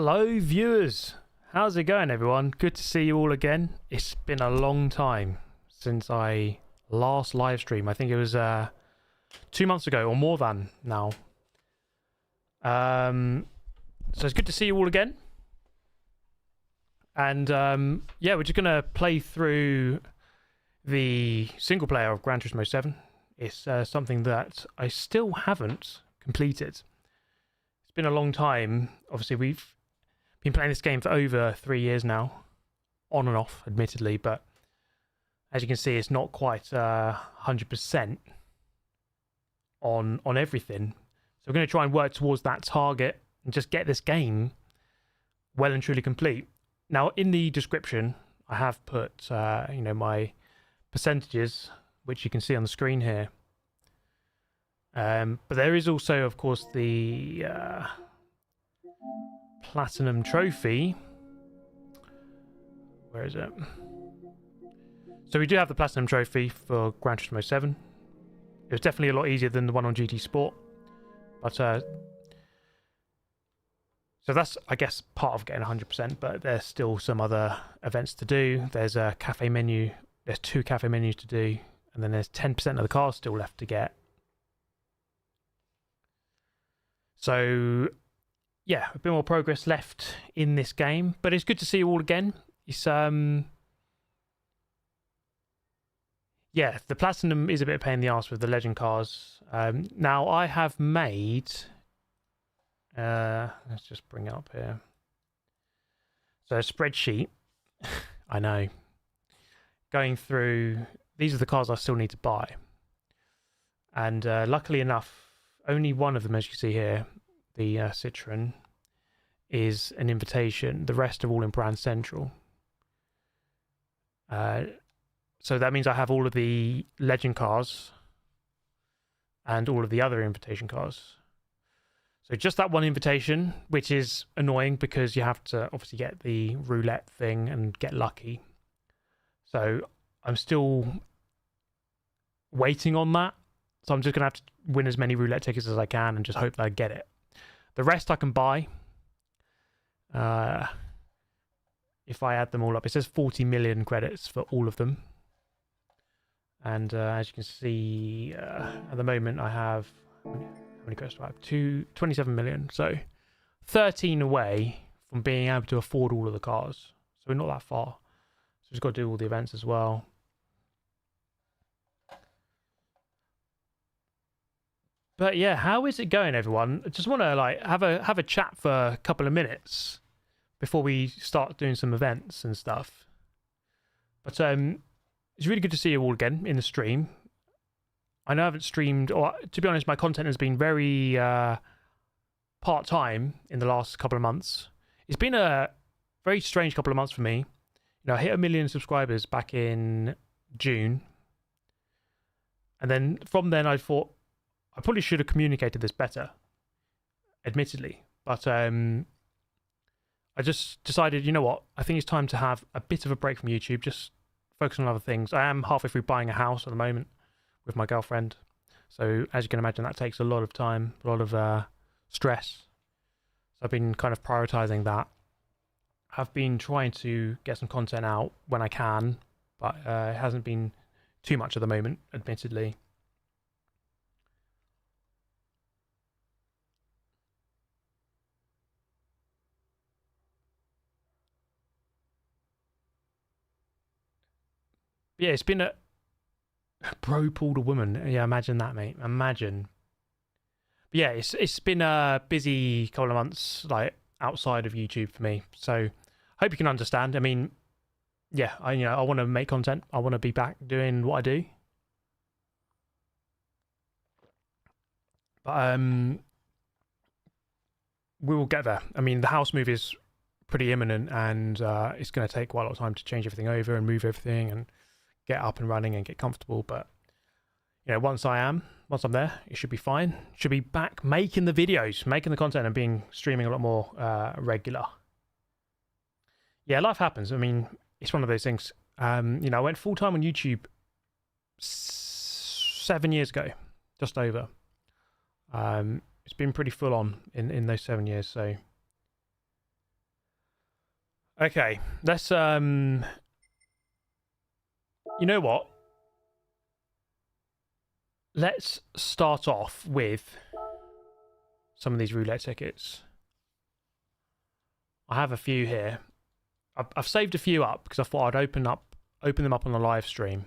Hello viewers, how's it going everyone? Good to see you all again. It's been a long time since I last live streamed. I think it was 2 months ago or more than now. So it's good to see you all again. And yeah, we're just gonna play through the single player of Gran Turismo 7. It's something that I still haven't completed. It's been a long time. Obviously, we've been playing this game for over 3 years now, on and off, admittedly, but as you can see, it's not quite 100% on everything. So we're going to try and work towards that target and just get this game well and truly complete. Now, in the description, I have put my percentages, which you can see on the screen here. But there is also, of course, the Platinum Trophy. Where is it? So we do have the Platinum Trophy for Gran Turismo 7. It was definitely a lot easier than the one on GT Sport. But so that's, I guess, part of getting 100%, but there's still some other events to do. There's a cafe menu. There's 2 cafe menus to do. And then there's 10% of the cars still left to get. So, yeah, a bit more progress left in this game. But it's good to see you all again. It's, yeah, the Platinum is a bit of a pain in the arse with the Legend cars. Now, I have made... let's just bring it up here. So, a spreadsheet. I know. Going through... These are the cars I still need to buy. And luckily enough, only one of them, as you can see here, the Citroen, is an invitation. The rest are all in Brand Central. So that means I have all of the Legend cars and all of the other invitation cars. So just that one invitation, which is annoying because you have to obviously get the roulette thing and get lucky. So I'm still waiting on that. So I'm just going to have to win as many roulette tickets as I can and just hope that I get it. The rest I can buy. If I add them all up, it says 40 million credits for all of them. And as you can see, at the moment I have... How many credits do I have? 27 million. So 13 away from being able to afford all of the cars. So we're not that far. So we've got to do all the events as well. But yeah, how is it going, everyone? I just want to have a chat for a couple of minutes before we start doing some events and stuff. But it's really good to see you all again in the stream. I know I haven't streamed, or to be honest, my content has been very part-time in the last couple of months. It's been a very strange couple of months for me. I hit 1 million subscribers back in June. And then from then I thought, I probably should have communicated this better, admittedly. But I just decided, you know what? I think it's time to have a bit of a break from YouTube, just focus on other things. I am halfway through buying a house at the moment with my girlfriend. So as you can imagine, that takes a lot of time, a lot of stress. So I've been kind of prioritizing that. I've been trying to get some content out when I can, but it hasn't been too much at the moment, admittedly. Yeah, it's been a... Bro pulled a woman. Yeah, imagine that, mate. Imagine. But yeah, it's been a busy couple of months, like, outside of YouTube for me. So, hope you can understand. I mean, yeah, I want to make content. I want to be back doing what I do. But we will get there. I mean, the house move is pretty imminent, and it's going to take quite a lot of time to change everything over and move everything and get up and running and get comfortable. But once I'm there, it should be fine. Should be back making the videos, making the content, and streaming a lot more regular. Yeah, life happens. I mean, it's one of those things. I went full time on YouTube 7 years ago, just over. It's been pretty full on in those 7 years. So Okay, let's you know what? Let's start off with some of these roulette tickets. I have a few here. I've saved a few up because I thought I'd open them up on the live stream.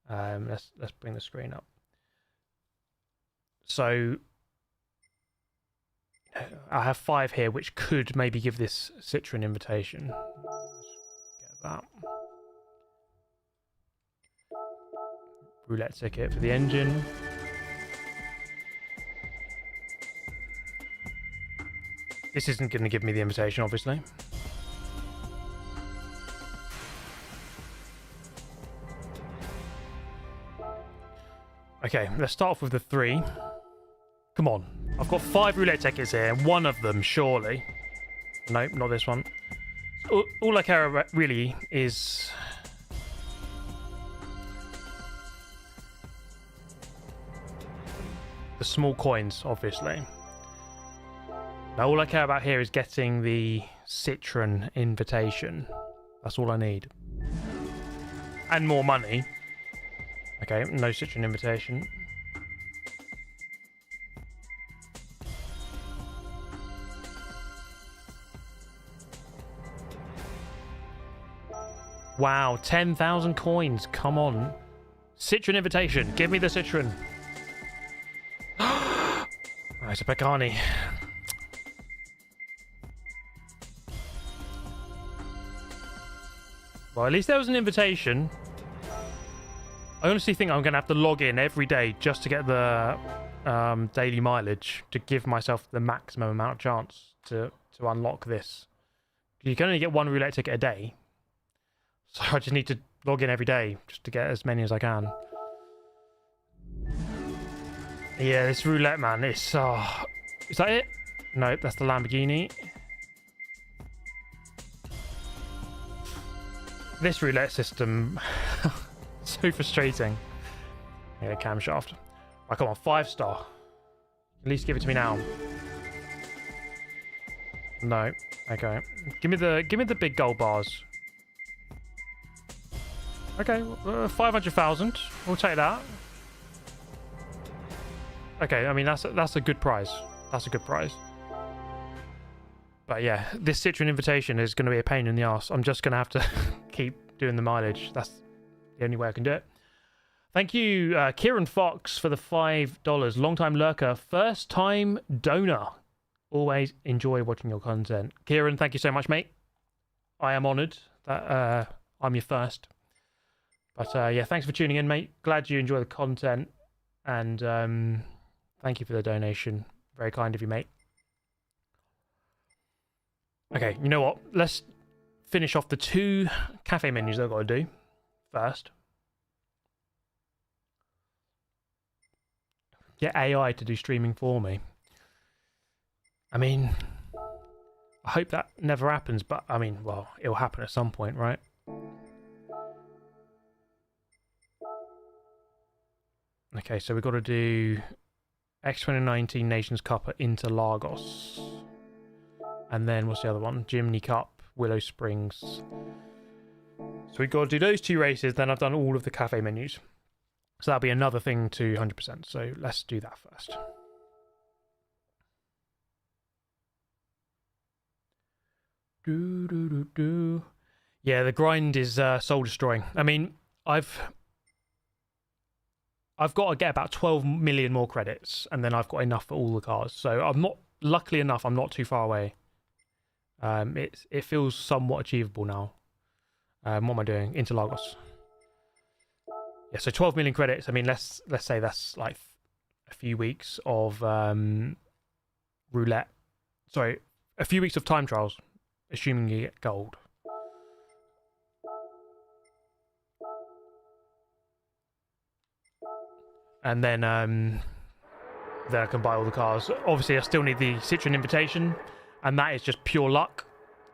Let's bring the screen up. So I have 5 here, which could maybe give this Citroen invitation. Get that. Roulette ticket for the engine. This isn't going to give me the invitation, obviously. Okay, let's start off with the 3. Come on. I've got 5 roulette tickets here. One of them, surely. Nope, not this one. All I care about, really, is... the small coins, obviously. Now, all I care about here is getting the Citroen invitation. That's all I need. And more money. Okay, no Citroen invitation. Wow, 10,000 coins. Come on. Citroen invitation. Give me the Citroen. Oh, it's a Pagani. Well, at least there was an invitation. I honestly think I'm going to have to log in every day just to get the daily mileage to give myself the maximum amount of chance to unlock this. You can only get 1 roulette ticket a day. So I just need to log in every day just to get as many as I can. Yeah, this roulette, man, it's... is that it? Nope, that's the Lamborghini. This roulette system... so frustrating. Yeah, camshaft. Right, come on, 5-star. At least give it to me now. No. Okay. Give me the big gold bars. Okay, 500,000. We'll take that. Okay, I mean that's a good prize. That's a good prize. But yeah, this Citroen invitation is going to be a pain in the arse. I'm just going to have to keep doing the mileage. That's the only way I can do it. Thank you, Kieran Fox, for the $5. Long-time lurker, first-time donor. Always enjoy watching your content. Kieran, thank you so much, mate. I am honoured that I'm your first. But yeah, thanks for tuning in, mate. Glad you enjoy the content. And thank you for the donation. Very kind of you, mate. Okay, you know what? Let's finish off the 2 cafe menus that I've got to do first. Get AI to do streaming for me. I mean, I hope that never happens, but I mean, well, it'll happen at some point, right? Okay, so we've got to do X2019 Nations Cup at Interlagos. And then, what's the other one? Jimny Cup, Willow Springs. So we've got to do those 2 races, then I've done all of the cafe menus. So that'll be another thing to 100%. So let's do that first. Yeah, the grind is soul destroying. I mean, I've got to get about 12 million more credits, and then I've got enough for all the cars. So I'm not, luckily enough, I'm not too far away. It feels somewhat achievable now. What am I doing? Interlagos. Yeah, so 12 million credits. I mean, let's say that's like a few weeks of roulette. Sorry, a few weeks of time trials, assuming you get gold. And then I can buy all the cars. Obviously, I still need the Citroen invitation, and that is just pure luck,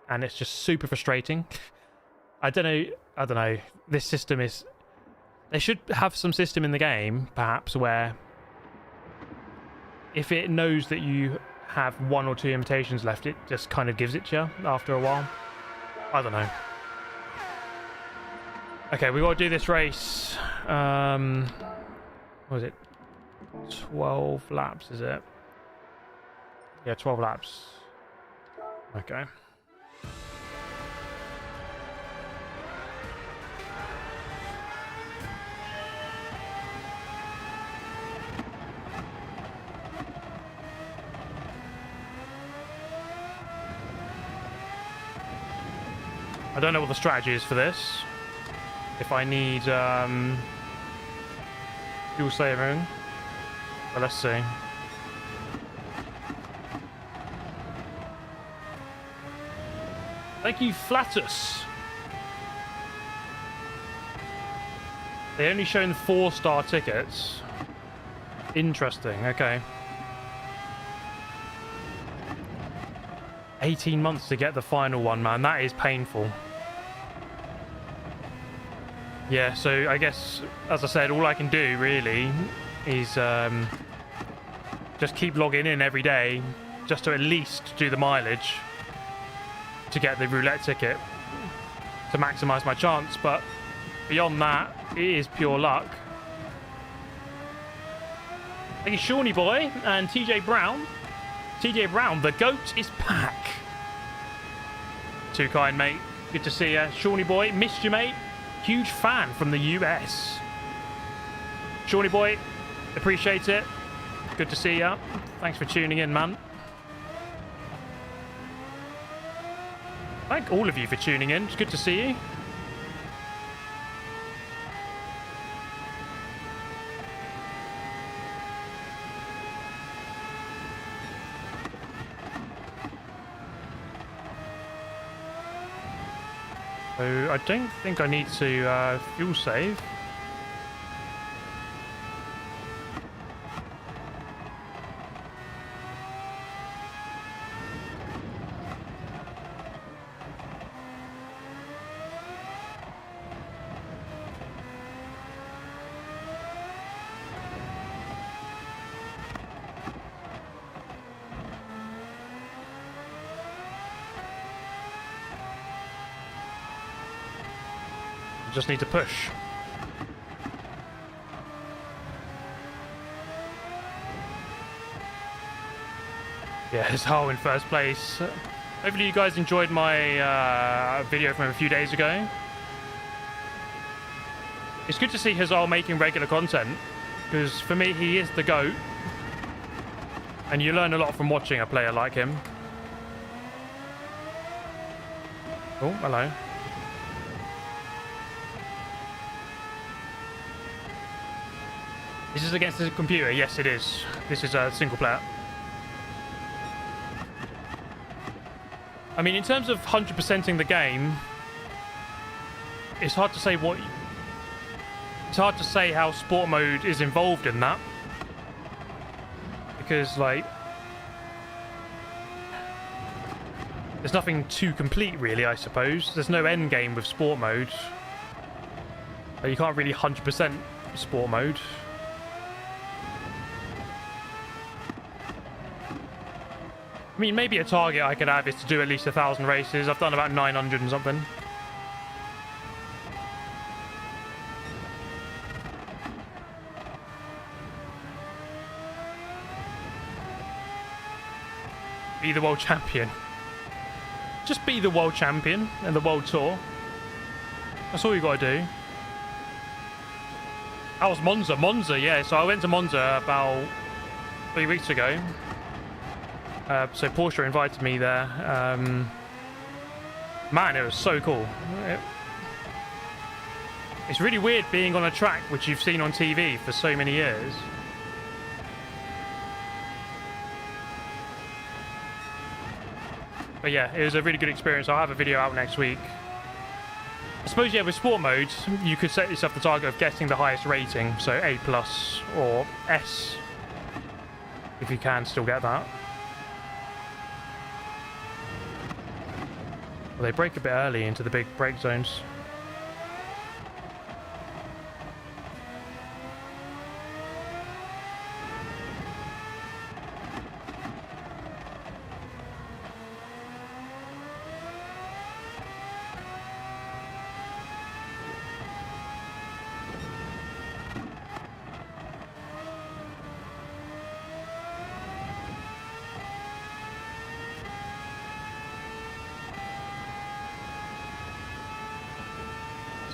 and it's just super frustrating. I don't know. This system is... They should have some system in the game, perhaps, where if it knows that you have 1 or 2 invitations left, it just kind of gives it to you after a while. I don't know. Okay, we got to do this race. What was it? 12 laps, is it? Yeah, 12 laps. Okay. I don't know what the strategy is for this. If I need fuel saving. But let's see. Thank you, Flatus. They only shown 4-star tickets. Interesting, okay. 18 months to get the final one, man. That is painful. Yeah, so I guess, as I said, all I can do, really, is just keep logging in every day, just to at least do the mileage to get the roulette ticket to maximise my chance, but beyond that, it is pure luck. Thank you, Shawnee Boy and TJ Brown. TJ Brown, the goat is back. Too kind, mate. Good to see you. Shawnee Boy, missed you, mate. Huge fan from the US. Shawnee Boy, appreciate it. Good to see you. Thanks for tuning in, man. Thank all of you for tuning in. It's good to see you. So I don't think I need to fuel save. Just need to push. Yeah, it's Hull in first place. Hopefully you guys enjoyed my video from a few days ago. It's good to see Hazal making regular content, because for me he is the GOAT. And you learn a lot from watching a player like him. Oh, hello. This is against the computer. Yes, it is. This is a single player. I mean, in terms of 100%ing the game, it's hard to say what... It's hard to say how sport mode is involved in that. Because, like... There's nothing too complete, really, I suppose. There's no end game with sport mode. You can't really 100% sport mode. I mean, maybe a target I could have is to do at least 1,000 races. I've done about 900 and something. Be the world champion. Just be the world champion and the world tour. That's all you gotta do. That was Monza. Monza, yeah. So I went to Monza about 3 weeks ago. So Porsche invited me there. Man, it was so cool. It's really weird being on a track which you've seen on TV for so many years. But yeah, it was a really good experience. I'll have a video out next week. I suppose, yeah, with sport mode, you could set yourself the target of getting the highest rating. So A+ or S, if you can still get that. Well, they brake a bit early into the big brake zones.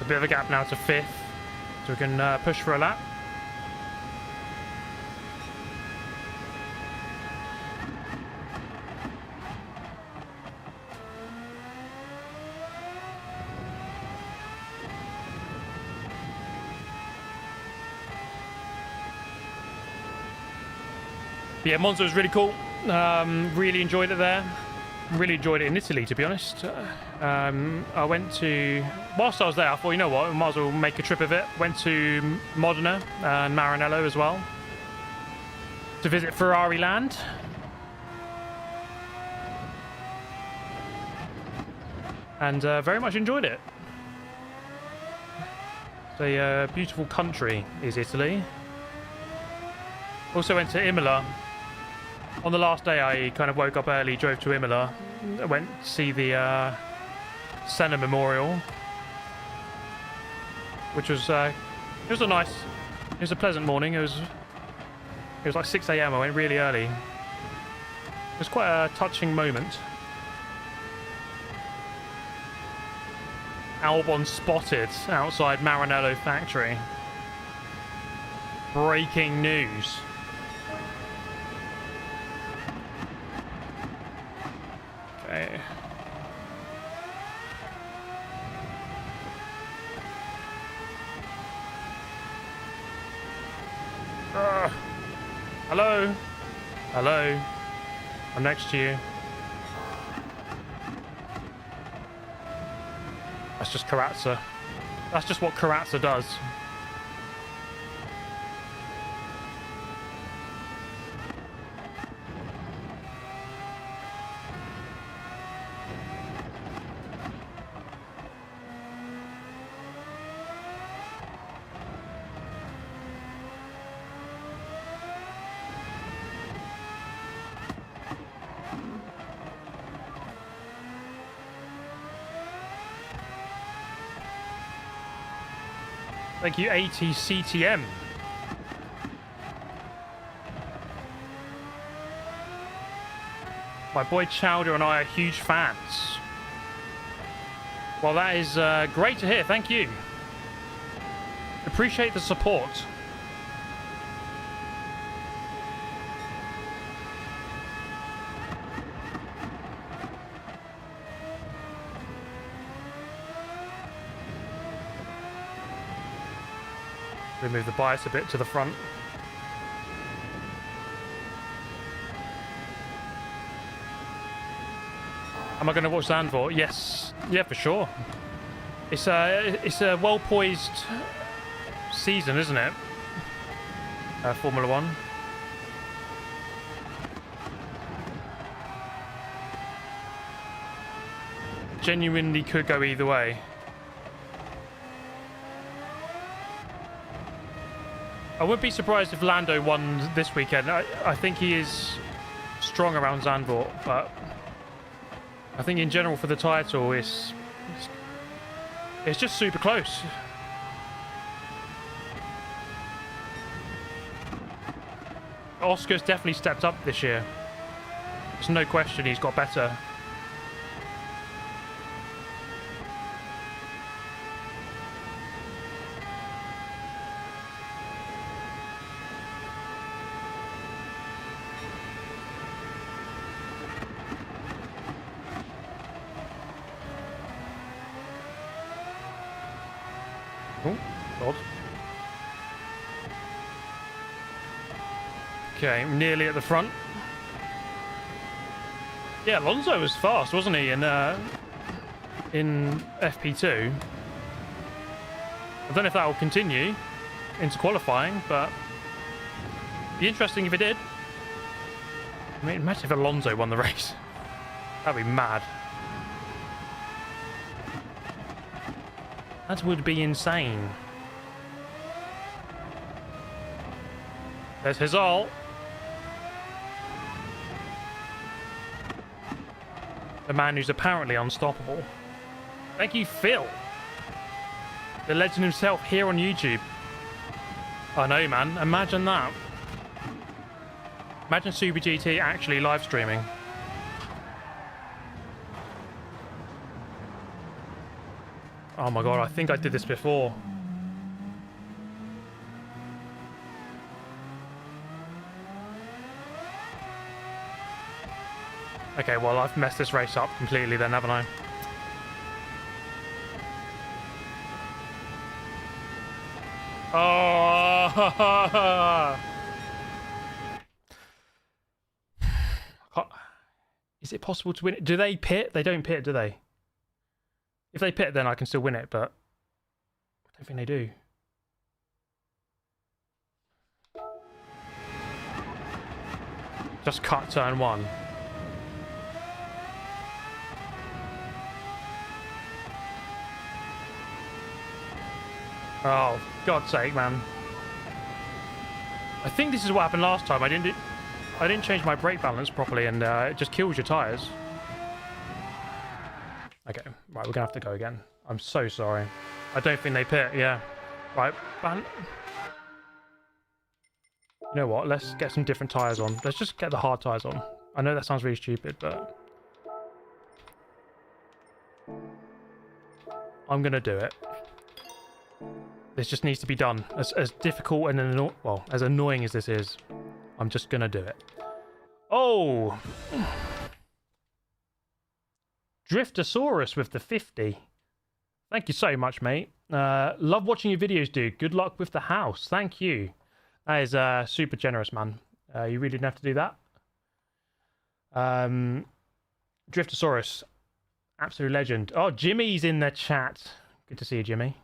It's a bit of a gap now to 5th, so we can push for a lap. But yeah, Monza was really cool. Really enjoyed it there. Really enjoyed it in Italy, to be honest. I went to... Whilst I was there, I thought, you know what, I might as well make a trip of it. Went to Modena and Maranello as well to visit Ferrari Land. And very much enjoyed it. It's a beautiful country, is Italy. Also went to Imola. On the last day, I kind of woke up early, drove to Imola, went to see the Senna Memorial, which was it was a pleasant morning. It was like 6 a.m. I went really early. It was quite a touching moment. Albon spotted outside Maranello factory. Breaking news. Okay. Hello? Hello? I'm next to you. That's just Karatza. That's just what Karatza does. Thank you, ATCTM. My boy Chowder and I are huge fans. Well, that is great to hear. Thank you. Appreciate the support. Remove the bias a bit to the front. Am I going to watch Zandvoort? Yes. Yeah, for sure. It's a well-poised season, isn't it? Formula One. Genuinely could go either way. I wouldn't be surprised if Lando won this weekend. I think he is strong around Zandvoort, but I think in general for the title, it's just super close. Oscar's definitely stepped up this year. There's no question he's got better. Okay, nearly at the front. Yeah, Alonso was fast, wasn't he, in FP2? I don't know if that will continue into qualifying, but it'd be interesting if it did. I mean, imagine if Alonso won the race. That'd be mad. That would be insane. There's Hazal. The man who's apparently unstoppable. Thank you, Phil. The legend himself here on YouTube. I know, man. Imagine that. Imagine Super GT actually live streaming. Oh my god, I think I did this before. Okay, well, I've messed this race up completely then, haven't I? Oh! Is it possible to win it? Do they pit? They don't pit, do they? If they pit, then I can still win it, but I don't think they do. Just cut turn 1. Oh, God's sake, man. I think this is what happened last time. I didn't change my brake balance properly, and it just kills your tyres. Okay, right, we're gonna have to go again. I'm so sorry. I don't think they pit, yeah. Right, you know what? Let's get some different tyres on. Let's just get the hard tyres on. I know that sounds really stupid, but I'm gonna do it. This just needs to be done. As difficult and as annoying as this is, I'm just gonna do it. Oh! Driftosaurus with the 50. Thank you so much, mate. Love watching your videos, dude. Good luck with the house. Thank you. That is super generous, man. You really didn't have to do that. Driftosaurus. Absolute legend. Oh, Jimmy's in the chat. Good to see you, Jimmy.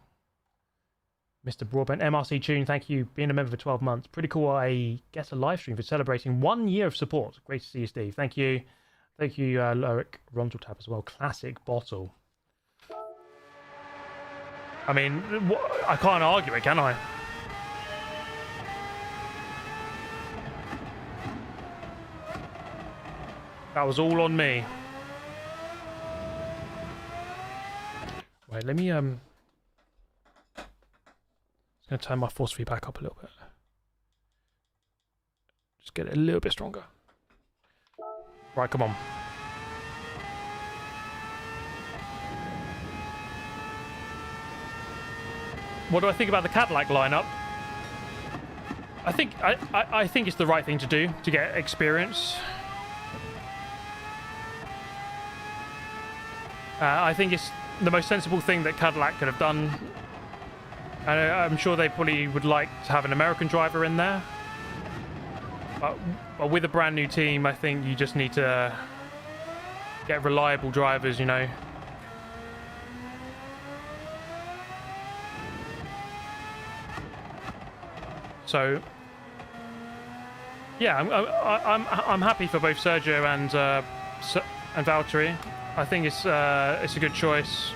Mr. Broadbent, MRC Tune, thank you. Being a member for 12 months. Pretty cool. I guess a live stream for celebrating 1 year of support. Great to see you, Steve. Thank you. Thank you, Loic Rondeltab as well. Classic bottle. I mean, I can't argue it, can I? That was all on me. Wait, let me going to turn my force feedback up a little bit. Just get it a little bit stronger. Right, come on. What do I think about the Cadillac lineup? I think it's the right thing to do to get experience. I think it's the most sensible thing that Cadillac could have done. And I'm sure they probably would like to have an American driver in there. But with a brand new team, I think you just need to get reliable drivers, you know. So, yeah, I'm happy for both Sergio and Valtteri. I think it's a good choice.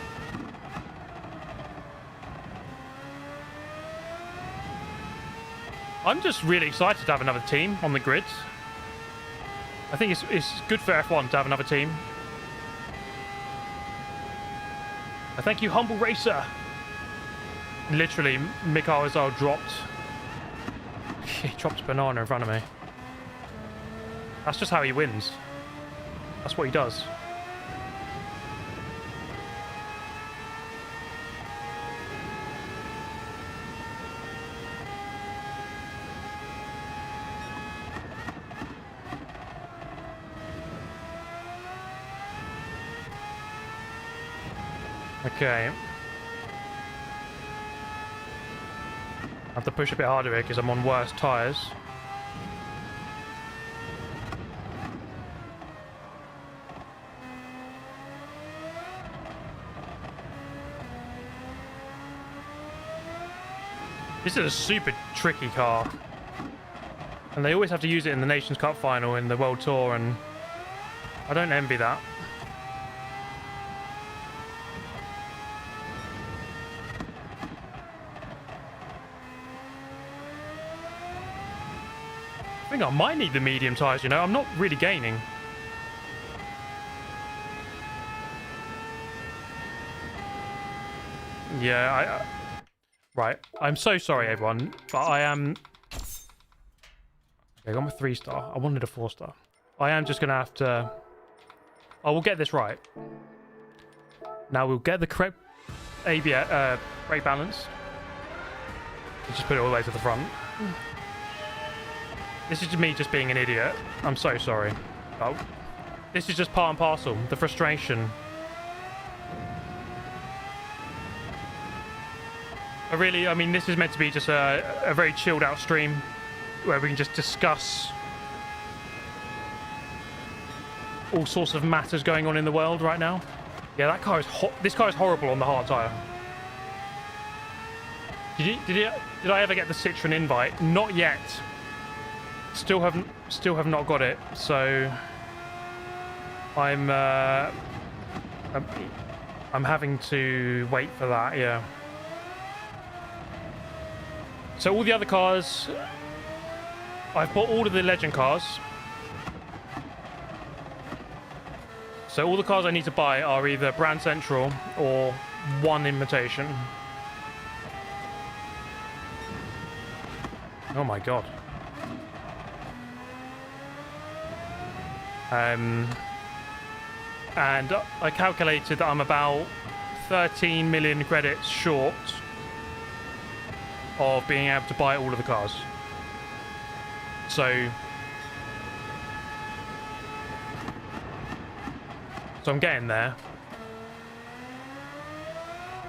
I'm just really excited to have another team on the grid. I think it's good for F1 to have another team. I thank you, Humble Racer. Literally, Mikael Azar dropped. He dropped a banana in front of me. That's just how he wins. That's what he does. Okay. I have to push a bit harder here because I'm on worse tyres. This is a super tricky car. And they always have to use it in the Nations Cup final in the World Tour, and I don't envy that. I think I might need the medium tyres, you know. I'm not really gaining. Yeah, right. I'm so sorry, everyone, but I am... Okay, I got my 3-star. I wanted a 4-star. I am just going to have to... Oh, we'll get this right. Now we'll get the correct ABS, brake balance. You just put it all the way to the front. This is me just being an idiot. I'm so sorry. Oh, this is just part and parcel. The frustration. I mean, this is meant to be just a very chilled out stream where we can just discuss all sorts of matters going on in the world right now. Yeah, that car is this car is horrible on the hard tyre. Did I ever get the Citroen invite? Not yet. Still have not got it. So I'm having to wait for that. Yeah. So all the other cars, I've bought all of the legend cars. So all the cars I need to buy are either Brand Central or one invitation. Oh my god. And I calculated that I'm about 13 million credits short of being able to buy all of the cars. So I'm getting there.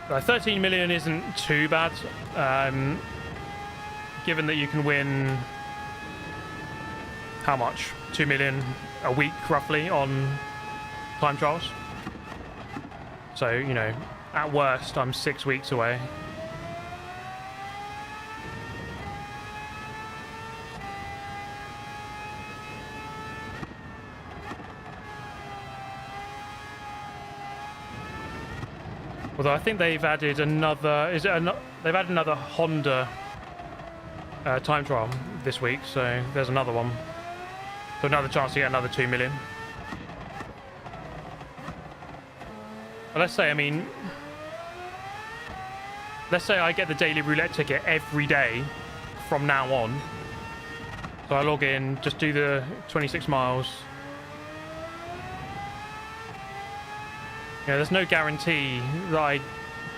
13 million isn't too bad, given that you can win how much? 2 million a week roughly on time trials. So, you know, at worst I'm 6 weeks away. Although I think they've added another, they've added another Honda time trial this week, so there's another one. So another chance to get another 2 million. But let's say I get the daily roulette ticket every day from now on. So I log in, just do the 26 miles. Yeah, there's no guarantee that I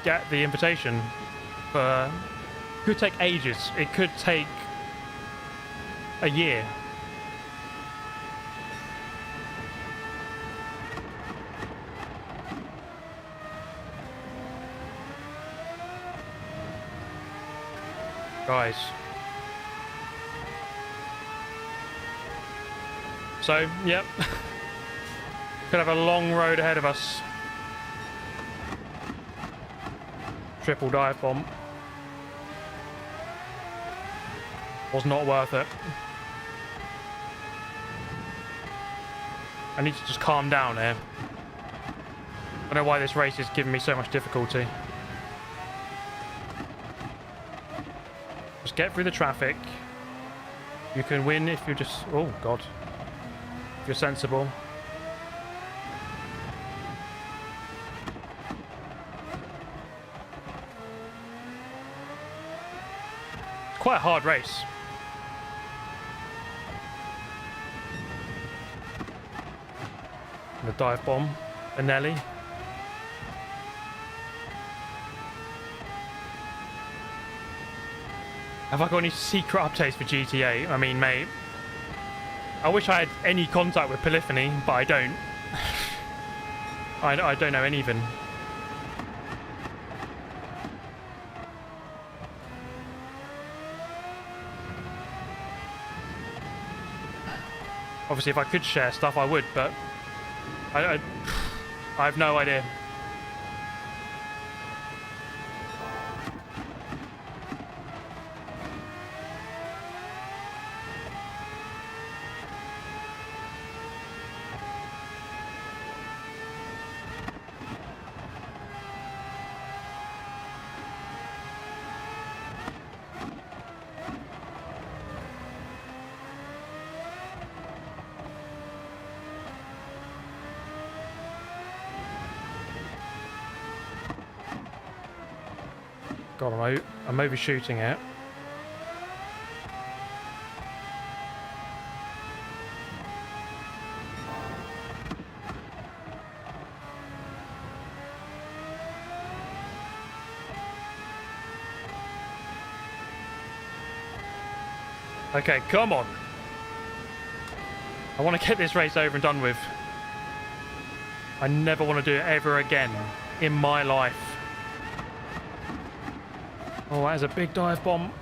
get the invitation. It could take ages. It could take a year. Guys. So, yep. Could have a long road ahead of us. Triple dive bomb. Was not worth it. I need to just calm down here. I don't know why this race is giving me so much difficulty. Just get through the traffic. You can win if you're just... Oh, God. If you're sensible. It's quite a hard race. The dive bomb. Anelli. Have I got any secret updates for GTA? I mean, mate, I wish I had any contact with Polyphony, but I don't. I don't know anything. Obviously, if I could share stuff, I would, but I have no idea. God, I'm overshooting it. Okay, come on. I want to get this race over and done with. I never want to do it ever again in my life. Oh, that is a big dive bomb.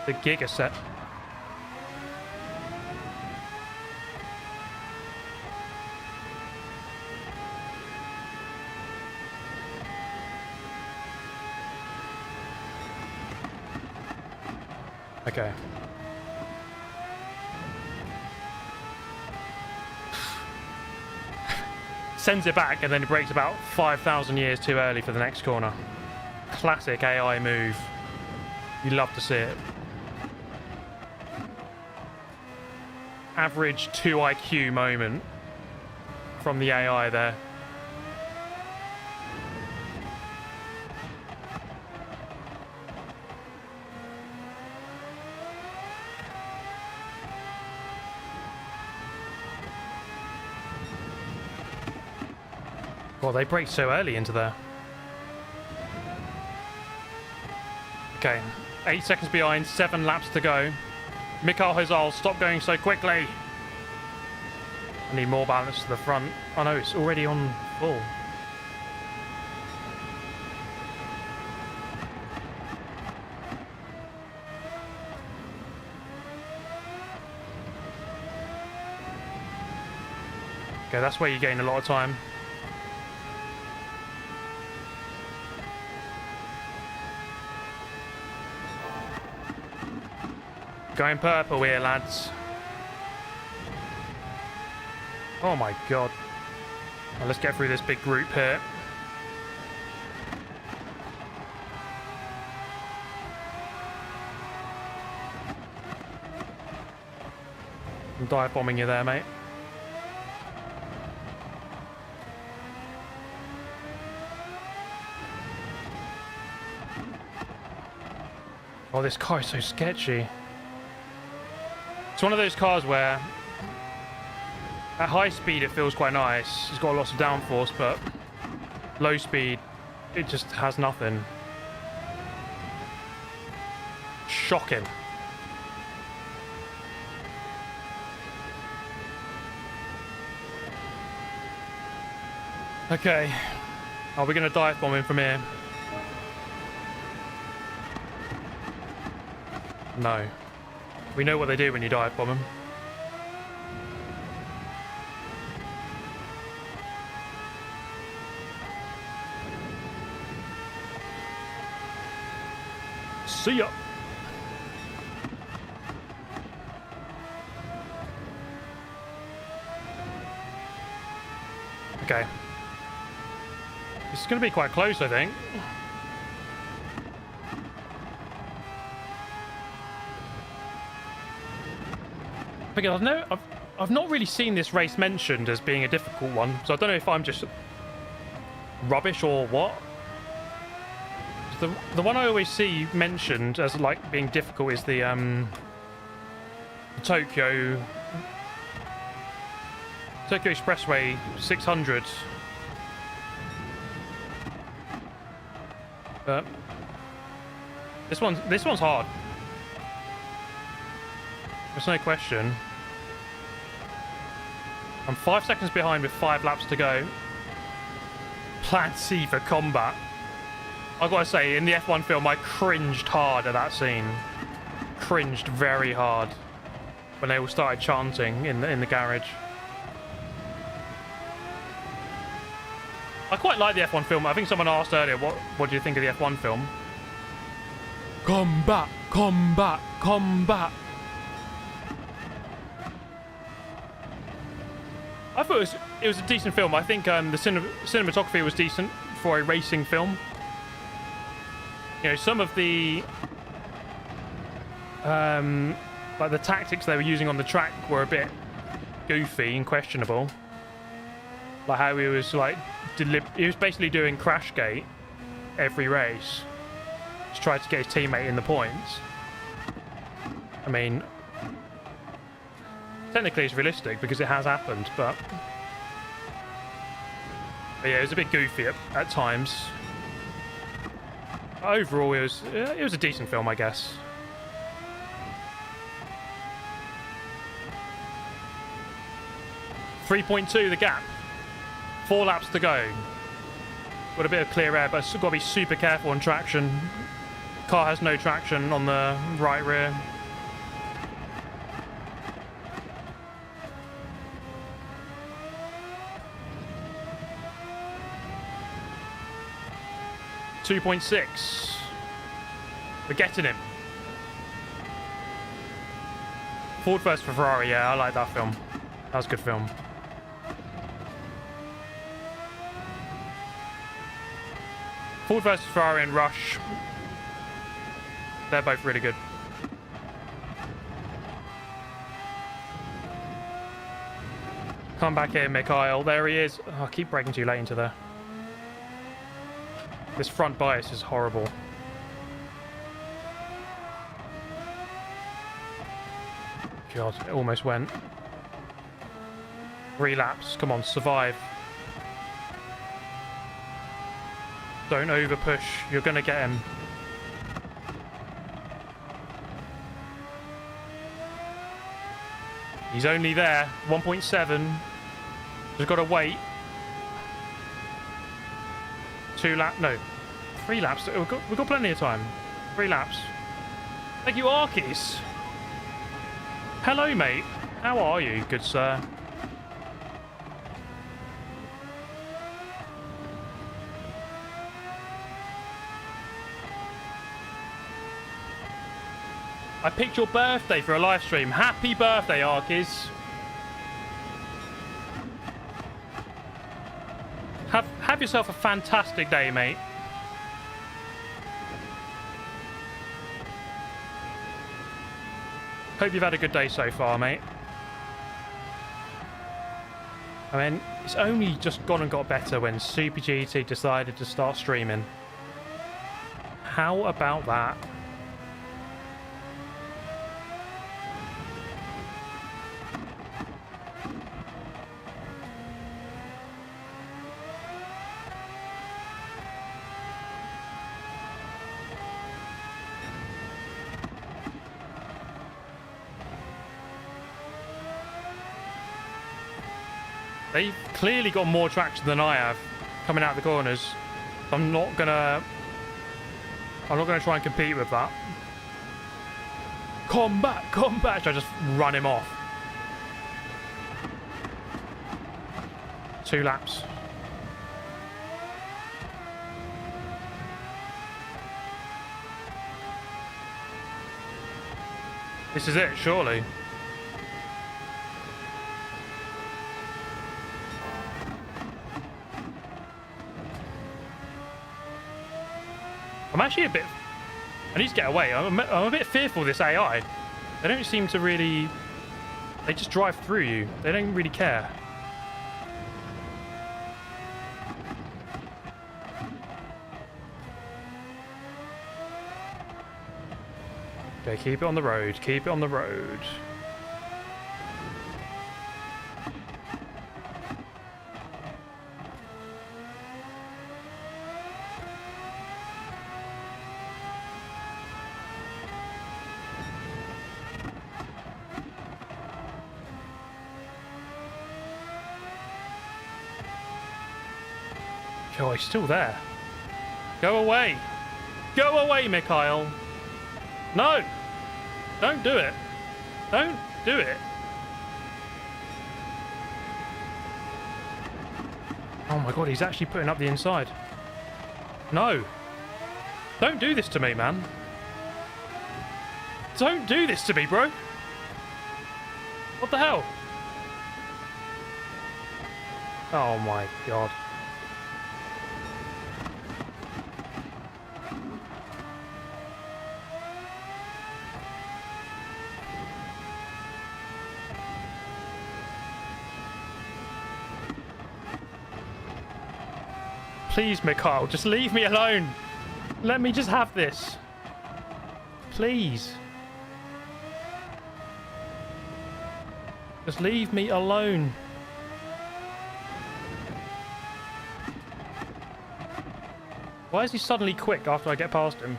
The Giga set. Okay. Sends it back and then it breaks about 5,000 years too early for the next corner. Classic AI move. You love to see it. Average 2 IQ moment from the AI there. Well, they brake so early into there. Okay, 8 seconds behind, 7 laps to go. Mikael Hozal, stop going so quickly. I need more balance to the front. Oh no, it's already on full. Okay, that's where you gain a lot of time. Going purple here, lads. Oh my god. Well, let's get through this big group here. I'm dive bombing you there, mate. Oh, this car is so sketchy. It's one of those cars where at high speed it feels quite nice. It's got lots of downforce, but low speed it just has nothing. Shocking. Okay. Are we going to dive bomb him from here? No. We know what they do when you dive bomb them. See ya. Okay. This is going to be quite close, I think. Because I've not really seen this race mentioned as being a difficult one, so I don't know if I'm just rubbish or what. The one I always see mentioned as like being difficult is the Tokyo Expressway 600. But this one's hard. There's no question. I'm 5 seconds behind with 5 laps to go. Plan C for combat. I've got to say, in the F1 film, I cringed hard at that scene. Cringed very hard when they all started chanting in the garage. I quite like the F1 film. I think someone asked earlier, what do you think of the F1 film? Combat, combat, combat. I thought it was a decent film. I think the cinematography was decent for a racing film. You know, some of the like the tactics they were using on the track were a bit goofy and questionable. Like how he was like he was basically doing Crashgate every race to try to get his teammate in the points. I mean, technically it's realistic because it has happened, but yeah, it was a bit goofy at times. Overall, it was a decent film, I guess. 3.2 the gap. 4 laps to go. Got a bit of clear air, but got to be super careful on traction. Car has no traction on the right rear. .6. We're getting him. Ford vs Ferrari, yeah, I like that film. That was a good film. Ford vs Ferrari and Rush. They're both really good. Come back here, Mikhail. There he is. Oh, I keep braking too late into there. This front bias is horrible. God, it almost went. 3 laps. Come on, survive. Don't over push. You're going to get him. He's only there. 1.7. Just got to wait. 2 laps. No. 3 laps. We've got plenty of time. 3 laps. Thank you, Arkis. Hello, mate. How are you, good sir? I picked your birthday for a live stream. Happy birthday, Arkis. Have yourself a fantastic day, mate. Hope you've had a good day so far, mate. I mean, it's only just gone and got better when Super GT decided to start streaming. How about that? They've clearly got more traction than I have coming out the corners. I'm not gonna try and compete with that. Combat! Should I just run him off? 2 laps. This is it, surely. I'm actually a bit... I need to get away. I'm a bit fearful of this AI. They don't seem to really... They just drive through you. They don't really care. Okay, keep it on the road. Keep it on the road. Oh, he's still there. Go away. Go away, Mikhail. No. Don't do it. Don't do it. Oh my god, he's actually putting up the inside. No. Don't do this to me, man. Don't do this to me, bro. What the hell? Oh my god. Please, Mikhail, just leave me alone. Let me just have this. Please. Just leave me alone. Why is he suddenly quick after I get past him?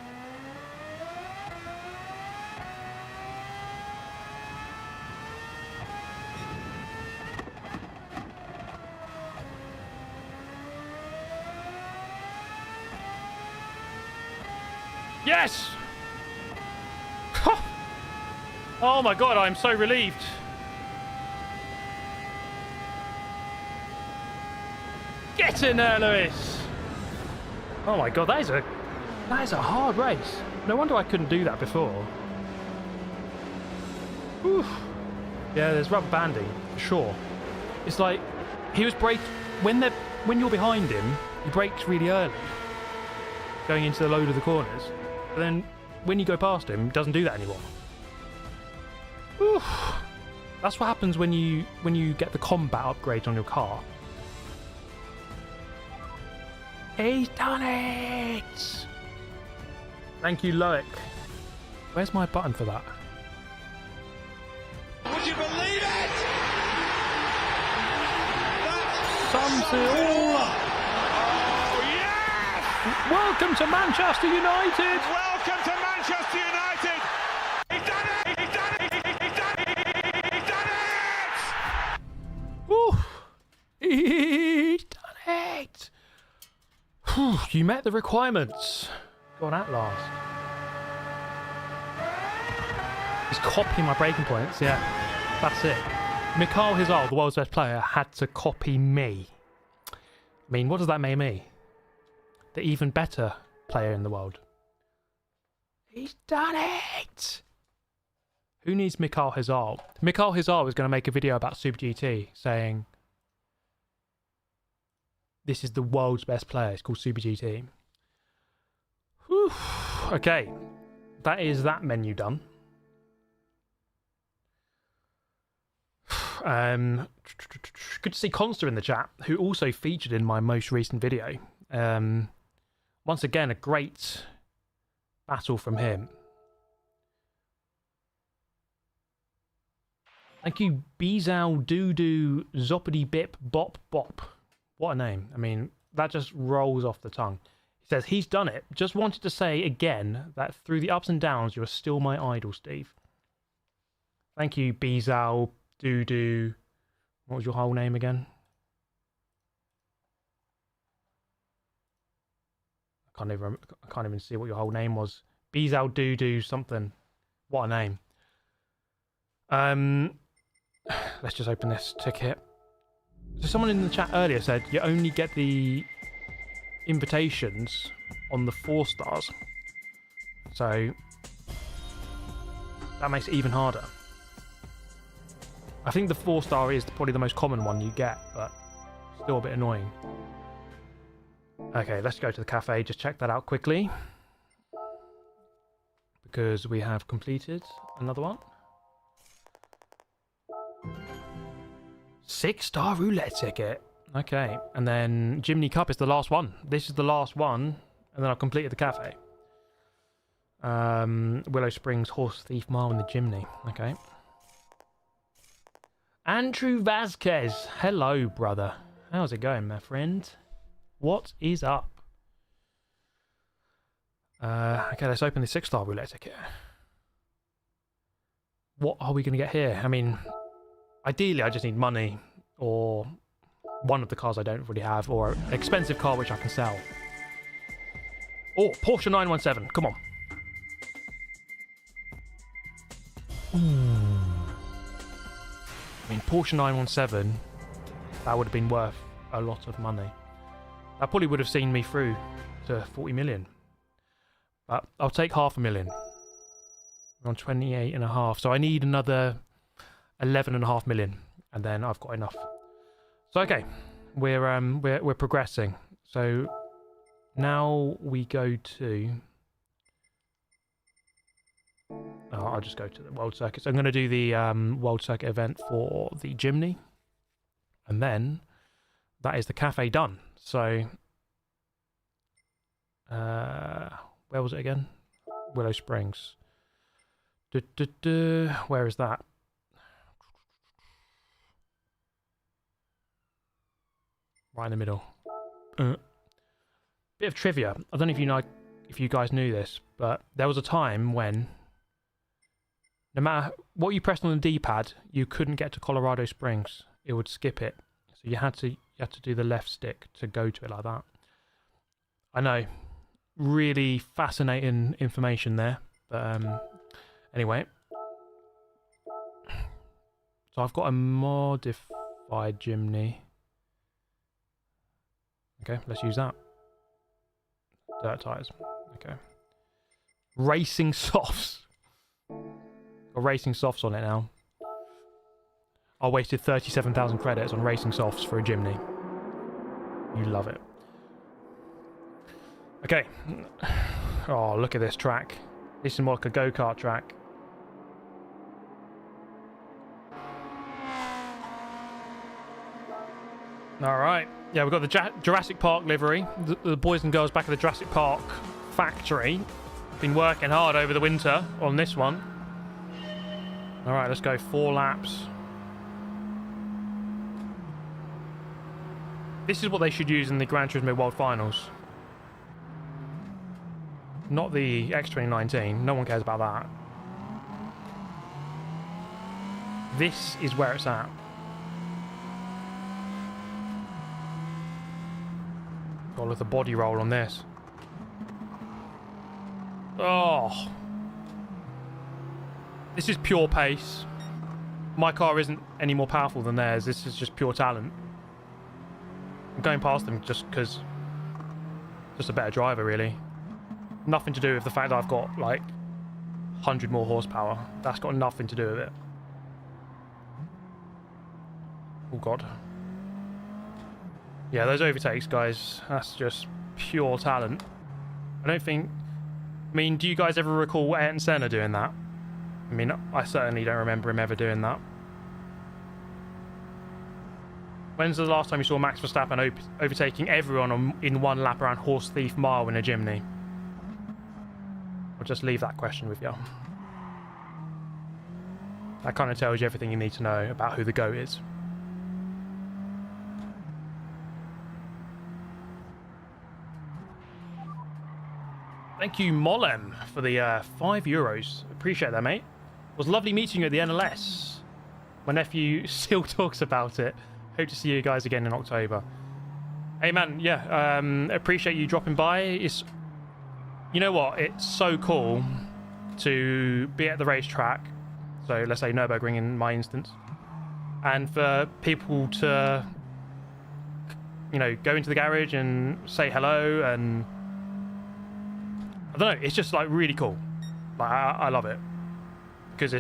Yes! Oh my god, I'm so relieved. Get in there, Lewis! Oh my god, that is a hard race. No wonder I couldn't do that before. Whew. Yeah, there's rubber banding, for sure. It's like he was when you're behind him, he brakes really early, going into the load of the corners. But then when you go past him, he doesn't do that anymore. Whew. That's what happens when you get the combat upgrade on your car. He's done it! Thank you, Loic. Where's my button for that? Would you believe it? Sums it all up. Oh, yes! Welcome to Manchester United! Welcome to Manchester United! He's done it! He's done it! He's done it! He's done it! Woo! He's done it! Whew, you met the requirements. Got at last. He's copying my braking points, yeah. That's it. Mikhail Hizal, the world's best player, had to copy me. I mean, what does that make me? The even better player in the world. He's done it! Who needs Mikhail Hizal? Mikhail Hizal was going to make a video about Super GT saying, this is the world's best player. It's called Super GT. Whew. Okay. That is that menu done. Good to see Conster in the chat, who also featured in my most recent video. Once again, a great battle from him. Thank you, Bezal Doodoo Zoppity Bip Bop Bop. What a name. I mean, that just rolls off the tongue. He says, he's done it. Just wanted to say again that through the ups and downs, you are still my idol, Steve. Thank you, Bezal Doodoo. What was your whole name again? I can't even see what your whole name was. Bezal Doodoo something. What a name. Let's just open this ticket. So someone in the chat earlier said you only get the invitations on the 4 stars. So that makes it even harder. I think the 4-star is probably the most common one you get, but still a bit annoying. Okay, let's go to the cafe, just check that out quickly. Because we have completed another one. 6-star roulette ticket. Okay, and then Jimny Cup is the last one. This is the last one, and then I've completed the cafe. Willow Springs, Horse Thief Mile, and the Jimny. Okay. Andrew Vasquez. Hello, brother. How's it going, my friend? What is up? Okay, let's open the 6-star roulette ticket. What are we going to get here? I mean, ideally, I just need money or one of the cars I don't really have, or an expensive car which I can sell. Oh, Porsche 917. Come on. Ooh. I mean, Porsche 917, that would have been worth a lot of money. That probably would have seen me through to 40 million. But I'll take 500,000. We're on 28.5, so I need another 11.5 million, and then I've got enough. So okay, we're progressing. So now we go to. Oh, I'll just go to the World Circuit. So I'm going to do the World Circuit event for the Jimny, and then that is the cafe done. So where was it again? Willow Springs. Where is that? Right in the middle. Bit of trivia. I don't know if you guys knew this, but there was a time when no matter what you pressed on the D-pad, you couldn't get to Colorado Springs. It would skip it. So you had to do the left stick to go to it like that. I know. really fascinating information there. But anyway. So I've got a modified Jimny. Okay, let's use that. Dirt tyres. Okay. Racing softs. Got racing softs on it now. I wasted 37,000 credits on racing softs for a Jimny. You love it. Okay. Oh, look at this track. This is more like a go-kart track. Alright. Yeah, we've got the Jurassic Park livery. The boys and girls back at the Jurassic Park factory. Been working hard over the winter on this one. Alright, let's go 4 laps. This is what they should use in the Gran Turismo World Finals. Not the X2019. No one cares about that. This is where it's at. God, look at the body roll on this. Oh. This is pure pace. My car isn't any more powerful than theirs. This is just pure talent. I'm going past them just because... Just a better driver, really. Nothing to do with the fact that I've got, like, 100 more horsepower. That's got nothing to do with it. Oh, God. Yeah, those overtakes, guys, that's just pure talent. I don't think... I mean, do you guys ever recall Ayrton Senna doing that? I mean, I certainly don't remember him ever doing that. When's the last time you saw Max Verstappen overtaking everyone in one lap around Horse Thief Mile in a Jimny? I'll just leave that question with you. That kind of tells you everything you need to know about who the GOAT is. Thank you, Molem, for the €5. Appreciate that, mate. It was lovely meeting you at the NLS. My nephew still talks about it. Hope to see you guys again in October. Hey, man, yeah, appreciate you dropping by. It's, you know what? It's so cool to be at the racetrack. So let's say Nürburgring in my instance. And for people to, you know, go into the garage and say hello and... I don't know, it's just like really cool. Like I love it. Because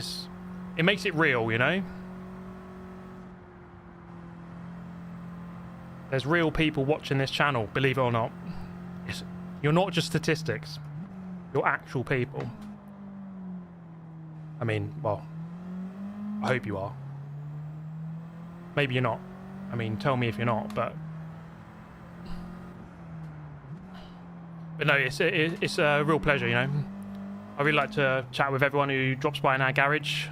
it makes it real, you know? There's real people watching this channel, believe it or not. You're not just statistics. You're actual people. I mean, well, I hope you are. Maybe you're not. I mean, tell me if you're not, but no, it's a real pleasure, you know. I really like to chat with everyone who drops by in our garage.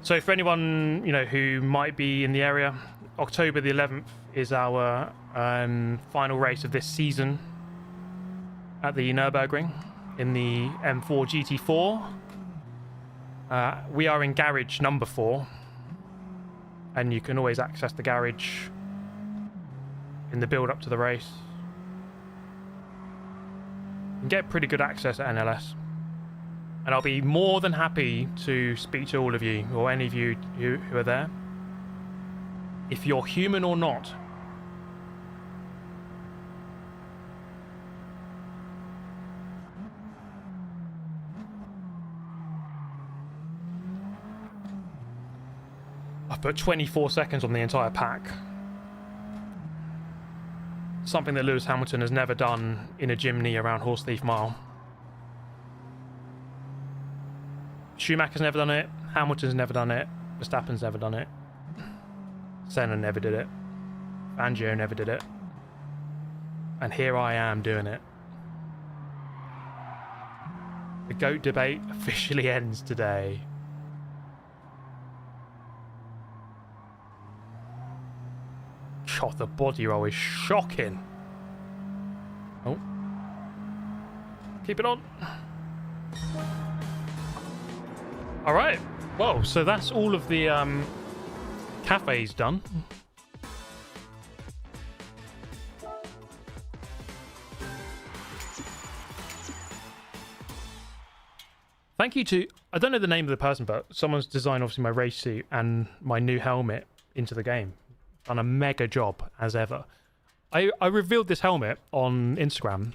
So for anyone, you know, who might be in the area, October the 11th is our final race of this season at the Nürburgring in the M4 GT4. We are in garage number 4, and you can always access the garage in the build up to the race. You can get pretty good access at NLS, and I'll be more than happy to speak to all of you, or any of you who are there, if you're human or not. I've put 24 seconds on the entire pack. Something that Lewis Hamilton has never done in a Jimny around Horse Thief Mile. Schumacher's never done it. Hamilton's never done it. Verstappen's never done it. Senna never did it. Fangio never did it. And here I am doing it. The GOAT debate officially ends today. God, the body roll is shocking. Oh. Keep it on. Alright. Well, so that's all of the cafes done. Thank you to, I don't know the name of the person, but someone's designed obviously my race suit and my new helmet into the game. Done a mega job as ever. I revealed this helmet on Instagram,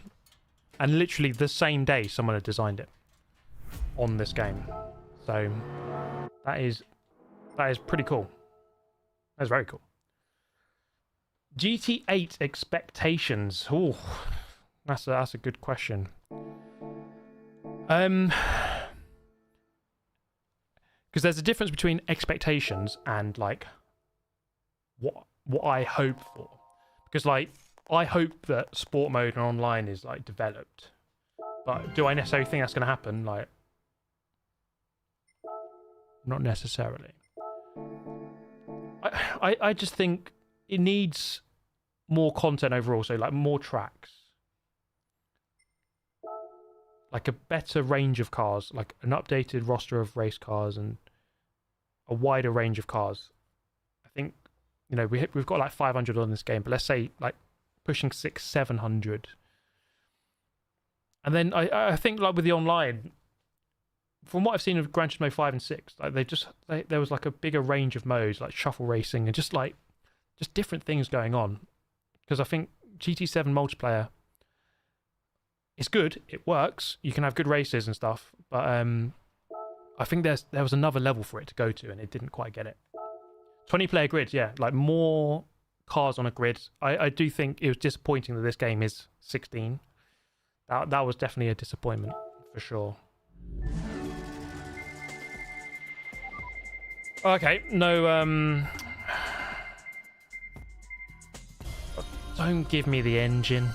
and literally the same day someone had designed it on this game. So that is pretty cool. That's very cool. GT8 expectations. Oh, that's a good question. Because there's a difference between expectations and like what I hope for. Because like I hope that sport mode and online is like developed, but do I necessarily think that's going to happen? Like, not necessarily. I just think it needs more content overall. So like more tracks, like a better range of cars, like an updated roster of race cars and a wider range of cars. I think, you know, we've got like 500 on this game, but let's say like pushing 600-700. And then I think like with the online, from what I've seen of Gran Turismo 5 and 6, like there was like a bigger range of modes, like shuffle racing and just different things going on. Because I think GT7 multiplayer, it's good, it works, you can have good races and stuff, but I think there was another level for it to go to, and it didn't quite get it. 20-player grids, yeah, like more cars on a grid. I do think it was disappointing that this game is 16. That was definitely a disappointment, for sure. Okay, no, don't give me the engine.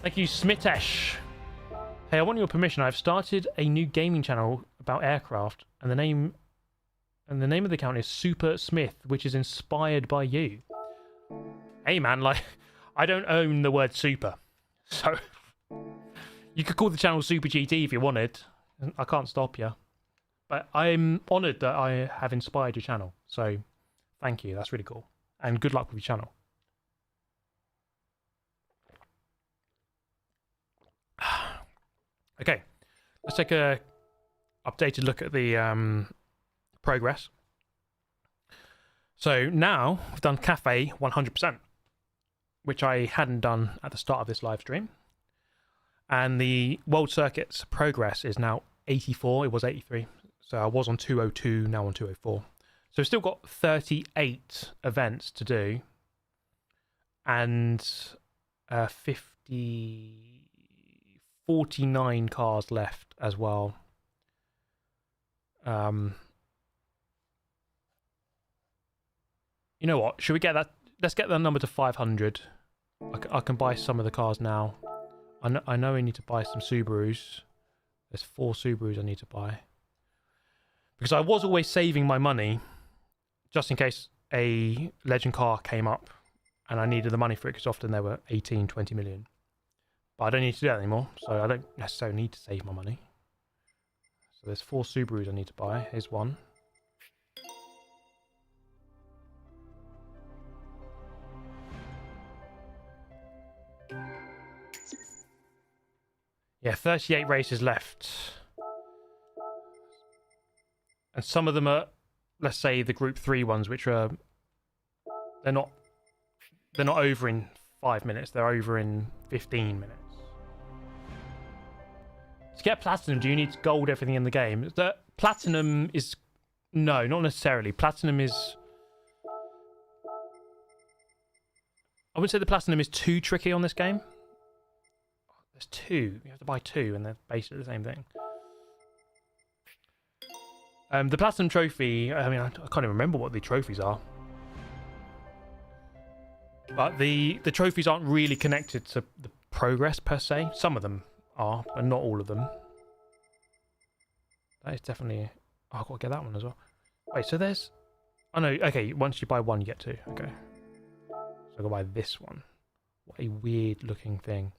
Thank you, Smitesh. Hey, I want your permission. I've started a new gaming channel about aircraft, and the name of the account is Super Smith, which is inspired by you. Hey, man, like, I don't own the word super, so you could call the channel Super GT if you wanted. I can't stop you. But I'm honoured that I have inspired your channel, so thank you. That's really cool, and good luck with your channel. Okay, let's take a updated look at the progress. So now we've done Cafe 100%, which I hadn't done at the start of this live stream. And the World Circuit's progress is now 84. It was 83. So I was on 202, now on 204. So we've still got 38 events to do. And 49 cars left as well. You know what? Should we get that? Let's get that number to 500. I can buy some of the cars now. I know I need to buy some Subarus. There's 4 Subarus I need to buy. Because I was always saving my money just in case a legend car came up and I needed the money for it, because often there were 18, 20 million. But I don't need to do that anymore, so I don't necessarily need to save my money. So there's 4 Subarus I need to buy. Here's one. Yeah, 38 races left. And some of them are, let's say, the Group 3 ones, which are... They're not over in 5 minutes. They're over in 15 minutes. To get Platinum, do you need to gold everything in the game? The Platinum is... No, not necessarily. Platinum is... I wouldn't say the Platinum is too tricky on this game. There's 2. You have to buy 2, and they're basically the same thing. The Platinum Trophy... I mean, I can't even remember what the trophies are. But the trophies aren't really connected to the progress, per se. Some of them are, but not all of them. That is definitely... Oh, I've got to get that one as well. Wait, so there's... Oh, no. Okay, once you buy 1, you get 2. Okay. So I've got to buy this one. What a weird-looking thing.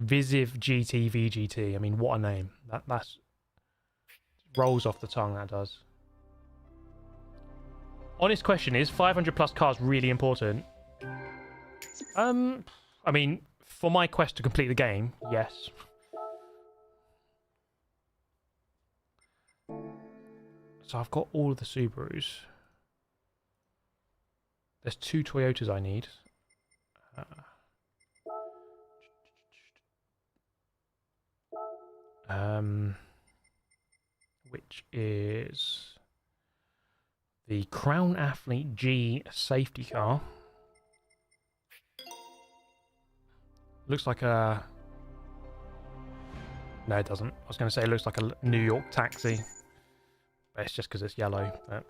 Visiv GT VGT. I mean, what a name. That's... Rolls off the tongue, that does. Honest question is, 500 plus cars really important? I mean, for my quest to complete the game, yes. So I've got all of the Subarus. There's 2 Toyotas I need. Which is the Crown Athlete G safety car. Looks like a... No, it doesn't. I was going to say it looks like a New York taxi. But it's just because it's yellow. But...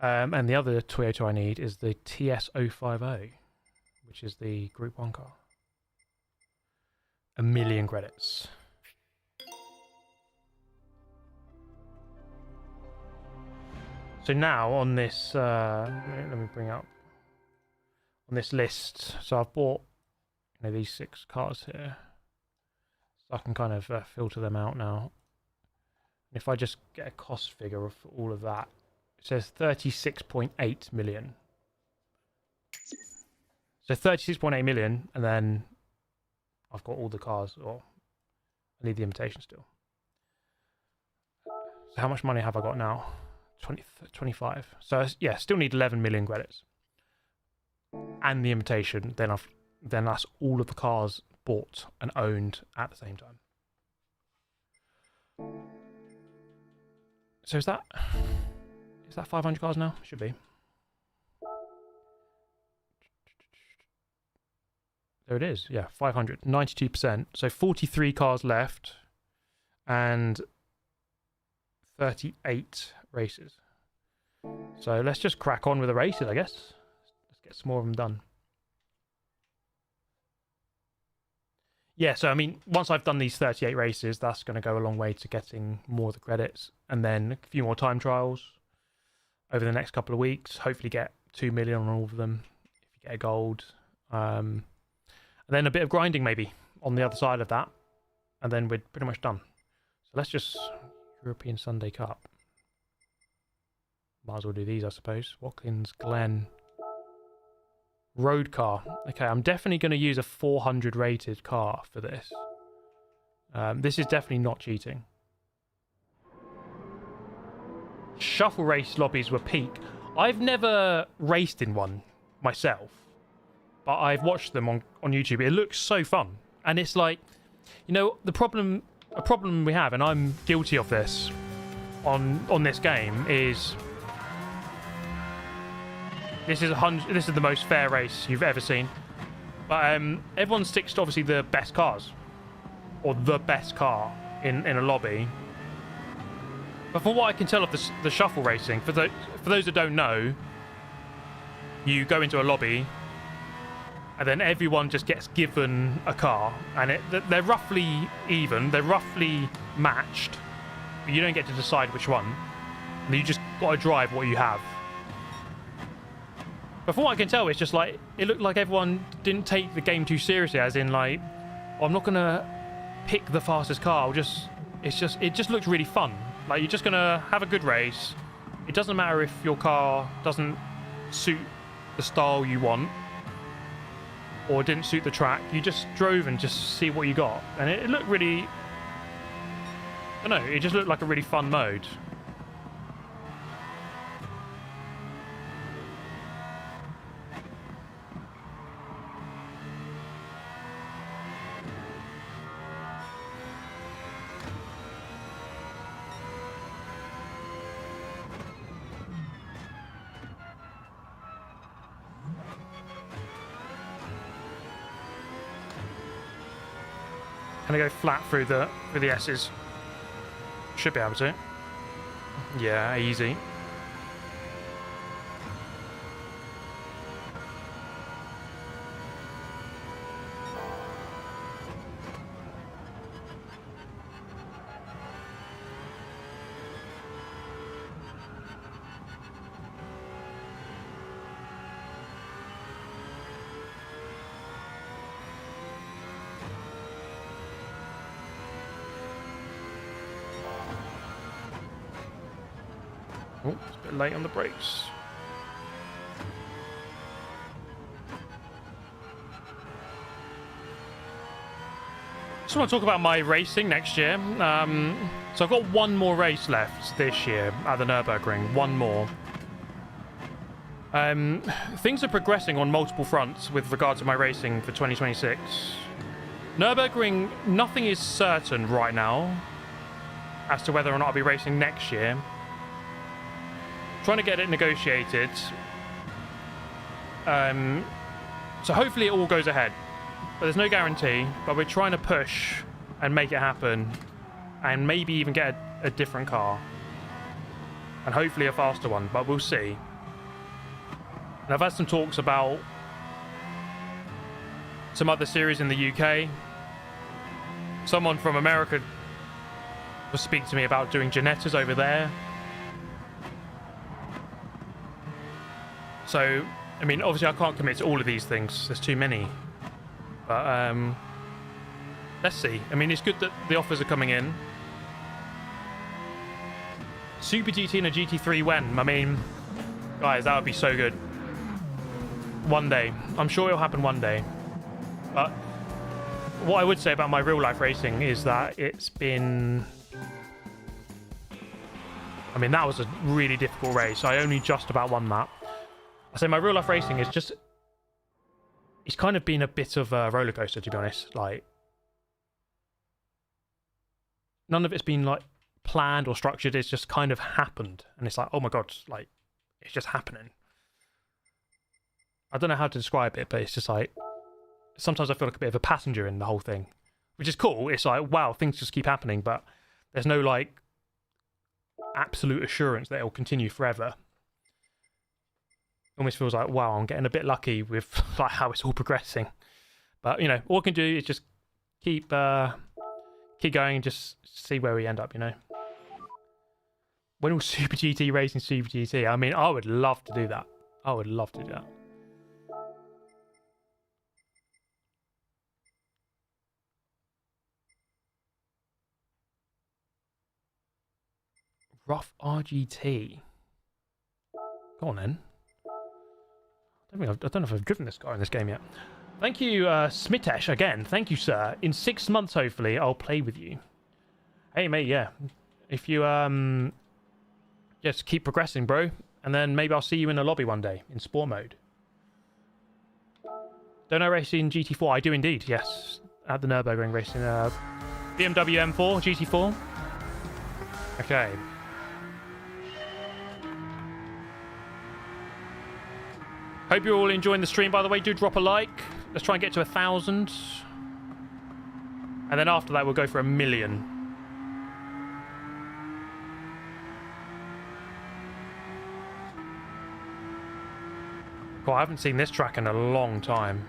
and the other Toyota I need is the TS050, which is the Group 1 car. 1 million credits. So now on this, let me bring up on this list. So I've bought, these 6 cars here, so I can kind of filter them out now. If I just get a cost figure of all of that, it says 36.8 million. So 36.8 million, and then I've got all the cars. Or I need the invitation still. So how much money have I got now? 25. So yeah, still need 11 million credits. And the invitation, then that's all of the cars bought and owned at the same time. So is that 500 cars now? Should be. There it is. Yeah, 500. 92%. So 43 cars left and 38 races. So let's just crack on with the races, I guess. Let's get some more of them done. Yeah, so I mean, once I've done these 38 races, that's going to go a long way to getting more of the credits. And then a few more time trials over the next couple of weeks. Hopefully get 2 million on all of them if you get a gold. And then a bit of grinding maybe on the other side of that. And then we're pretty much done. So let's just... European Sunday Cup. Might as well do these, I suppose. Watkins Glen. Road car. Okay, I'm definitely going to use a 400 rated car for this. This is definitely not cheating. Shuffle race lobbies were peak. I've never raced in one myself, but I've watched them on YouTube. It looks so fun. And it's like, a problem we have, and I'm guilty of this on this game, is this is the most fair race you've ever seen. But everyone sticks to obviously the best cars, or the best car in a lobby. But from what I can tell of the shuffle racing, for those that don't know, you go into a lobby and then everyone just gets given a car, and they're roughly even, they're roughly matched, but you don't get to decide which one, and you just got to drive what you have. But from what I can tell, it's just like, it looked like everyone didn't take the game too seriously, as in like, I'm not gonna pick the fastest car, it just looks really fun. Like, you're just gonna have a good race. It doesn't matter if your car doesn't suit the style you want, or didn't suit the track. You just drove and just see what you got. And it looked really... I don't know, it just looked like a really fun mode. Can I go flat through the S's? Should be able to. Yeah, easy. Oh, it's a bit late on the brakes. Just want to talk about my racing next year. So I've got one more race left this year at the Nürburgring. One more. Things are progressing on multiple fronts with regard to my racing for 2026. Nürburgring, nothing is certain right now as to whether or not I'll be racing next year. Trying to get it negotiated. So hopefully it all goes ahead. But there's no guarantee, but we're trying to push and make it happen and maybe even get a different car. And hopefully a faster one, but we'll see. And I've had some talks about some other series in the UK. Someone from America was speaking to me about doing Ginettas over there. So, I mean, obviously I can't commit to all of these things. There's too many. But let's see. I mean, it's good that the offers are coming in. Super GT and a GT3 when? I mean, guys, that would be so good. One day. I'm sure it'll happen one day. But what I would say about my real life racing is that it's been... I mean, that was a really difficult race. I only just about won that. I say my real life racing is just... It's kind of been a bit of a roller coaster, to be honest. Like, none of it's been like planned or structured. It's just kind of happened, and it's like, oh my god, like it's just happening. I don't know how to describe it, but it's just like sometimes I feel like a bit of a passenger in the whole thing, which is cool. It's like, wow, things just keep happening, but there's no like absolute assurance that it will continue forever. Almost feels like, wow, I'm getting a bit lucky with like how it's all progressing. But you know, all I can do is just keep going and just see where we end up. You know, when will Super GT racing Super GT? I mean, I would love to do that. I would love to do that. Rough RGT. Go on then. I don't know if I've driven this car in this game yet. Thank you, Smitesh, again. Thank you, sir. In 6 months, hopefully, I'll play with you. Hey, mate, yeah. If you, just keep progressing, bro. And then maybe I'll see you in a lobby one day, in sport mode. Don't I race in GT4? I do indeed, yes. At the Nürburgring racing. BMW M4, GT4. Okay. Hope you're all enjoying the stream, by the way. Do drop a like. Let's try and get to 1,000. And then after that, we'll go for 1 million. God, I haven't seen this track in a long time.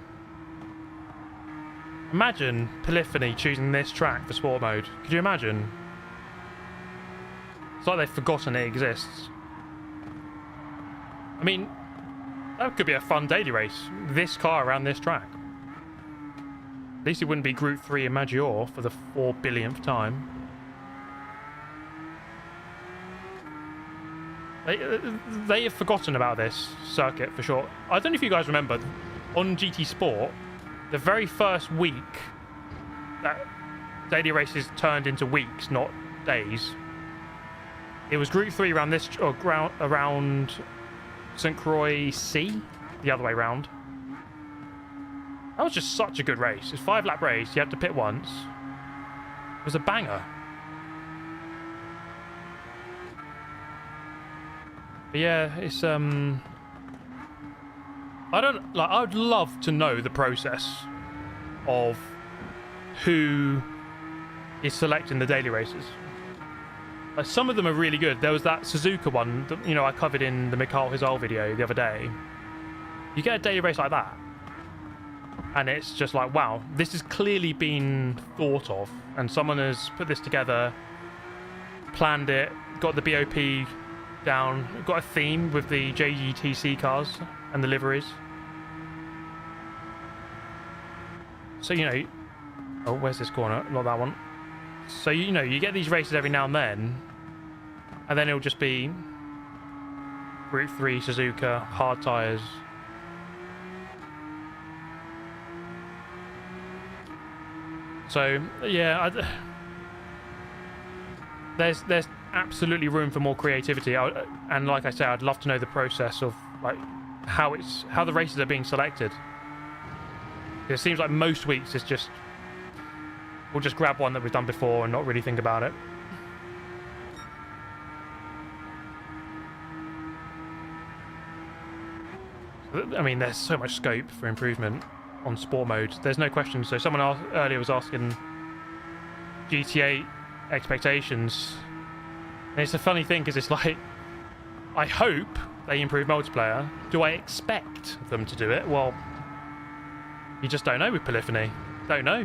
Imagine Polyphony choosing this track for sport mode. Could you imagine? It's like they've forgotten it exists. I mean... that could be a fun daily race. This car around this track. At least it wouldn't be Group 3 in Maggiore for the 4 billionth time. They have forgotten about this circuit for sure. I don't know if you guys remember, on GT Sport, the very first week that daily races turned into weeks, not days. It was Group 3 around this, or around St. Croix C, the other way round. That was just such a good race. It's a 5-lap race. You had to pit once. It was a banger. But yeah, it's I don't like. I would love to know the process of who is selecting the daily races. Like, some of them are really good. There was that Suzuka one that, you know, I covered in the Mikhail Hizal video the other day. You get a daily race like that, and it's just like, wow, this has clearly been thought of, and someone has put this together, planned it, got the BOP down, got a theme with the JGTC cars and the liveries. So, you know, oh, where's this corner? Not that one. So, you know, you get these races every now and then it'll just be Group 3 Suzuka, hard tyres. So yeah, there's absolutely room for more creativity. And like I say, I'd love to know the process of like how the races are being selected. It seems like most weeks it's just we'll just grab one that we've done before and not really think about it. I mean, there's so much scope for improvement on sport mode. There's no question. So someone earlier was asking GTA expectations. And it's a funny thing because it's like, I hope they improve multiplayer. Do I expect them to do it? Well, you just don't know with Polyphony. Don't know.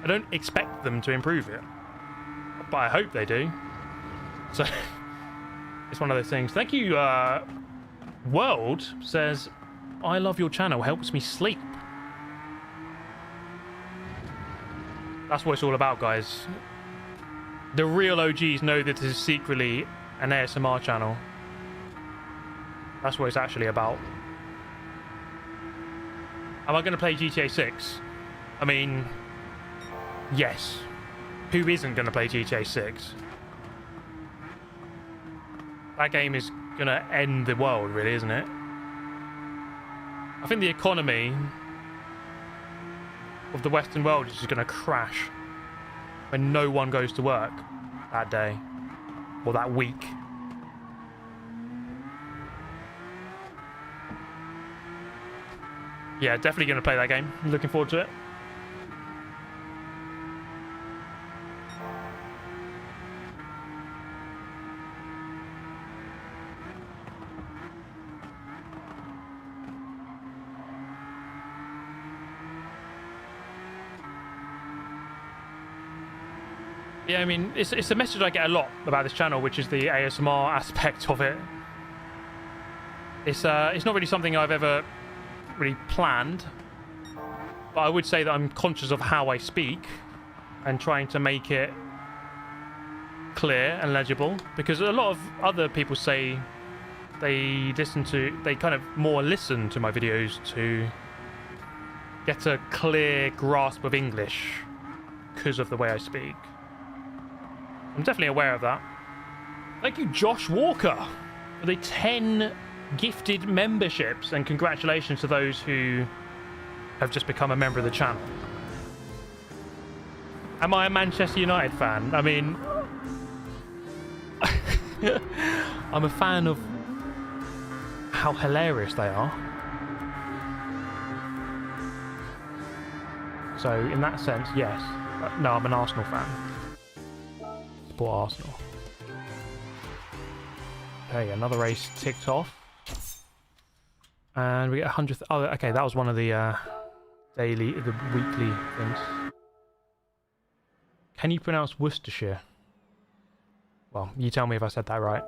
I don't expect them to improve it. But I hope they do. So, it's one of those things. Thank you, World says, I love your channel, helps me sleep. That's what it's all about, guys. The real OGs know that this is secretly an ASMR channel. That's what it's actually about. Am I going to play GTA 6? I mean, yes. Who isn't going to play GTA 6? That game is going to end the world, really, isn't it? I think the economy of the Western world is just going to crash when no one goes to work that day or that week. Yeah, definitely going to play that game. Looking forward to it. Yeah, I mean, it's a message I get a lot about this channel, which is the ASMR aspect of it. It's not really something I've ever really planned, but I would say that I'm conscious of how I speak and trying to make it clear and legible, because a lot of other people say they kind of more listen to my videos to get a clear grasp of English because of the way I speak. I'm definitely aware of that. Thank you, Josh Walker, for the 10 gifted memberships, and congratulations to those who have just become a member of the channel. Am I a Manchester United fan? I mean, I'm a fan of how hilarious they are. So in that sense, yes. No, I'm an Arsenal fan. Support Arsenal. Okay, another race ticked off. And we get 100th. Oh, okay, that was one of the the weekly things. Can you pronounce Worcestershire? Well, you tell me if I said that right.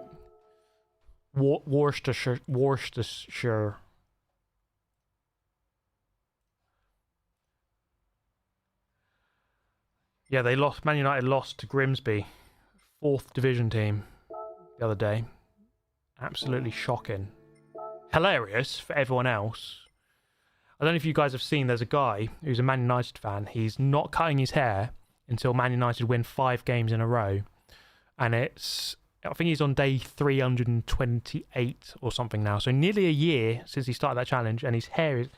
Worcestershire. Worcestershire. Yeah, they lost. Man United lost to Grimsby, 4th division team, the other day. Absolutely shocking. Hilarious for everyone else. I don't know if you guys have seen, there's a guy who's a Man United fan. He's not cutting his hair until Man United win 5 games in a row. And I think he's on day 328 or something now. So nearly a year since he started that challenge, and his hair is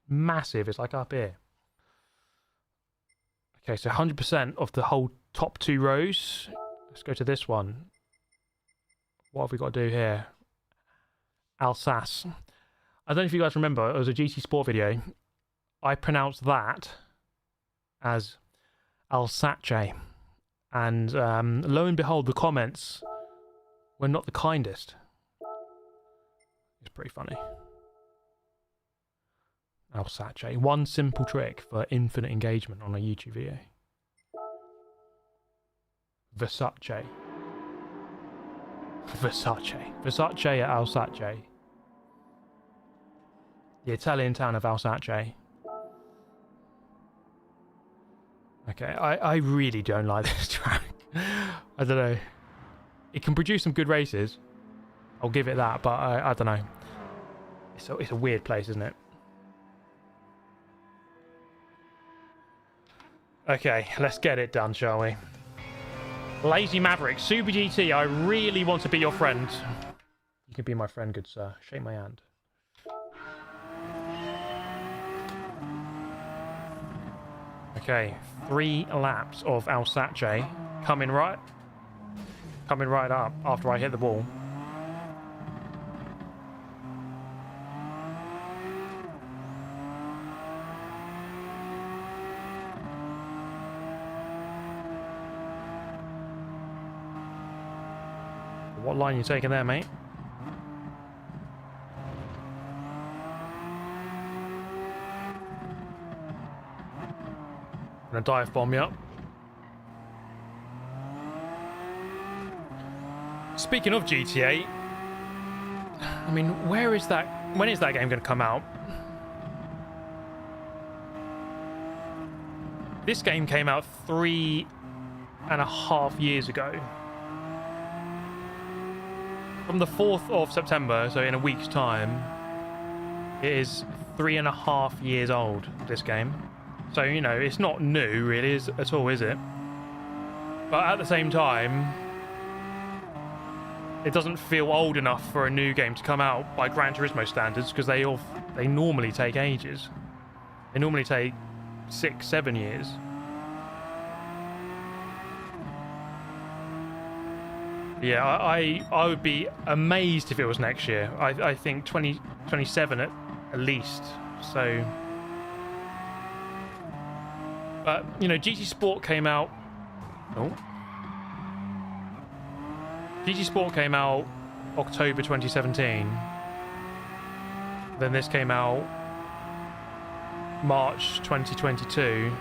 massive. It's like up here. Okay, so 100% of the whole top 2 rows. Let's go to this one. What have we got to do here? Alsace. I don't know if you guys remember, it was a GT Sport video. I pronounced that as Alsace. And lo and behold, the comments were not the kindest. It's pretty funny. Alsace. One simple trick for infinite engagement on a YouTube video. Versace. Versace. Versace at Alsace. The Italian town of Alsace. Okay, I really don't like this track. I don't know. It can produce some good races. I'll give it that, but I don't know. It's a weird place, isn't it? Okay, let's get it done, shall we? Lazy Maverick, Super GT, I really want to be your friend. You can be my friend, good sir. Shake my hand. Okay, 3 laps of Alsace coming right up after I hit the wall. What line you taking there, mate? Gonna dive bomb you up. Speaking of GTA, I mean, where is that? When is that game gonna come out? This game came out 3.5 years ago. From the 4th of September, so in a week's time, it is 3.5 years old, this game. So, you know, it's not new, really, at all, is it? But at the same time, it doesn't feel old enough for a new game to come out by Gran Turismo standards, because they normally take ages. They normally take 6-7 years. Yeah, I would be amazed if it was next year. I think 2027 at least. So, but you know, GT Sport came out. Oh, GT Sport came out October 2017. Then this came out March 2022.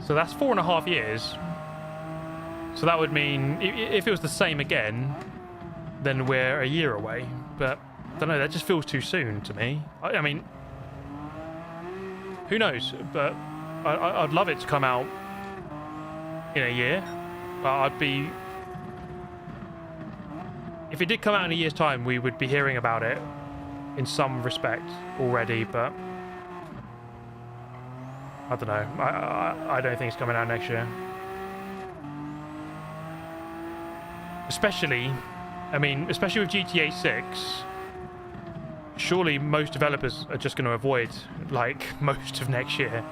So that's 4.5 years. So that would mean, if it was the same again, then we're a year away. But, I don't know, that just feels too soon to me. I mean, who knows? But I'd love it to come out in a year. But I'd be... If it did come out in a year's time, we would be hearing about it in some respect already, but... I don't know. I don't think it's coming out next year. Especially with GTA 6, surely most developers are just going to avoid, like, most of next year.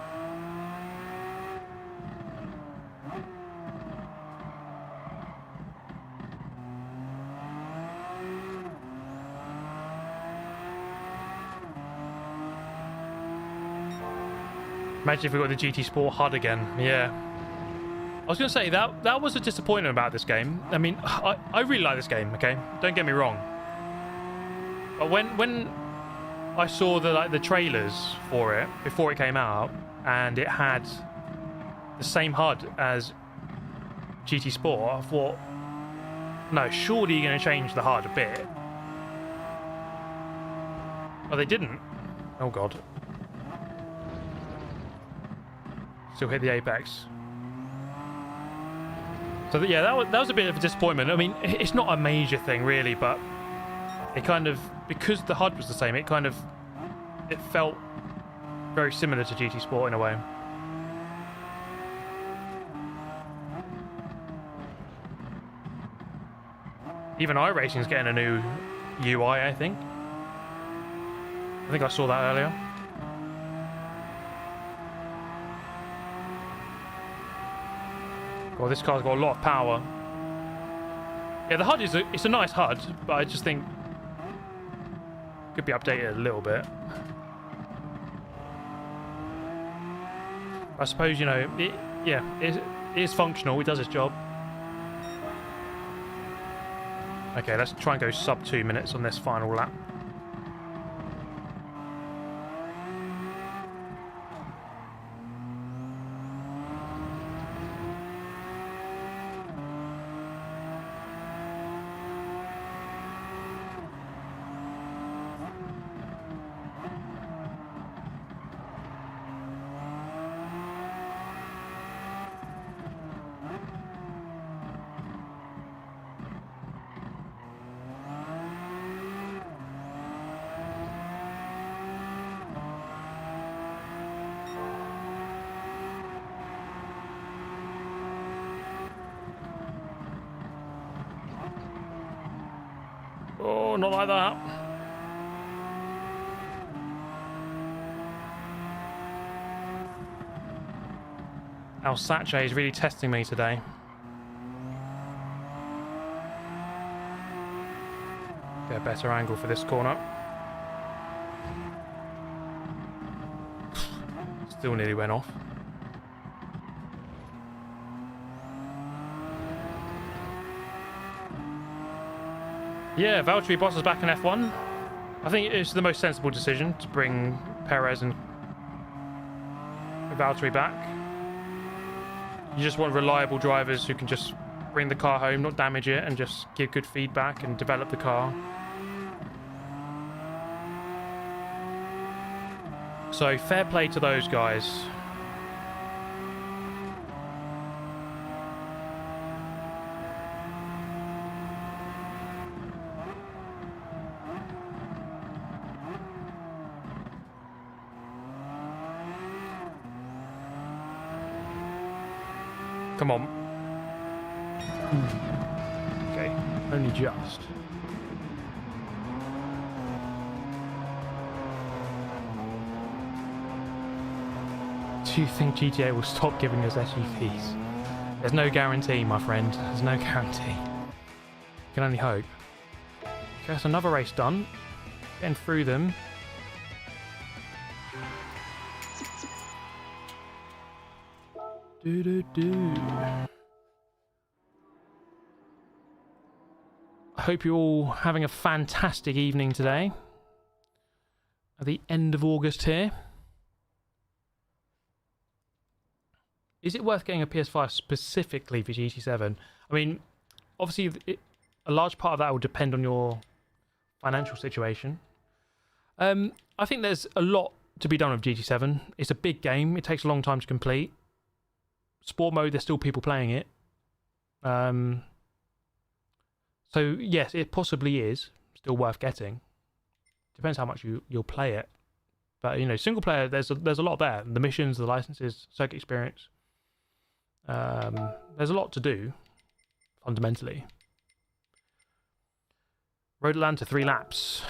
Imagine if we got the GT Sport HUD again. Yeah. I was going to say, that was a disappointment about this game. I mean, I really like this game, okay? Don't get me wrong. But when I saw the trailers for it, before it came out, and it had the same HUD as GT Sport, I thought, no, surely you're going to change the HUD a bit. Oh, they didn't. Oh, God. Still hit the apex. So yeah, that was a bit of a disappointment. I mean, it's not a major thing really, but it kind of, because the HUD was the same, it felt very similar to GT Sport in a way. Even iRacing's getting a new UI, I think. I think I saw that earlier. God, this car's got a lot of power. Yeah, the HUD it's a nice HUD, but I just think it could be updated a little bit. I suppose, you know, it is functional. It does its job. Okay, let's try and go sub 2 minutes on this final lap. Oh, not like that. Alsace is really testing me today. Get a better angle for this corner. Still nearly went off. Yeah, Valtteri Bottas back in F1. I think it's the most sensible decision to bring Perez and Valtteri back. You just want reliable drivers who can just bring the car home, not damage it, and just give good feedback and develop the car. So fair play to those guys. Come on. Okay, only just. Do you think GTA will stop giving us SUVs? There's no guarantee, my friend. There's no guarantee. You can only hope. Okay, that's another race done. Getting through them. I hope you're all having a fantastic evening today. At the end of August here. Is it worth getting a PS5 specifically for GT7? I mean, obviously, a large part of that will depend on your financial situation. I think there's a lot to be done with GT7. It's a big game. It takes a long time to complete. Sport mode, there's still people playing it. So yes, it possibly is still worth getting. Depends how much you'll play it. But you know, single player, there's a lot there. The missions, the licenses, circuit experience. There's a lot to do, fundamentally. Road Atlanta, 3 laps.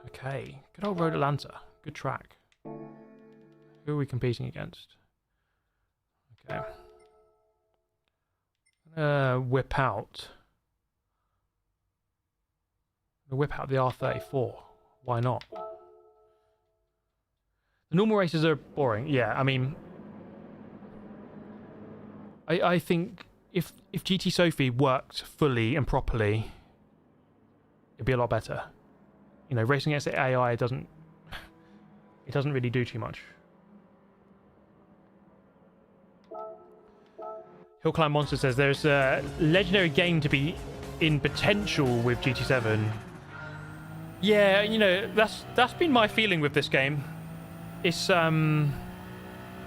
Okay, good old Road Atlanta. Good track. Who are we competing against? Okay. Whip out the R34. Why not? The normal races are boring. Yeah, I mean, I think if GT Sophie worked fully and properly, it'd be a lot better. You know, racing against the AI doesn't really do too much. Hillclimb Monster says there's a legendary game to be in potential with GT7. Yeah, you know, that's been my feeling with this game. It's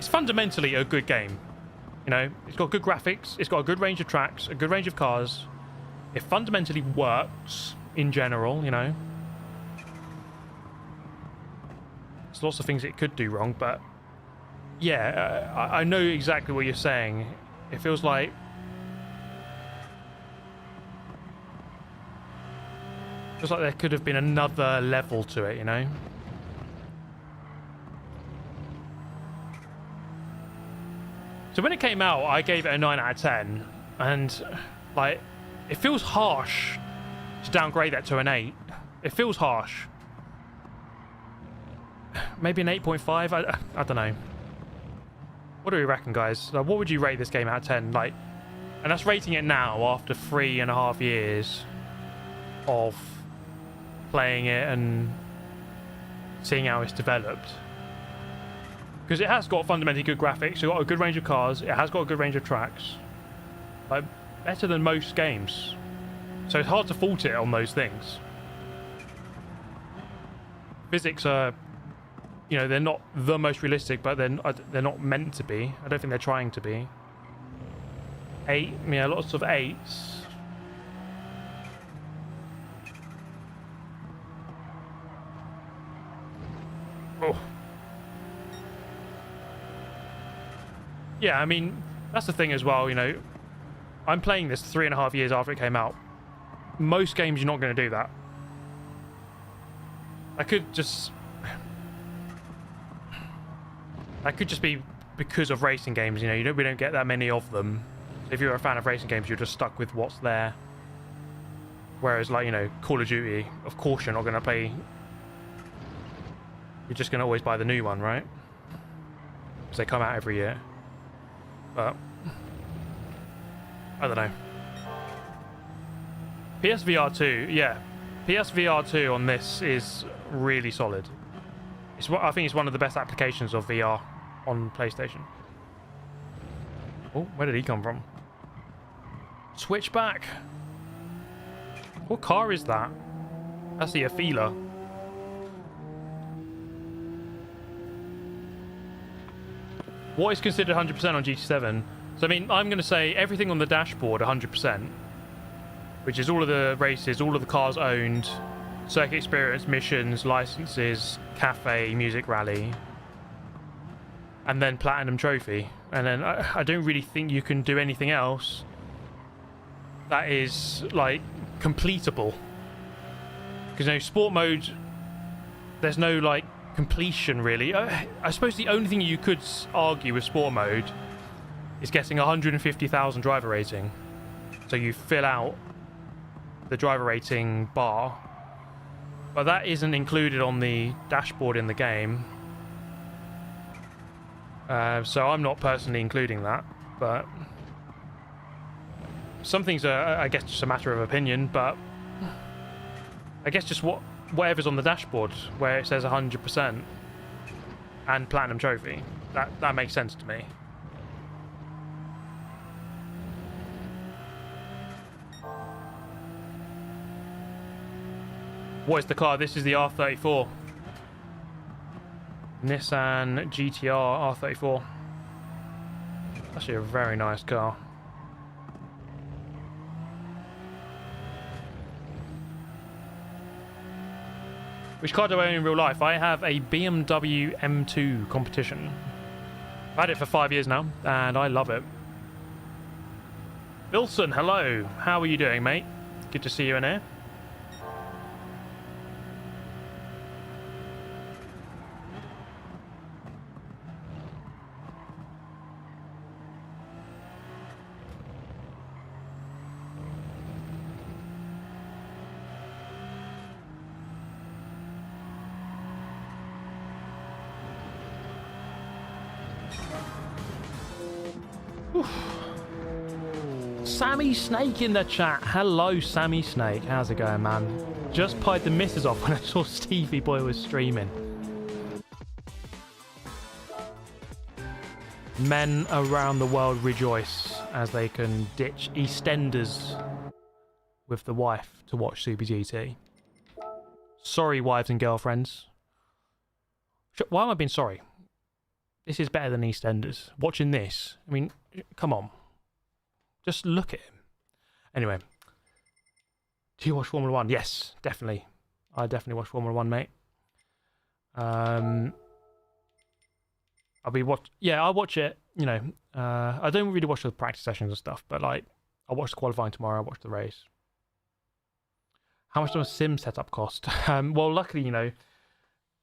fundamentally a good game. You know, it's got good graphics, it's got a good range of tracks, a good range of cars. It fundamentally works in general, you know. There's lots of things it could do wrong, but yeah, I know exactly what you're saying. It feels like there could have been another level to it, you know? So when it came out, I gave it a 9 out of 10. And, like, it feels harsh to downgrade that to an 8. It feels harsh. Maybe an 8.5? I don't know. What do we reckon, guys? Like, what would you rate this game out of 10? Like, and that's rating it now after 3.5 years of playing it and seeing how it's developed. Because it has got fundamentally good graphics, it's got a good range of cars, it has got a good range of tracks. Like, better than most games. So it's hard to fault it on those things. Physics are, you know, they're not the most realistic, but they're not meant to be. I don't think they're trying to be. 8, yeah, lots of 8s. Oh. Yeah, I mean, that's the thing as well, you know. I'm playing this 3.5 years after it came out. Most games, you're not going to do that. That could just be because of racing games. You know, we don't get that many of them. If you're a fan of racing games, you're just stuck with what's there. Whereas, like, you know, Call of Duty, of course you're not going to play. You're just going to always buy the new one, right? Because they come out every year. But I don't know. PSVR 2, yeah. PSVR 2 on this is really solid. I think it's one of the best applications of VR on PlayStation. Oh, where did he come from? Switchback. What car is that? That's the Afila. What is considered 100% on GT7? So, I mean, I'm going to say everything on the dashboard 100%, which is all of the races, all of the cars owned, circuit experience, missions, licenses, cafe, music rally, and then platinum trophy. And then I don't really think you can do anything else that is, like, completable. Because, you know, sport mode, there's no, like, completion, really. I suppose the only thing you could argue with sport mode is getting 150,000 driver rating. So you fill out the driver rating bar. But that isn't included on the dashboard in the game. So I'm not personally including that. But some things are, I guess, just a matter of opinion. But I guess just whatever's on the dashboard where it says 100% and platinum trophy, that makes sense to me. What is the car? This is the R34. Nissan GTR R34. Actually a very nice car. Which car do I own in real life? I have a BMW M2 competition. I've had it for 5 years now, and I love it. Wilson, hello. How are you doing, mate? Good to see you in here. Sammy Snake in the chat. Hello, Sammy Snake. How's it going, man? Just pied the missus off when I saw Stevie Boy was streaming. Men around the world rejoice as they can ditch EastEnders with the wife to watch Super GT. Sorry, wives and girlfriends. Why am I being sorry? This is better than EastEnders. Watching this, I mean, come on. Just look at him. Anyway. Do you watch Formula 1? Yes, definitely. I definitely watch Formula 1, mate. I'll watch it, you know. I don't really watch the practice sessions and stuff, but, like, I'll watch the qualifying tomorrow, I'll watch the race. How much does a sim setup cost? Well, luckily, you know,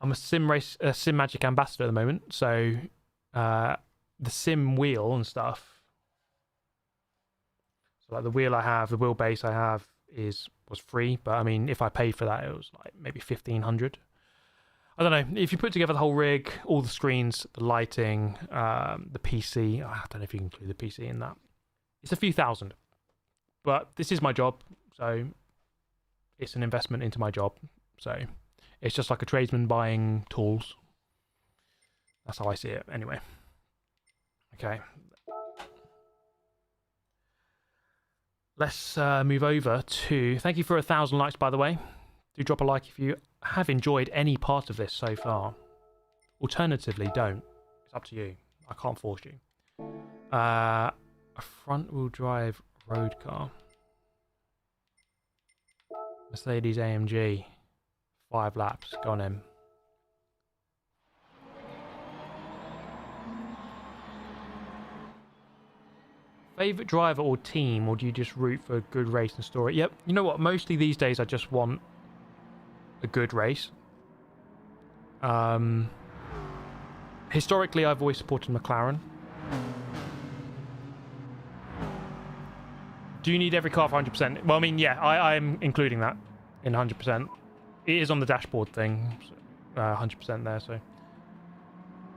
I'm a Simagic ambassador at the moment, so the sim wheel and stuff. So, like, the wheel I have, the wheelbase I have was free, but I mean, if I paid for that, it was like maybe 1,500. I don't know. If you put together the whole rig, all the screens, the lighting, the PC, I don't know if you can include the PC in that. It's a few thousand. But this is my job, so it's an investment into my job. So it's just like a tradesman buying tools. That's how I see it, anyway. Okay. Let's move over to... Thank you for 1,000 likes, by the way. Do drop a like if you have enjoyed any part of this so far. Alternatively, don't. It's up to you. I can't force you. A front-wheel drive road car. Mercedes AMG. 5 laps. Go on in. Favorite driver or team, or do you just root for a good race and story? Yep. You know what? Mostly these days I just want a good race. Historically, I've always supported McLaren. Do you need every car for 100%? Well, I mean, yeah, I'm including that in 100%. It is on the dashboard thing, 100% there, so.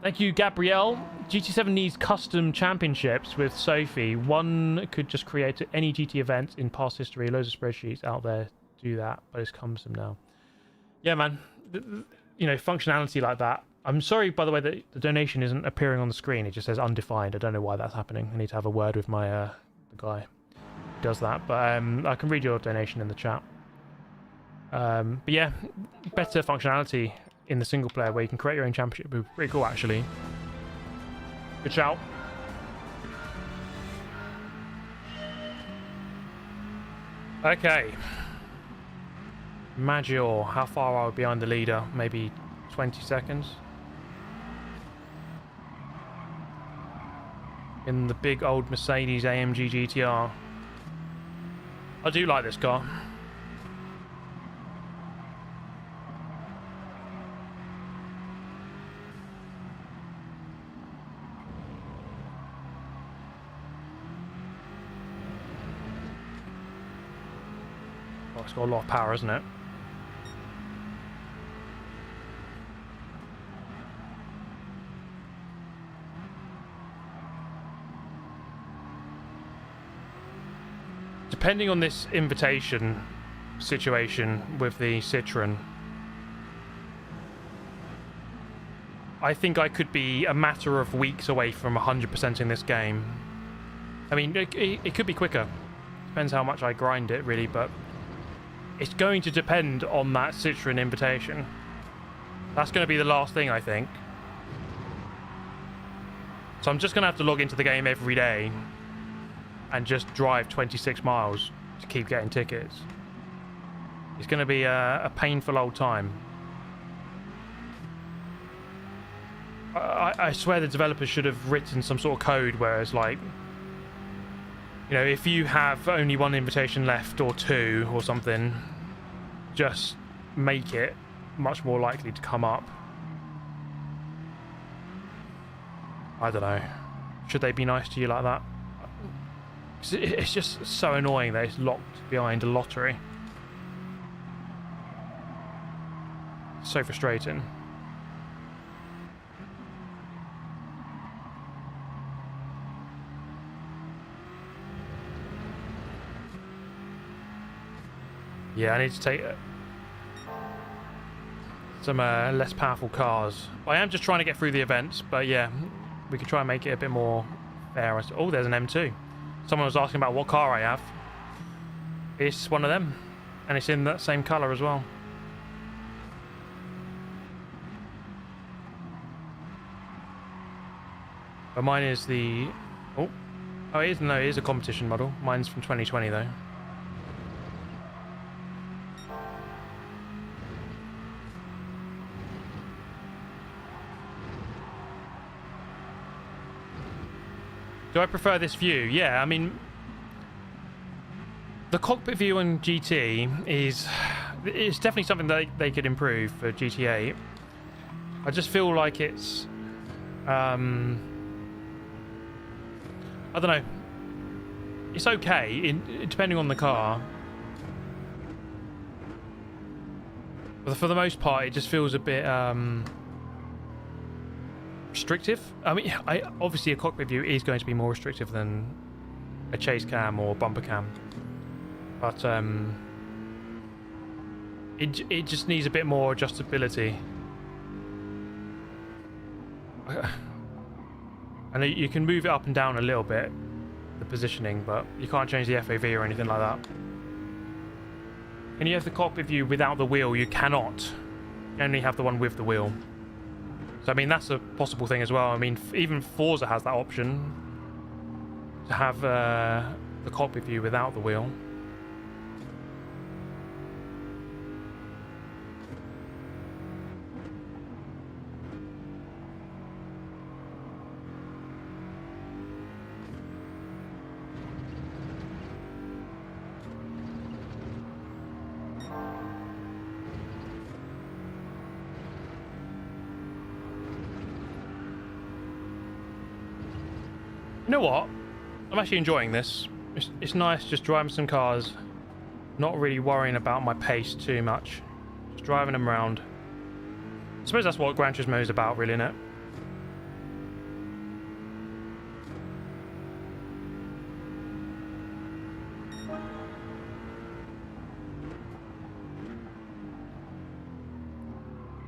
Thank you, Gabrielle. GT7 needs custom championships with Sophie. One could just create any GT event in past history. Loads of spreadsheets out there do that, but it's cumbersome now. Yeah, man. You know, functionality like that. I'm sorry, by the way, that the donation isn't appearing on the screen. It just says undefined. I don't know why that's happening. I need to have a word with my the guy who does that. But I can read your donation in the chat. But yeah, better functionality in the single player where you can create your own championship would be pretty cool, actually. Good shout. Okay. Maggior, how far are we behind the leader? Maybe 20 seconds. In the big old Mercedes AMG GTR. I do like this car. Oh, it's got a lot of power, isn't it? Depending on this invitation situation with the Citroen, I think I could be a matter of weeks away from 100% in this game. I mean, it could be quicker. Depends how much I grind it, really, but it's going to depend on that Citroen invitation. That's going to be the last thing, I think. So I'm just going to have to log into the game every day and just drive 26 miles to keep getting tickets. It's going to be a painful old time. I swear the developers should have written some sort of code where it's like, you know, if you have only one invitation left or two or something, just make it much more likely to come up. I don't know. Should they be nice to you like that? It's just so annoying that it's locked behind a lottery. So frustrating. Yeah, I need to take some less powerful cars. I am just trying to get through the events, but yeah, we could try and make it a bit more fair. Oh, there's an M2. Someone was asking about what car I have. It's one of them, and it's in that same colour as well. But mine is the... Oh, it is, no, it is a competition model. Mine's from 2020 though. Do I prefer this view? Yeah, I mean, the cockpit view on GT is definitely something that they could improve for GT8. I just feel like it's I don't know. It's okay, depending on the car. But for the most part, it just feels a bit restrictive. I mean, obviously a cockpit view is going to be more restrictive than a chase cam or bumper cam, but it just needs a bit more adjustability. And you can move it up and down a little bit, the positioning, but you can't change the FAV or anything like that. And you have the cockpit view without the wheel. You cannot. You only have the one with the wheel. So I mean, that's a possible thing as well. I mean, even Forza has that option to have the cockpit view without the wheel. You know what? I'm actually enjoying this. It's nice just driving some cars, not really worrying about my pace too much. Just driving them around. I suppose that's what Gran Turismo is about, really, isn't it?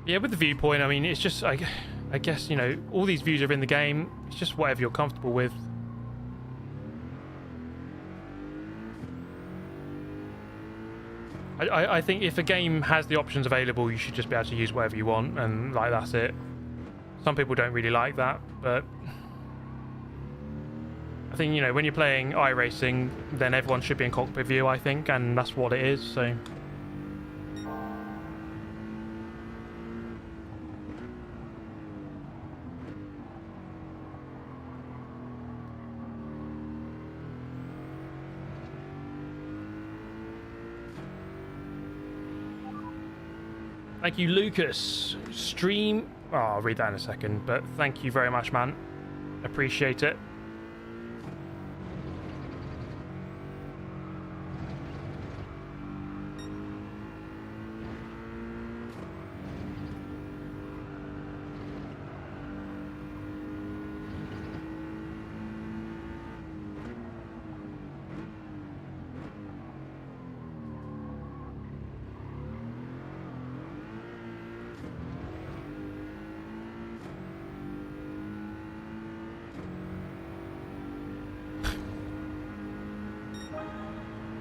Yeah, with the viewpoint, I mean, it's just, I guess, you know, all these views are in the game. It's just whatever you're comfortable with. I think if a game has the options available, you should just be able to use whatever you want, and, like, that's it. Some people don't really like that, but I think, you know, when you're playing iRacing, then everyone should be in cockpit view, I think, and that's what it is, so... Thank you, Lucas. Stream... Oh, I'll read that in a second, but thank you very much, man. Appreciate it.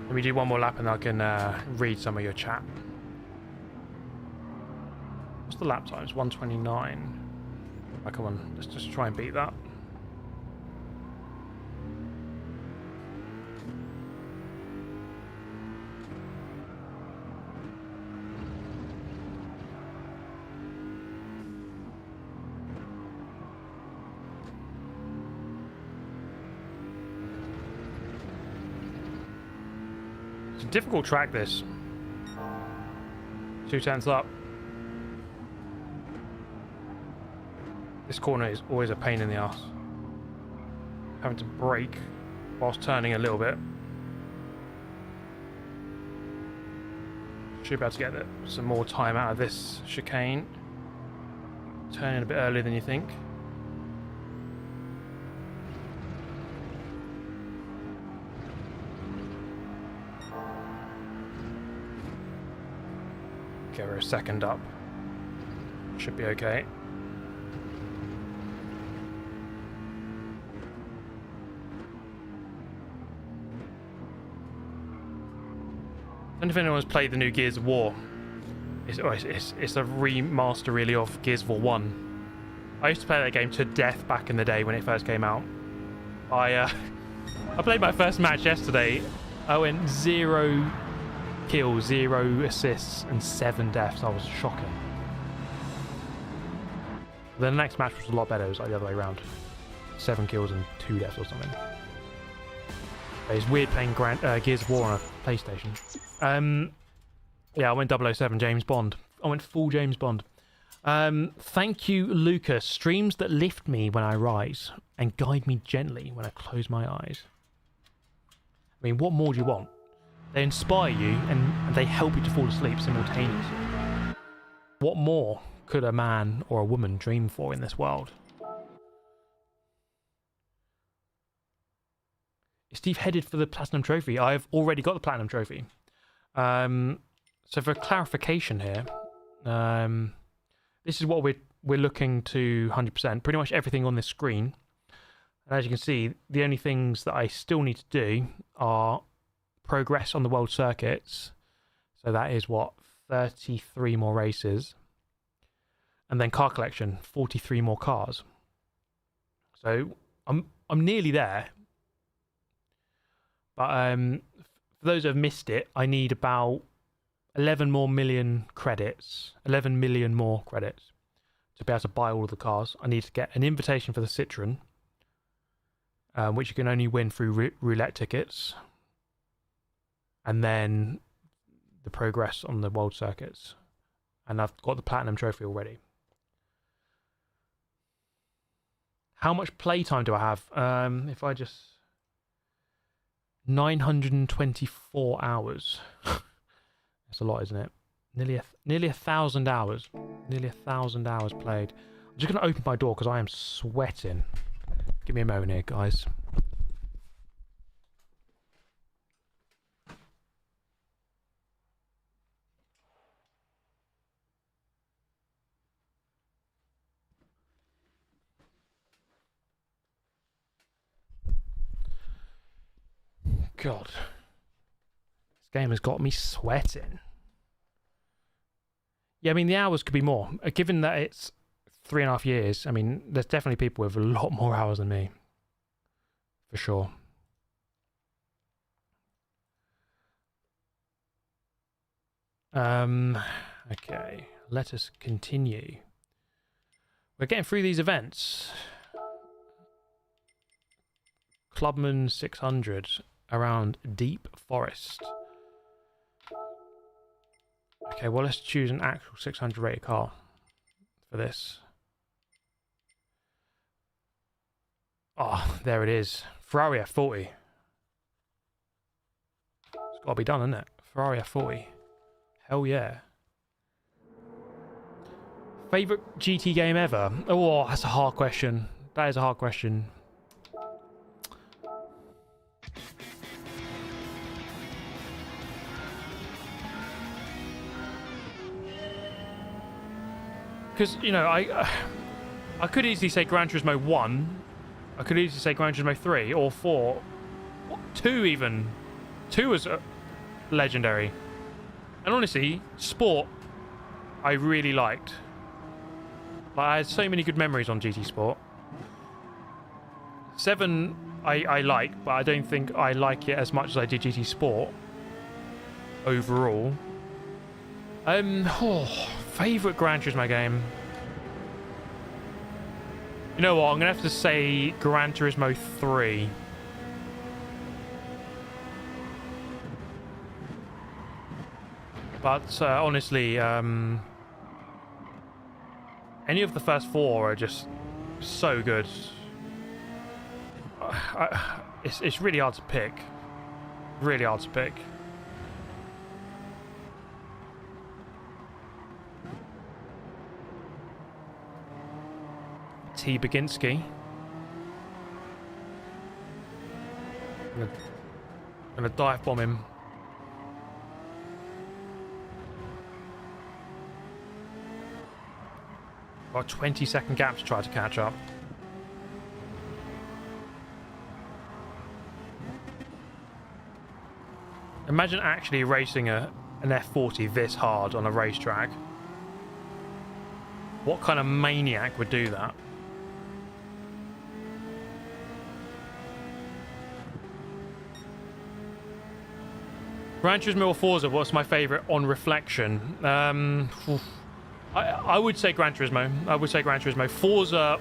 Let me do one more lap and I can read some of your chat. What's the lap time? It's 1:29. Oh, come on, let's just try and beat that. Difficult track, this. 2/10 up. This corner is always a pain in the ass. Having to brake whilst turning a little bit. Should be able to get some more time out of this chicane. Turning a bit earlier than you think. Okay, we're a second up. Should be okay. I don't know if anyone's played the new Gears of War. It's a remaster, really, of Gears of War 1. I used to play that game to death back in the day when it first came out. I played my first match yesterday. I went 0 kills, 0 assists, and 7 deaths. I was shocking. The next match was a lot better. It was like the other way around. 7 kills and 2 deaths or something. But it's weird playing Gears of War on a PlayStation. Yeah, I went 007 James Bond. I went full James Bond. Thank you, Lucas. Streams that lift me when I rise and guide me gently when I close my eyes. I mean, what more do you want? They inspire you and they help you to fall asleep simultaneously. What more could a man or a woman dream for in this world? Is Steve headed for the Platinum Trophy? I've already got the Platinum Trophy. So for clarification here, this is what we're looking to 100%. Pretty much everything on this screen. And as you can see, the only things that I still need to do are progress on the world circuits. So that is what, 33 more races, and then car collection, 43 more cars. So I'm nearly there. But for those who have missed it, I need about 11 million more credits to be able to buy all of the cars. I need to get an invitation for the Citroen, which you can only win through roulette tickets. And then the progress on the world circuits. And I've got the Platinum Trophy already. How much playtime do I have? If I just 924 hours. That's a lot, isn't it? Nearly 1,000 hours. Nearly 1,000 hours played. I'm just gonna open my door because I am sweating. Give me a moment here, guys. God. This game has got me sweating. Yeah, I mean, the hours could be more. Given that it's 3.5 years, I mean, there's definitely people with a lot more hours than me. For sure. Okay, let us continue. We're getting through these events. Clubman 600 around Deep Forest. Okay, well, let's choose an actual 600 rated car for this. Oh, there it is. Ferrari F40. It's got to be done, isn't it? Ferrari F40. Hell yeah. Favorite GT game ever? Oh, that's a hard question. That is a hard question. Because, you know, I could easily say Gran Turismo 1. I could easily say Gran Turismo 3 or 4. 2 even. 2 was legendary. And honestly, Sport, I really liked. Like, I had so many good memories on GT Sport. 7, I like, but I don't think I like it as much as I did GT Sport. Overall. Favourite Gran Turismo game? You know what, I'm going to have to say Gran Turismo 3. But honestly, any of the first 4 are just so good. It's really hard to pick. Really hard to pick. T. Baginski. I'm gonna dive bomb him. Got a 20-second gap to try to catch up. Imagine actually racing an F40 this hard on a racetrack. What kind of maniac would do that? Gran Turismo or Forza, what's my favourite on reflection? I would say Gran Turismo. I would say Gran Turismo. Forza...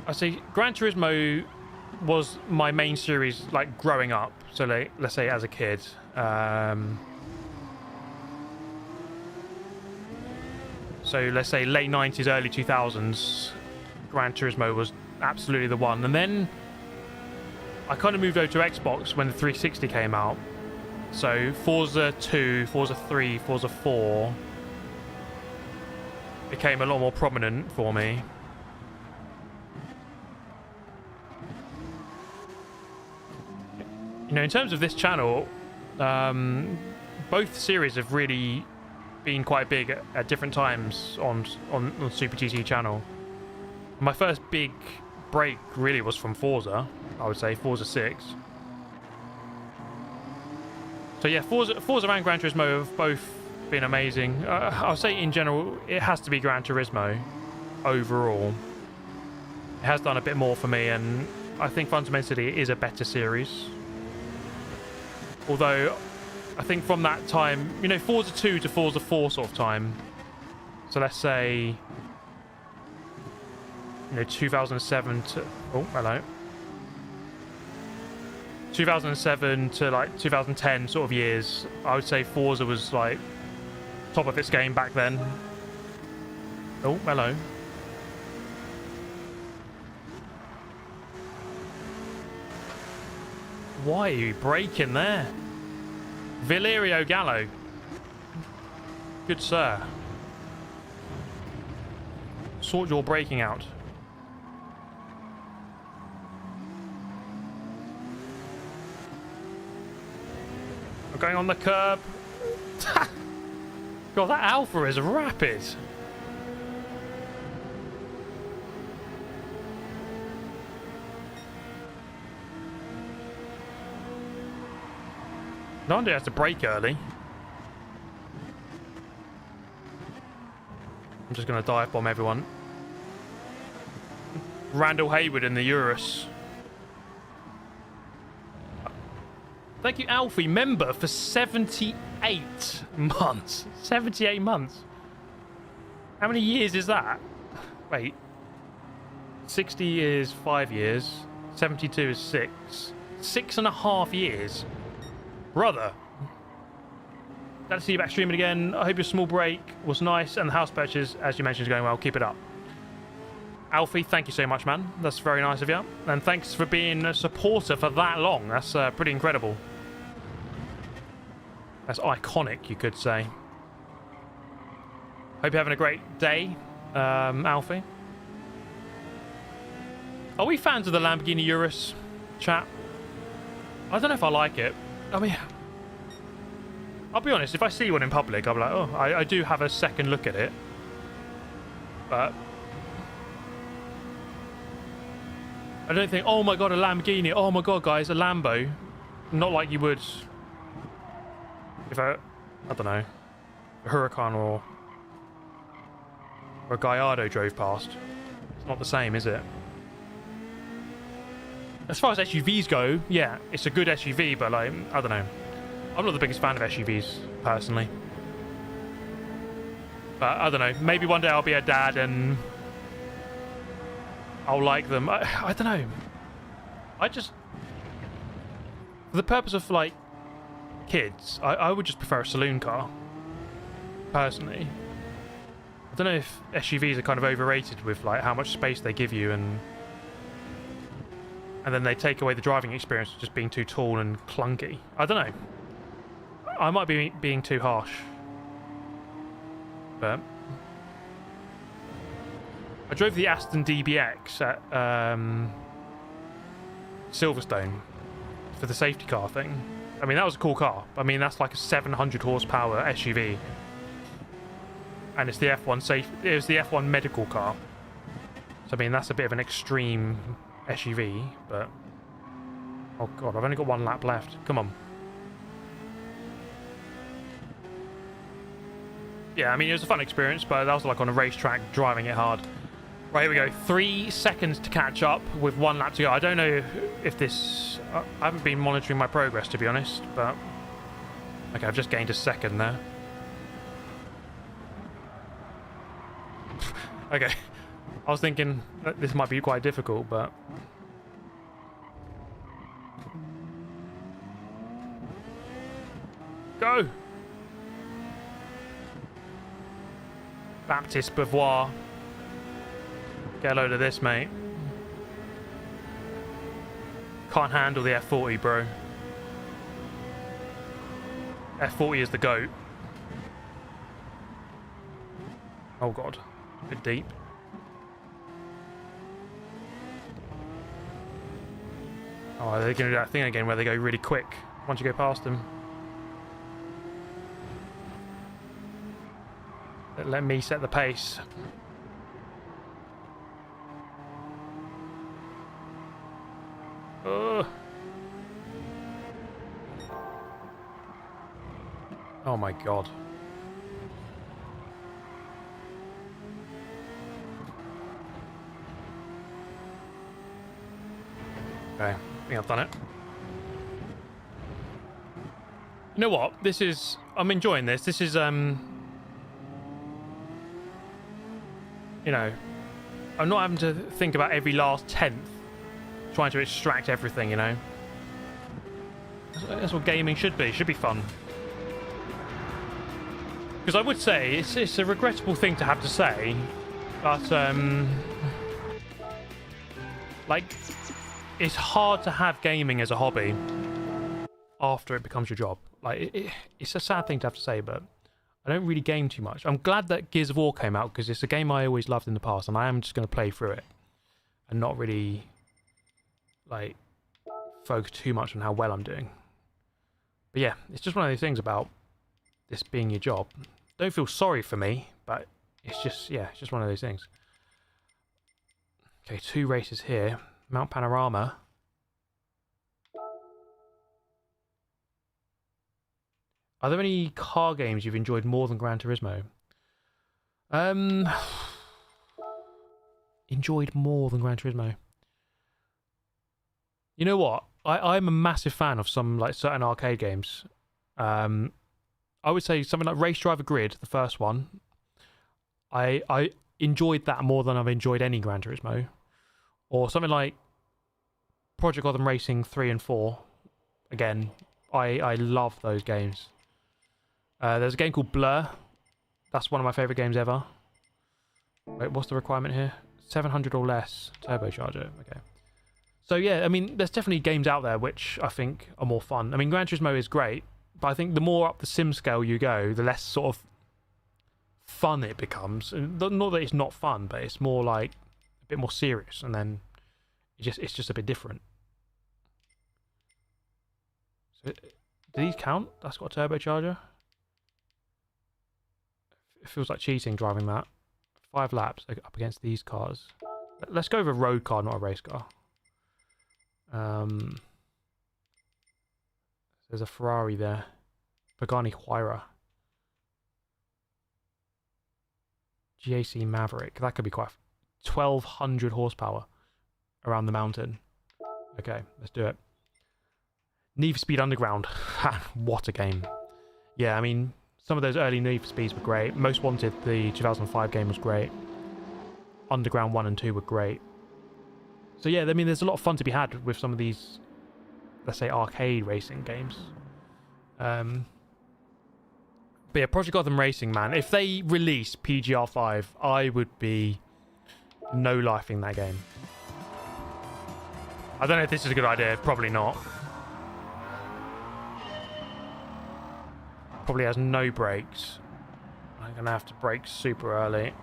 I'd say Gran Turismo was my main series, like, growing up. So, like, let's say as a kid. So, let's say late 90s, early 2000s. Gran Turismo was absolutely the one. And then I kind of moved over to Xbox when the 360 came out. So Forza 2, Forza 3, Forza 4 became a lot more prominent for me. You know, in terms of this channel, both series have really been quite big at different times on Super GT channel. My first big break really was from Forza, I would say, Forza 6. So yeah, Forza and Gran Turismo have both been amazing. I'll say in general, it has to be Gran Turismo overall. It has done a bit more for me, and I think fundamentally it is a better series. Although, I think from that time, you know, Forza 2 to Forza 4 sort of time. So let's say, you know, 2007 to... Oh, hello. 2007 to like 2010 sort of years, I would say Forza was like top of its game back then. Oh, hello. Why are you braking there? Valerio Gallo. Good sir. Sort your braking out. I'm going on the curb. God, that Alpha is rapid. No wonder he has to brake early. I'm just going to dive bomb everyone. Randall Hayward in the Urus. Thank you, Alfie, member for 78 months. 78 months. How many years is that? Wait. 60 is 5 years. 72 is 6. 6.5 years. Brother. Glad to see you back streaming again. I hope your small break was nice and the house purchase, as you mentioned, is going well. Keep it up. Alfie, thank you so much, man. That's very nice of you. And thanks for being a supporter for that long. That's pretty incredible. That's iconic, you could say. Hope you're having a great day, Alfie. Are we fans of the Lamborghini Urus, chat? I don't know if I like it. I mean, I'll be honest, if I see one in public, I'll be like, oh, I do have a second look at it. But I don't think, oh my god, a Lamborghini. Oh my god, guys, a Lambo. Not like you would if I don't know, a Huracan or a Gallardo drove past. It's not the same, is it? As far as SUVs go, yeah, it's a good SUV, but like, I don't know. I'm not the biggest fan of SUVs, personally. But I don't know, maybe one day I'll be a dad and I'll like them. I don't know. I just, for the purpose of like kids, I would just prefer a saloon car, personally. I don't know if SUVs are kind of overrated with like how much space they give you, and then they take away the driving experience just being too tall and clunky. I don't know. I might be being too harsh, but I drove the Aston DBX at Silverstone for the safety car thing. I mean, that was a cool car. I mean, that's like a 700 horsepower SUV, and it's the F1 safe. It was the F1 medical car. So I mean, that's a bit of an extreme SUV, but oh god, I've only got one lap left. Come on. Yeah, I mean, it was a fun experience, but that was like on a racetrack, driving it hard. Right, here we go. 3 seconds to catch up with 1 lap to go. I don't know if this... I haven't been monitoring my progress, to be honest, but... Okay, I've just gained a second there. Okay. I was thinking that this might be quite difficult, but... Go! Baptiste Beauvoir. Get a load of this, mate. Can't handle the F40, bro. F40 is the GOAT. Oh god. A bit deep. Oh, they're going to do that thing again where they go really quick once you go past them. Let me set the pace. Oh my god. Okay, I think I've done it. You know what? This is... I'm enjoying this. This is, you know, I'm not having to think about every last tenth, trying to extract everything, you know. That's what gaming should be. It should be fun. Because I would say it's a regrettable thing to have to say, but like, it's hard to have gaming as a hobby. after it becomes your job. Like, it's a sad thing to have to say, but I don't really game too much. I'm glad that Gears of War came out, because it's a game I always loved in the past, and I am just going to play through it and not really, like, focus too much on how well I'm doing. But yeah, it's just one of those things about this being your job. Don't feel sorry for me, but it's just, yeah, it's just one of those things. Okay, 2 races here. Mount Panorama. Are there any car games you've enjoyed more than Gran Turismo? Enjoyed more than Gran Turismo. You know what? I'm a massive fan of some, like, certain arcade games. I would say something like Race Driver Grid, the first one. I enjoyed that more than I've enjoyed any Gran Turismo. Or something like Project Gotham Racing 3 and 4. Again, I love those games. There's a game called Blur. That's one of my favourite games ever. Wait, what's the requirement here? 700 or less turbocharger. Okay. So yeah, I mean, there's definitely games out there which I think are more fun. I mean, Gran Turismo is great, but I think the more up the sim scale you go, the less sort of fun it becomes. And not that it's not fun, but it's more like a bit more serious, and then it's just a bit different. So, do these count? That's got a turbocharger. It feels like cheating driving that. 5 laps up against these cars. Let's go with a road car, not a race car. There's a Ferrari there. Pagani Huayra. GAC Maverick. That could be quite... 1,200 horsepower around the mountain. Okay, let's do it. Need for Speed Underground. What a game. Yeah, I mean, some of those early Need for Speeds were great. Most Wanted, the 2005 game, was great. Underground 1 and 2 were great. So yeah, I mean, there's a lot of fun to be had with some of these, let's say, arcade racing games. But yeah, Project Gotham Racing, man, if they release PGR5, I would be no-lifing that game. I don't know if this is a good idea. Probably not. Probably has no brakes. I'm going to have to brake super early.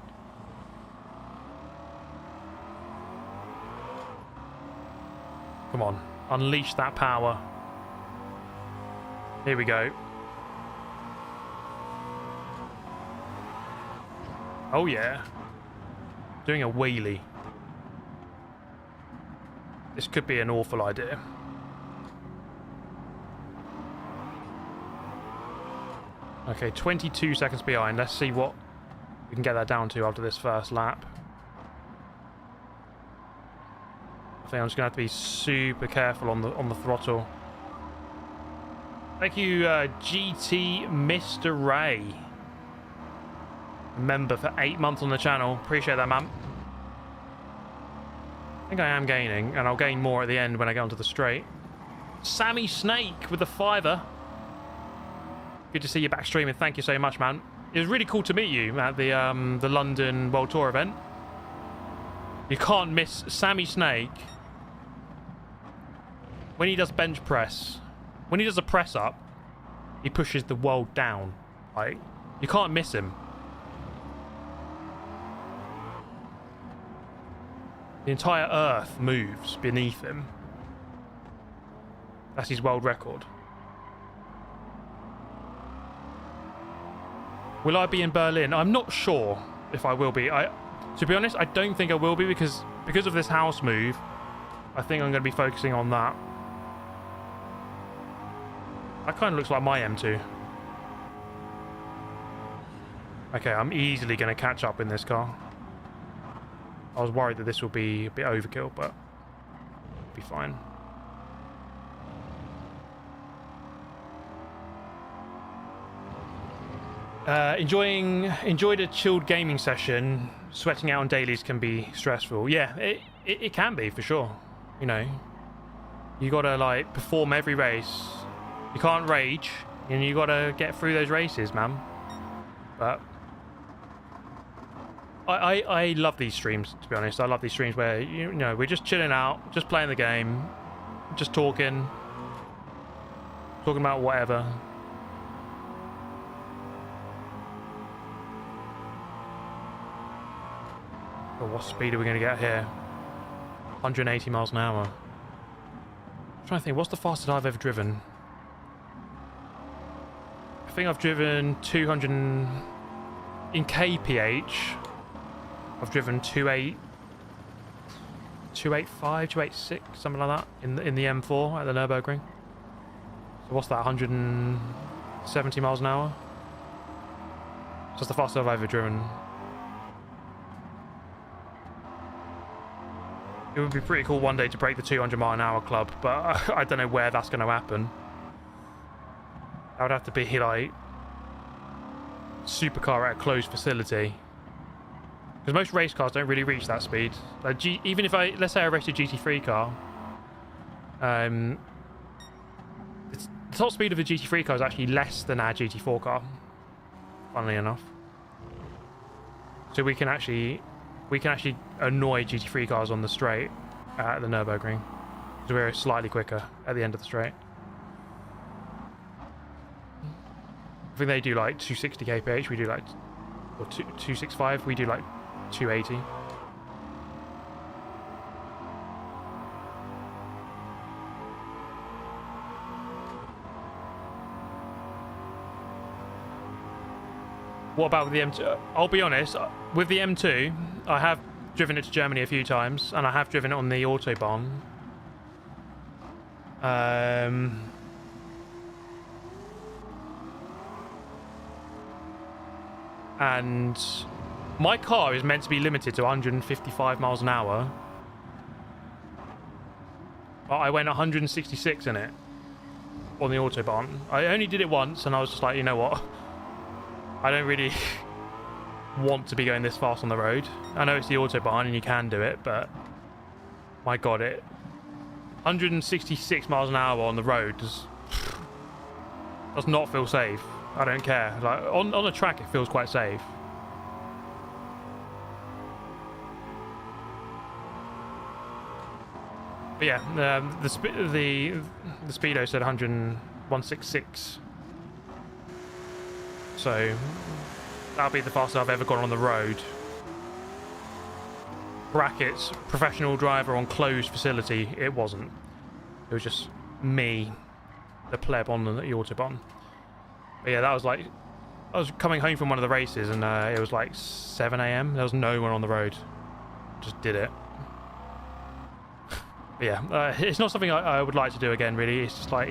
Come on, unleash that power. Here we go. Oh yeah. Doing a wheelie. This could be an awful idea. Okay, 22 seconds behind. Let's see what we can get that down to after this first lap. I think I'm just gonna have to be super careful on the throttle. Thank you, GT Mr. Ray. Member for 8 months on the channel. Appreciate that, man. I think I am gaining, and I'll gain more at the end when I get onto the straight. Sammy Snake with the $5. Good to see you back streaming. Thank you so much, man. It was really cool to meet you at the London World Tour event. You can't miss Sammy Snake. When he does bench press, when he does a press up, he pushes the world down. Like, you can't miss him. The entire earth moves beneath him. That's his world record. Will I be in Berlin? I'm not sure if I will be. To be honest, I don't think I will be because of this house move. I think I'm going to be focusing on that. That kind of looks like my M2. Okay, I'm easily going to catch up in this car. I was worried that this will be a bit overkill, but it'll be fine. Enjoyed a chilled gaming session. Sweating out on dailies can be stressful. Yeah, it can be for sure. You know, you gotta like perform every race. You can't rage, and you gotta get through those races, man. But I love these streams, to be honest. I love these streams where you know we're just chilling out, just playing the game, just talking. Talking about whatever. Oh, what speed are we going to get here? 180 miles an hour. I'm trying to think, what's the fastest I've ever driven? I think I've driven 200 in kph. I've driven 285, 286, something like that in the M4 at the Nürburgring. So what's that? 170 miles an hour. So that's the fastest I've ever driven. It would be pretty cool one day to break the 200 mile an hour club, but I don't know where that's going to happen. That would have to be like supercar at a closed facility, because most race cars don't really reach that speed. Like even if let's say I raced a GT3 car, the top speed of a GT3 car is actually less than our GT4 car, funnily enough. So we can actually annoy GT3 cars on the straight at the Nürburgring, because we're slightly quicker at the end of the straight. I think they do like 260 kph, we do like, or 265, we do like 280. What about with the M2? I'll be honest, with the M2, I have driven it to Germany a few times, and I have driven it on the Autobahn. And my car is meant to be limited to 155 miles an hour. But I went 166 in it on the Autobahn. I only did it once, and I was just like, you know what? I don't really want to be going this fast on the road. I know it's the Autobahn and you can do it, but my god, 166 miles an hour on the road does not feel safe. I don't care. Like on a track, it feels quite safe. But yeah, the speedo said 166. So that'll be the fastest I've ever gone on the road. Brackets, professional driver on closed facility. It wasn't. It was just me, the pleb on the Autobahn. But yeah, that was like, I was coming home from one of the races, and it was like 7 AM. There was no one on the road. Just did it. But yeah, it's not something I would like to do again, really. It's just like,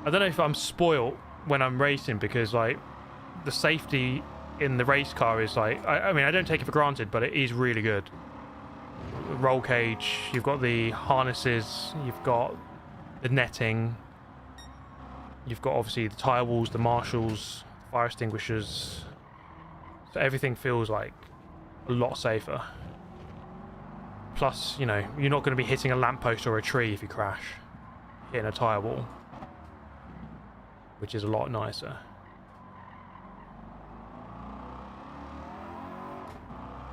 I don't know if I'm spoilt when I'm racing, because like the safety in the race car is like, I mean, I don't take it for granted, but it is really good. The roll cage, you've got the harnesses, you've got the netting, you've got obviously the tyre walls, the marshals, fire extinguishers. So everything feels like a lot safer. Plus, you know, you're not going to be hitting a lamppost or a tree if you crash, hitting a tyre wall, which is a lot nicer.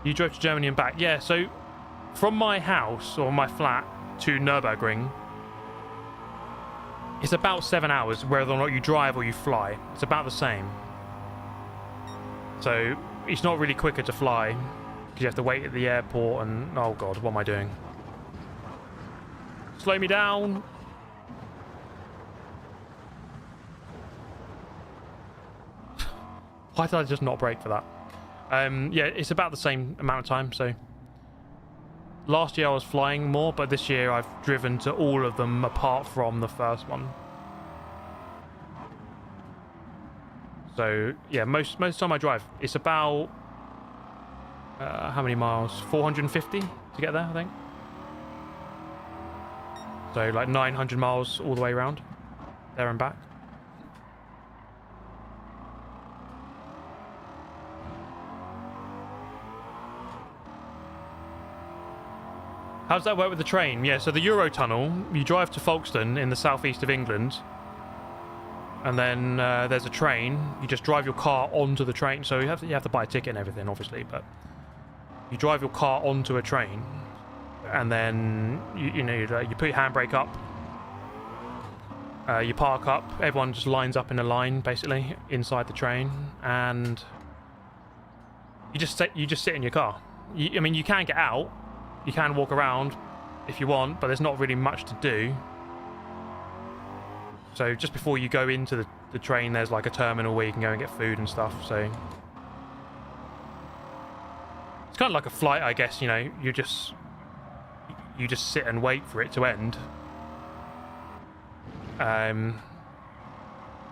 You drove to Germany and back? Yeah, so from my house or my flat to Nürburgring, it's about 7 hours, whether or not you drive or you fly. It's about the same. So it's not really quicker to fly, because you have to wait at the airport and... oh god, what am I doing? Slow me down! Why did I just not brake for that? Yeah, it's about the same amount of time, so... last year I was flying more, but this year I've driven to all of them apart from the first one. So, yeah, most of the time I drive. It's about... how many miles? 450 to get there, I think. So, like 900 miles all the way around. There and back. How does that work with the train? Yeah, so the Eurotunnel, you drive to Folkestone in the southeast of England, and then there's a train. You just drive your car onto the train. So you have to buy a ticket and everything, obviously, but you drive your car onto a train, and then you put your handbrake up You park up, everyone just lines up in a line, basically, inside the train, and you just sit in your car. I mean, you can get out, you can walk around if you want, but there's not really much to do. So just before you go into the train, there's like a terminal where you can go and get food and stuff, so it's kind of like a flight, I guess. You know, you just sit and wait for it to end.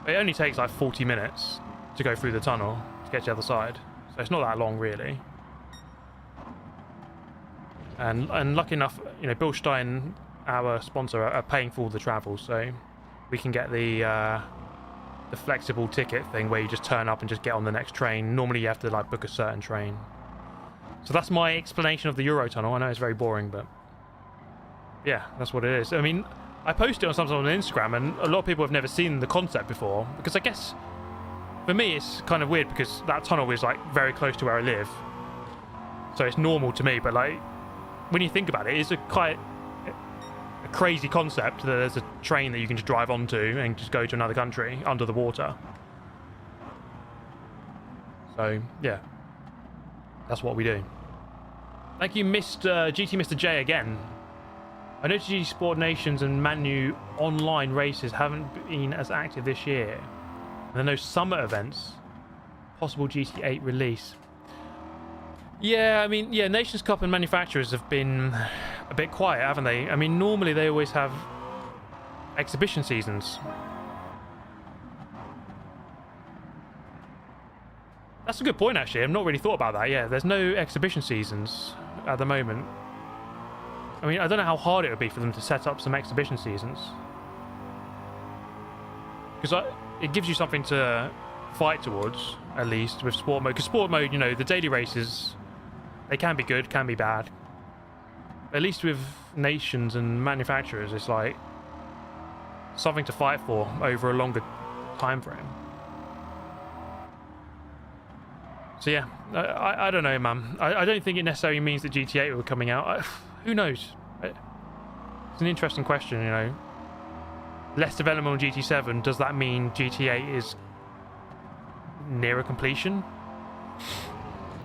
It only takes like 40 minutes to go through the tunnel to get to the other side, so it's not that long really. And lucky enough, you know, Bill Stein, our sponsor, are paying for all the travel, so we can get the flexible ticket thing where you just turn up and just get on the next train. Normally you have to like book a certain train. So that's my explanation of the Eurotunnel. I know it's very boring, but yeah, that's what it is. I mean, I posted it on something on Instagram, and a lot of people have never seen the concept before, because I guess for me it's kind of weird because that tunnel is like very close to where I live, so it's normal to me. But like, when you think about it, it's quite a crazy concept that there's a train that you can just drive onto and just go to another country under the water. So yeah, that's what we do. Thank you, Mr. J again. I noticed GT Sport Nations and Manu online races haven't been as active this year. And there are no summer events. Possible GT8 release. Yeah, I mean, yeah, Nations Cup and manufacturers have been a bit quiet, haven't they? I mean, normally they always have exhibition seasons. That's a good point, actually. I've not really thought about that. Yeah, there's no exhibition seasons at the moment. I mean, I don't know how hard it would be for them to set up some exhibition seasons, because it gives you something to fight towards, at least with sport mode. Because sport mode, you know, the daily races, they can be good, can be bad. At least with nations and manufacturers, it's like something to fight for over a longer time frame. So yeah, I don't know, man. I don't think it necessarily means that GTA were coming out. Who knows? It's an interesting question, you know. Less development on GT7, does that mean GTA is nearer completion?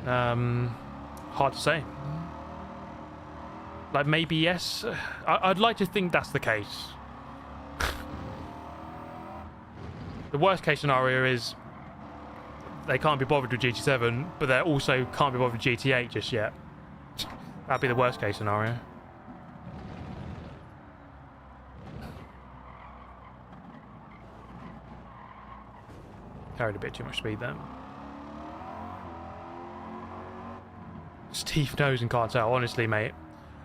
Hard to say. Like, maybe yes. I'd like to think that's the case. The worst case scenario is they can't be bothered with GT7, but they also can't be bothered with GT8 just yet. That'd be the worst case scenario. Carried a bit too much speed there. Steve knows and can't tell. Honestly, mate,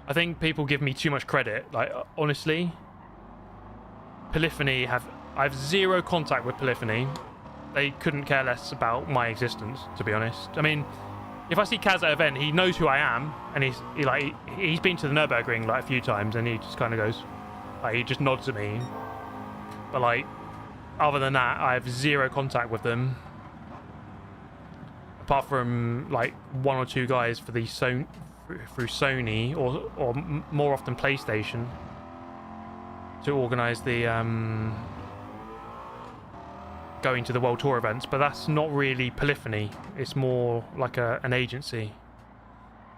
I think people give me too much credit. Like, honestly, Polyphony I have zero contact with Polyphony. They couldn't care less about my existence, to be honest. I mean, if I see Kaz at an event, he knows who I am, and he's been to the Nürburgring like a few times, and he just kind of goes, like, he just nods at me. But like, other than that, I have zero contact with them, apart from like one or two guys for the through Sony or more often PlayStation to organise the going to the World Tour events, but that's not really Polyphony. It's more like an agency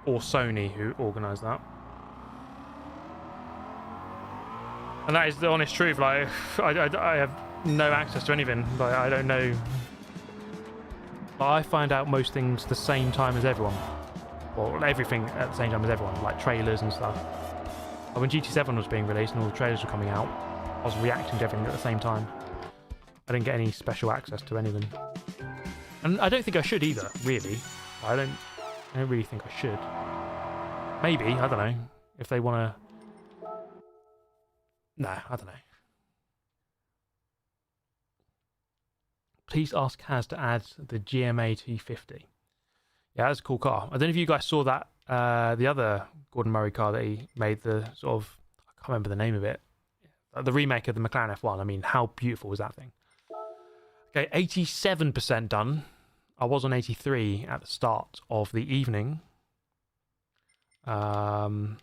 or Sony who organise that. And that is the honest truth. Like, I have no access to anything. Like, I don't know. But I find out most things the same time as everyone. Well, everything at the same time as everyone, like trailers and stuff. Like when GT7 was being released and all the trailers were coming out, I was reacting to everything at the same time. I didn't get any special access to anything. And I don't think I should either, really. I don't really think I should. Maybe, I don't know. If they want to... Nah, I don't know. Please ask Kaz to add the GMA 250. Yeah, that's a cool car. I don't know if you guys saw that, the other Gordon Murray car that he made, the sort of... I can't remember the name of it. The remake of the McLaren F1. I mean, how beautiful was that thing? Okay, 87% done. I was on 83 at the start of the evening. So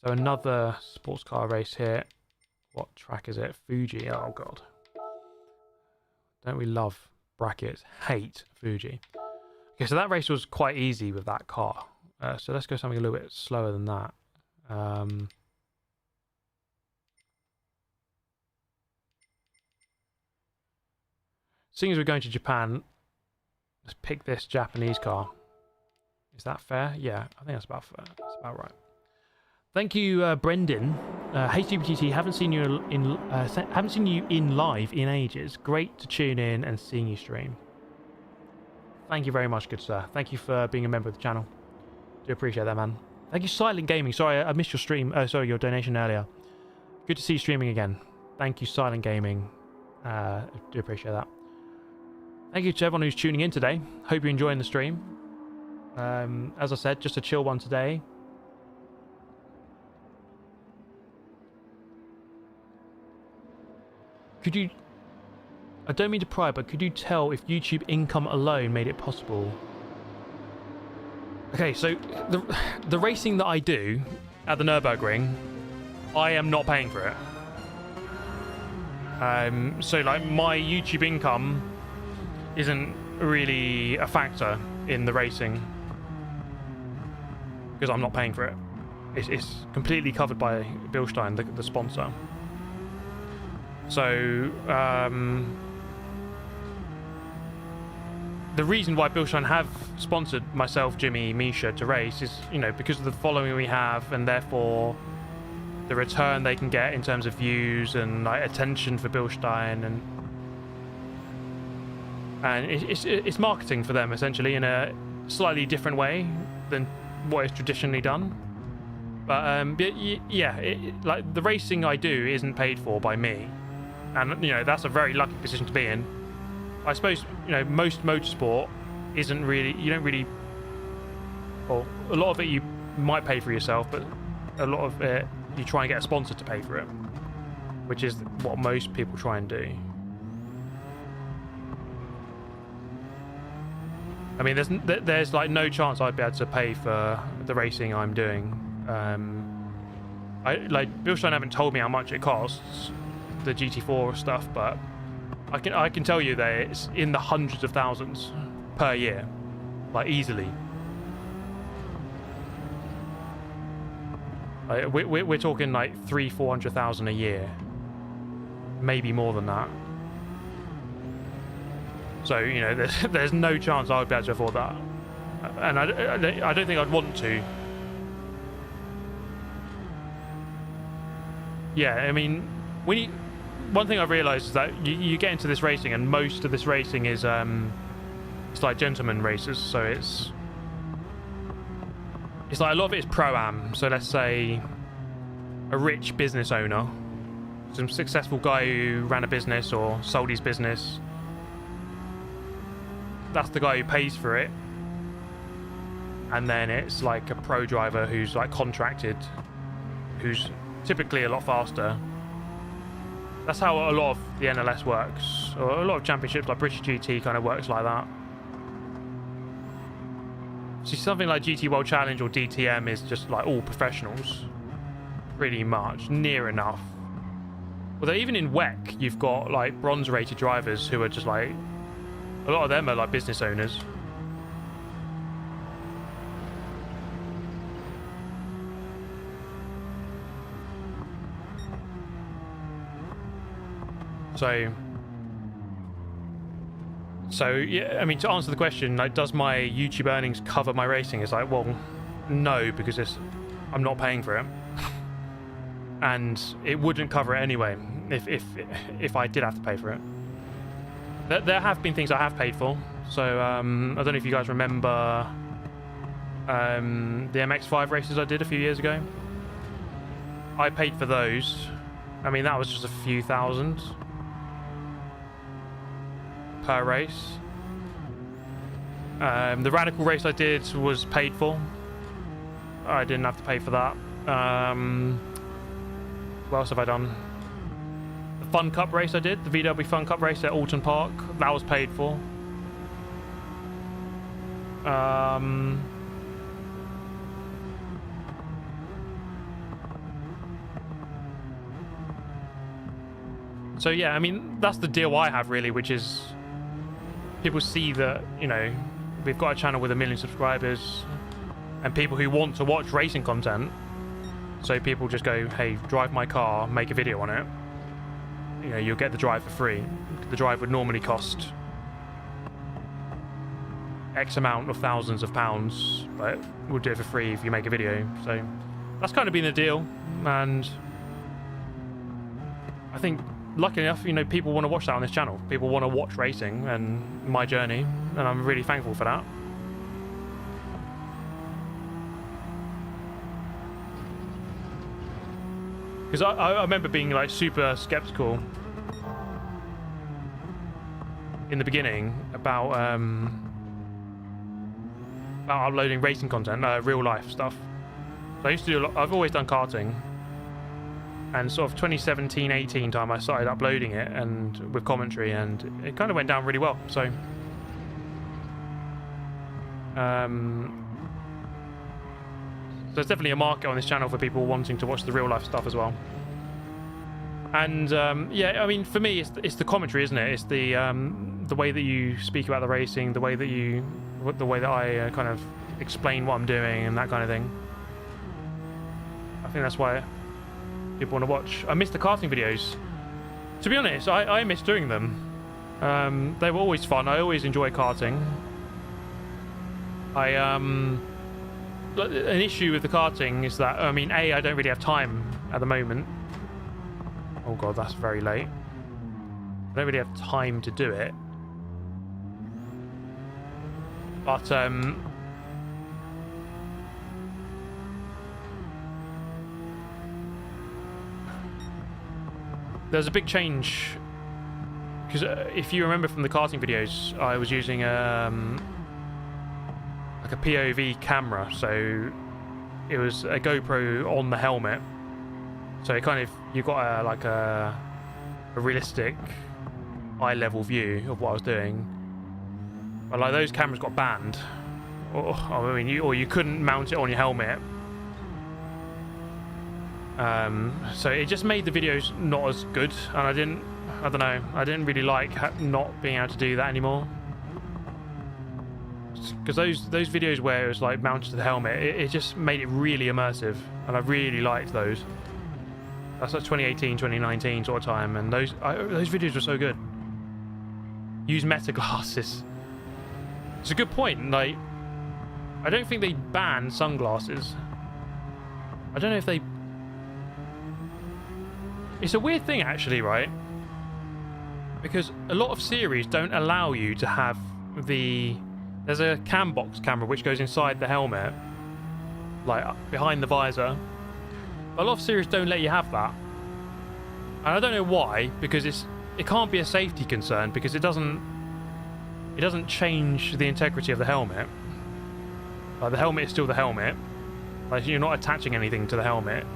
another sports car race here. What track is it? Fuji. Oh god. Don't we love brackets? Hate Fuji. Okay, so that race was quite easy with that car. So let's go something a little bit slower than that. Seeing as we're going to Japan, let's pick this Japanese car. Is that fair? Yeah, I think that's about fair. That's about right. Thank you, Brendan. HTBTT, haven't seen you in live in ages. Great to tune in and seeing you stream. Thank you very much, good sir. Thank you for being a member of the channel. Do appreciate that, man. Thank you, Silent Gaming. Sorry, I missed your stream. Sorry, your donation earlier. Good to see you streaming again. Thank you, Silent Gaming. Do appreciate that. Thank you to everyone who's tuning in today. Hope you're enjoying the stream. As I said, just a chill one today. Could you... I don't mean to pry, but could you tell if YouTube income alone made it possible? Okay, so the racing that I do at the Nürburgring, I am not paying for it. So like my YouTube income isn't really a factor in the racing because I'm not paying for it. It's completely covered by Bilstein, the sponsor. So the reason why Bilstein have sponsored myself, Jimmy, Misha to race is, you know, because of the following we have, and therefore the return they can get in terms of views and like attention for Bilstein, and it's marketing for them essentially in a slightly different way than what is traditionally done. But yeah, like the racing I do isn't paid for by me, and you know that's a very lucky position to be in. I suppose, you know, most motorsport isn't really, you don't really, well, a lot of it you might pay for yourself, but a lot of it you try and get a sponsor to pay for it, which is what most people try and do. I mean, there's like no chance I'd be able to pay for the racing I'm doing. Bilstein haven't told me how much it costs, the GT4 stuff, but I can tell you that it's in the hundreds of thousands per year, like easily. Like, we're talking like 300,000-400,000 a year, maybe more than that. So you know, there's no chance I would be able to afford that, and I don't think I'd want to. Yeah, I mean, one thing I've realised is that you get into this racing, and most of this racing is it's like gentleman races. So it's like a lot of it is pro-am. So let's say a rich business owner, some successful guy who ran a business or sold his business. That's the guy who pays for it, and then it's like a pro driver who's like contracted, who's typically a lot faster. That's how a lot of the NLS works, or a lot of championships like British GT kind of works like that. See, something like GT World Challenge or DTM is just like all professionals, pretty much, near enough. Although even in WEC, you've got like bronze-rated drivers who are just like, a lot of them are like business owners. So yeah, I mean, to answer the question, like, does my YouTube earnings cover my racing? It's like, well, no, because I'm not paying for it, and it wouldn't cover it anyway if I did have to pay for it. There have been things I have paid for. So I don't know if you guys remember the MX-5 races I did a few years ago. I paid for those. I mean, that was just a few thousand per race. The Radical race I did was paid for. I didn't have to pay for that. What else have I done? The Fun Cup race I did, the VW Fun Cup race at Alton Park, that was paid for. So yeah, I mean, that's the deal I have really, which is people see that, you know, we've got a channel with 1 million subscribers and people who want to watch racing content. So people just go, hey, drive my car, make a video on it. You know, you'll get the drive for free. The drive would normally cost X amount of thousands of pounds, but we'll do it for free if you make a video. So that's kind of been the deal. And I think, luckily enough, you know, people want to watch that on this channel. People want to watch racing and my journey, and I'm really thankful for that. Because I remember being like super skeptical in the beginning about uploading racing content, real life stuff. So I used to do I've always done karting, and sort of 2017-18 time I started uploading it and with commentary, and it kind of went down really well. So there's definitely a market on this channel for people wanting to watch the real life stuff as well. And yeah, I mean, for me, it's the commentary, isn't it? It's the way that you speak about the racing, the way that I kind of explain what I'm doing and that kind of thing. I think that's why people want to watch. I miss the karting videos. To be honest, I miss doing them. They were always fun. I always enjoy karting. An issue with the karting is that, I mean, I don't really have time at the moment. Oh god, that's very late. I don't really have time to do it. But there's a big change, because if you remember from the karting videos, I was using like a POV camera, so it was a GoPro on the helmet, so it kind of, you got like a realistic eye level view of what I was doing. But like those cameras got banned, or I mean, you couldn't mount it on your helmet. So it just made the videos not as good, and I don't know, I didn't really like not being able to do that anymore. Because those videos where it was like mounted to the helmet, it just made it really immersive, and I really liked those. That's like 2018, 2019 sort of time, and those videos were so good. Use meta glasses. It's a good point. Like, I don't think they ban sunglasses. I don't know if they. It's a weird thing, actually, right? Because a lot of series don't allow you to have the. There's a cam box camera which goes inside the helmet, like behind the visor. But a lot of series don't let you have that, and I don't know why. Because it can't be a safety concern, because it doesn't change the integrity of the helmet. Like, the helmet is still the helmet. Like, you're not attaching anything to the helmet.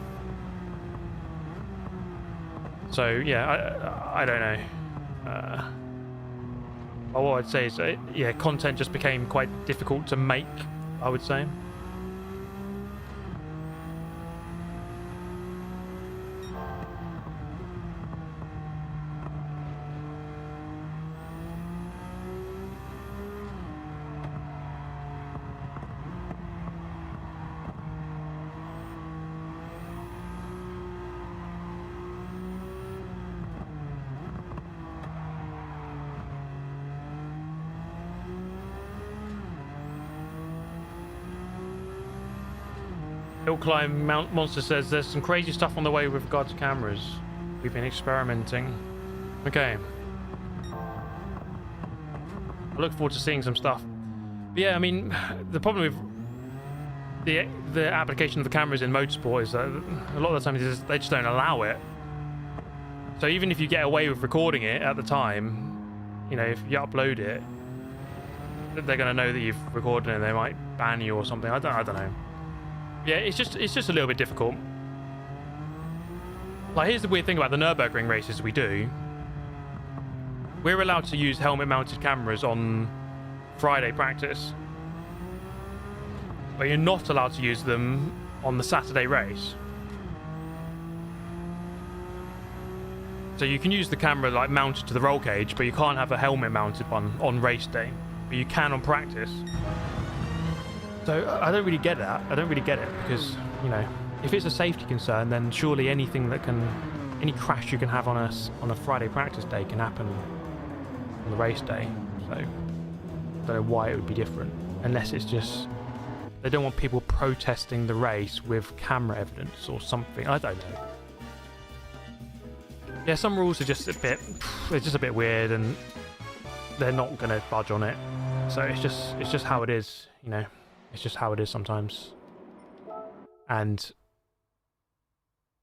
So yeah, I don't know. What I'd say is, yeah, content just became quite difficult to make, I would say. Hill Climb Monster says there's some crazy stuff on the way with regard to cameras. We've been experimenting. Okay. I look forward to seeing some stuff. But yeah, I mean, the problem with the application of the cameras in motorsport is that a lot of the time they just don't allow it. So even if you get away with recording it at the time, you know, if you upload it, they're going to know that you've recorded it and they might ban you or something. I don't know. Yeah, it's just a little bit difficult. Like, here's the weird thing about the Nürburgring races we do. We're allowed to use helmet-mounted cameras on Friday practice, but you're not allowed to use them on the Saturday race. So you can use the camera like mounted to the roll cage, but you can't have a helmet mounted on race day. But you can on practice. So I don't really get that. I don't really get it because, you know, if it's a safety concern, then surely anything that can, any crash you can have on a Friday practice day can happen on the race day. So I don't know why it would be different, unless it's just they don't want people protesting the race with camera evidence or something. I don't know. Yeah, some rules are just a bit weird, and they're not going to budge on it. So it's just how it is, you know. It's just how it is sometimes. And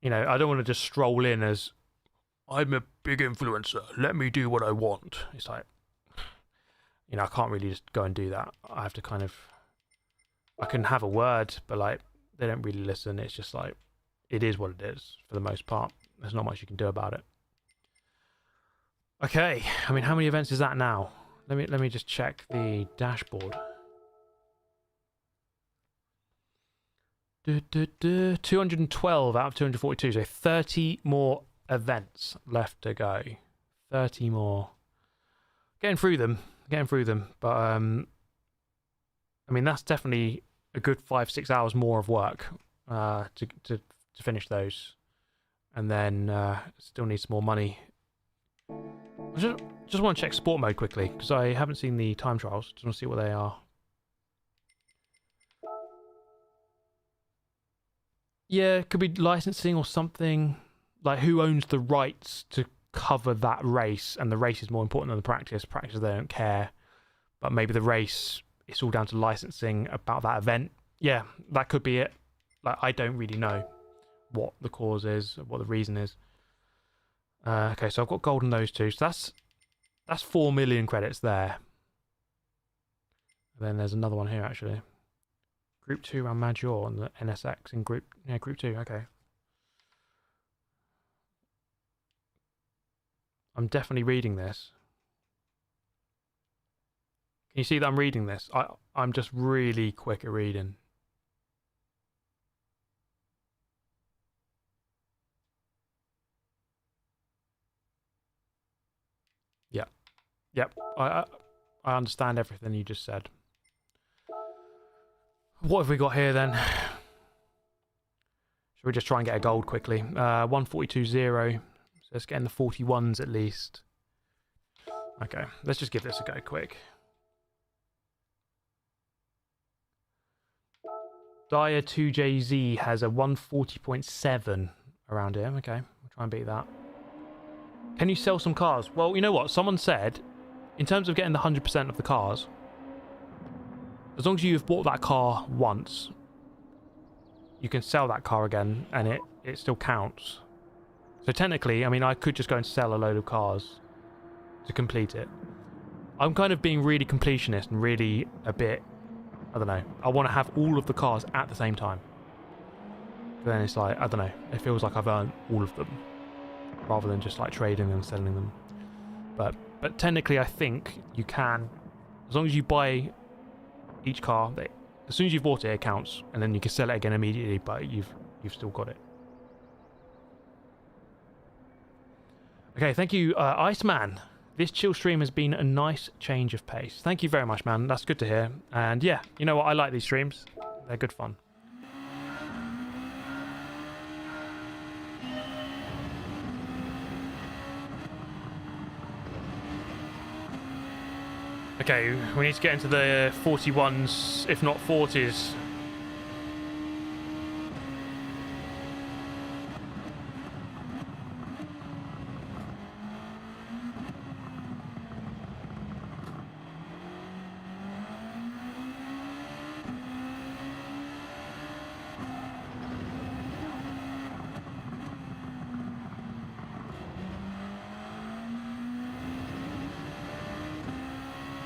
you know, I don't want to just stroll in as I'm a big influencer. Let me do what I want. It's like, you know, I can't really just go and do that. I have to kind of, I can have a word, but like they don't really listen. It's just like it is what it is for the most part. There's not much you can do about it. Okay, I mean, how many events is that now? Let me just check the dashboard. 212 out of 242, so 30 more events left to go. 30 more. Getting through them, but I mean, that's definitely a good 5-6 hours more of work to finish those, and then still need some more money. I just want to check sport mode quickly because I haven't seen the time trials. Just want to see what they are. Yeah, it could be licensing or something. Like who owns the rights to cover that race, and the race is more important than the practice. Practice they don't care, but maybe the race, it's all down to licensing about that event. Yeah, that could be it. Like I don't really know what the cause is, what the reason is. Okay, so I've got gold on those two. So that's 4 million credits there. And then there's another one here actually. Group 2 around Major on the NSX in Group 2, okay. I'm definitely reading this. Can you see that I'm reading this? I'm just really quick at reading. Yep. I understand everything you just said. What have we got here then? Should we just try and get a gold quickly? 142.0. So let's get in the 41s at least. Okay, let's just give this a go quick. Dyer 2JZ has a 140.7 around here. Okay, we'll try and beat that. Can you sell some cars? Well, you know what? Someone said, in terms of getting the 100% of the cars, as long as you've bought that car once, you can sell that car again, and it still counts. So technically, I mean, I could just go and sell a load of cars to complete it. I'm kind of being really completionist and really a bit, I don't know, I want to have all of the cars at the same time. But then it's like, I don't know, it feels like I've earned all of them, rather than just like trading and selling them. But technically I think you can, as long as you buy each car, as soon as you've bought it, it counts, and then you can sell it again immediately, but you've still got it. Okay, thank you, Iceman. This chill stream has been a nice change of pace. Thank you very much, man. That's good to hear. And yeah, you know what? I like these streams. They're good fun. Okay, we need to get into the 41s, if not 40s.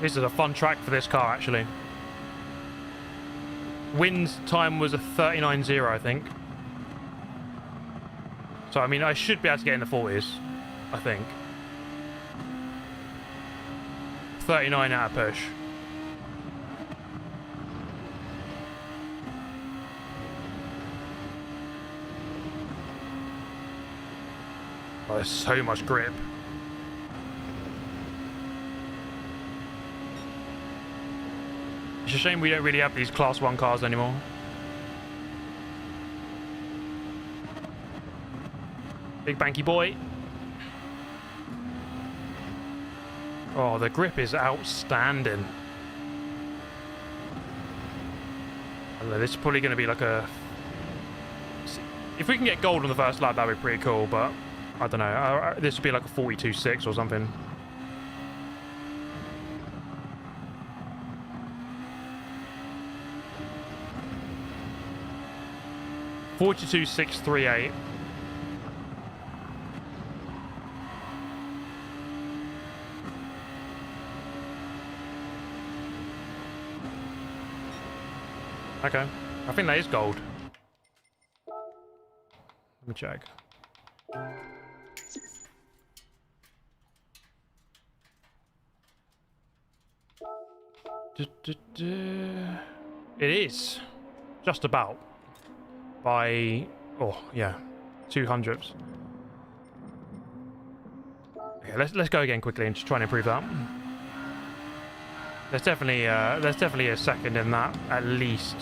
This is a fun track for this car, actually. Wind time was a 39.0, I think. So, I mean, I should be able to get in the 40s, I think. 39 out of push. Oh, there's so much grip. It's a shame we don't really have these Class 1 cars anymore. Big banky boy. Oh, the grip is outstanding. I don't know, this is probably going to be like a... If we can get gold on the first lap, that'd be pretty cool, but I don't know. This would be like a 42.6 or something. .42.638. Okay, I think that is gold. Let me check. It is just about by, oh yeah, 200ths. Okay, let's go again quickly and just try and improve that. There's definitely a second in that at least.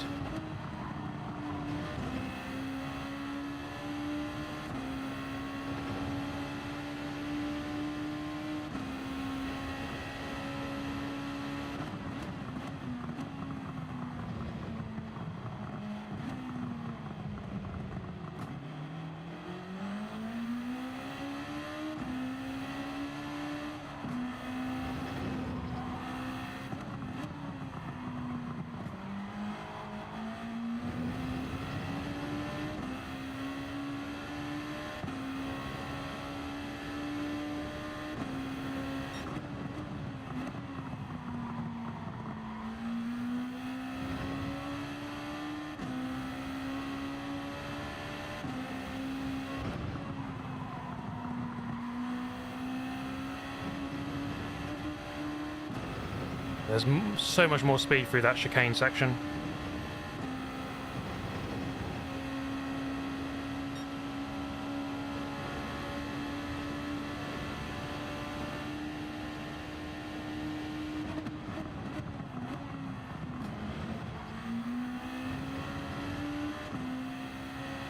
There's so much more speed through that chicane section.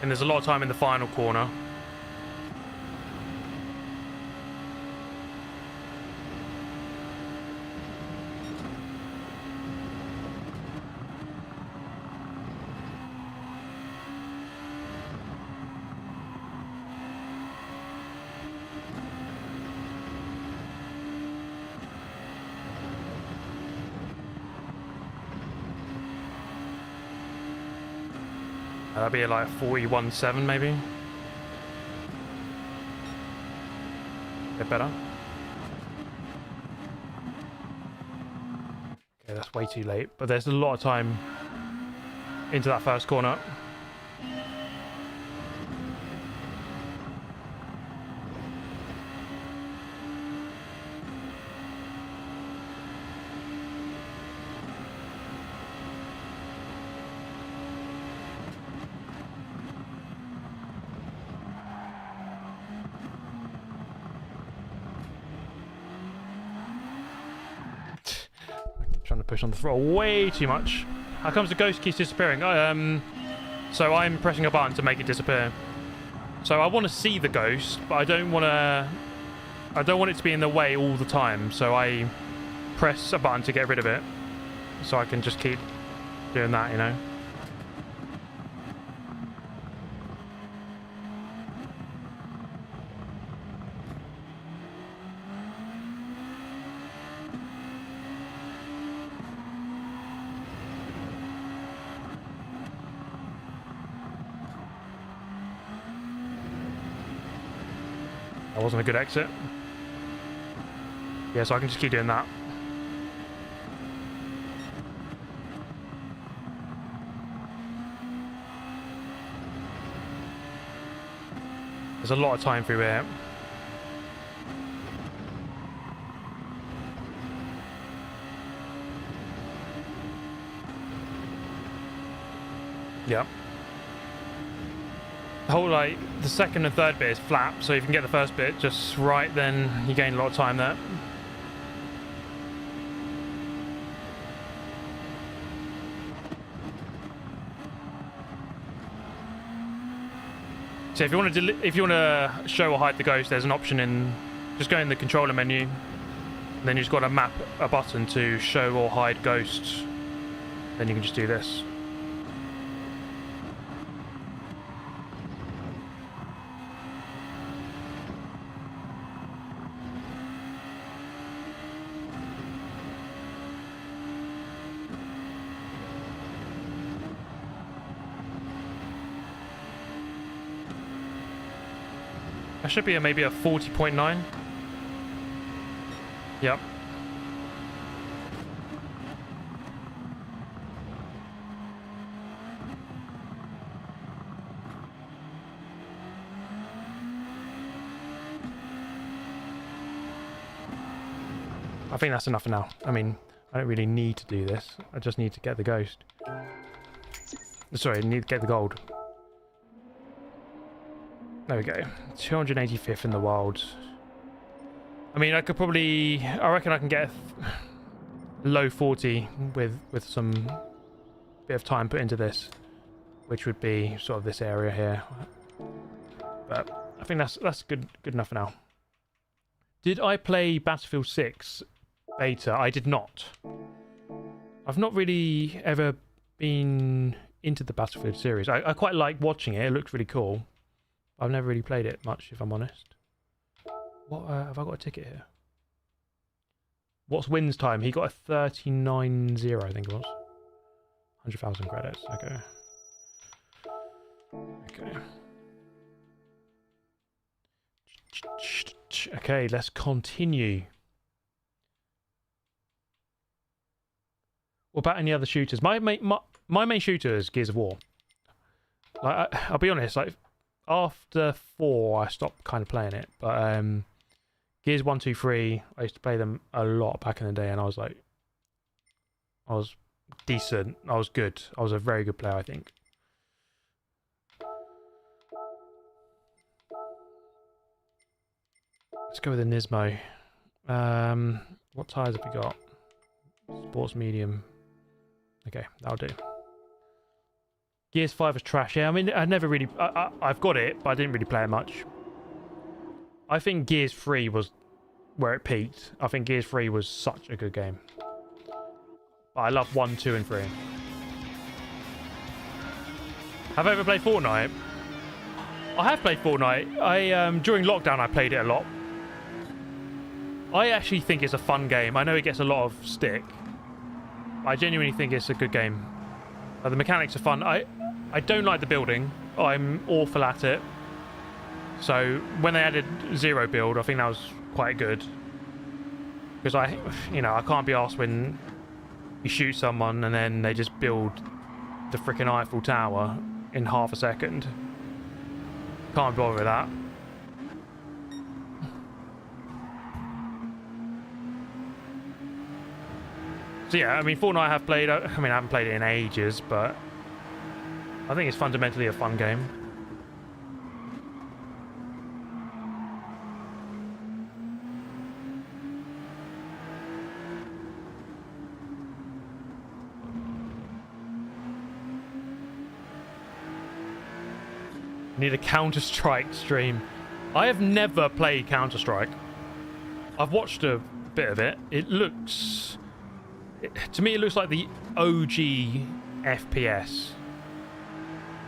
And there's a lot of time in the final corner. That'd be like 41.7 maybe. A bit better. Okay, that's way too late. But there's a lot of time into that first corner. Trying to push on the throttle way too much. How comes the ghost keeps disappearing? So I'm pressing a button to make it disappear. So I want to see the ghost, but I don't want it to be in the way all the time. So I press a button to get rid of it, so I can just keep doing that, you know. That wasn't a good exit. Yeah, so I can just keep doing that. There's a lot of time through here. Yep. the whole, like, the second and third bit is flat, so if you can get the first bit just right, then you gain a lot of time there. So if you want to show or hide the ghost, there's an option in, just go in the controller menu, and then you just got to map a button to show or hide ghosts. Then you can just do this. That should be maybe a 40.9. Yep. I think that's enough for now. I mean, I don't really need to do this. I just need to get the ghost. Sorry, I need to get the gold. There we go. 285th in the wild. I mean, I reckon I can get a low 40 with some bit of time put into this, which would be sort of this area here. But I think that's good enough for now. Did I play Battlefield 6 beta? I did not. I've not really ever been into the Battlefield series. I quite like watching it. It looks really cool. I've never really played it much, if I'm honest. What have I got a ticket here? What's Wynn's time? He got a 39.0, I think it was. 100,000 credits. Okay. Okay. Okay, let's continue. What about any other shooters? My main shooter is Gears of War. Like, I'll be honest, like, after 4, I stopped kind of playing it. But Gears 1, 2, 3, I used to play them a lot back in the day, and I was decent. I was good. I was a very good player, I think. Let's go with the Nismo. What tyres have we got? Sports medium. Okay, that'll do. Gears 5 was trash. Yeah, I mean, I never really... I've got it, but I didn't really play it much. I think Gears 3 was where it peaked. I think Gears 3 was such a good game. But I love 1, 2, and 3. Have I ever played Fortnite? I have played Fortnite. During lockdown, I played it a lot. I actually think it's a fun game. I know it gets a lot of stick. I genuinely think it's a good game. The mechanics are fun. I don't like the building. I'm awful at it. So when they added zero build, I think that was quite good. Because I can't be arsed when you shoot someone and then they just build the freaking Eiffel Tower in half a second. Can't bother with that. So yeah, I mean, Fortnite I have played. I mean, I haven't played it in ages, but I think it's fundamentally a fun game. Need a Counter-Strike stream. I have never played Counter-Strike. I've watched a bit of it. It looks... to me, it looks like the OG FPS.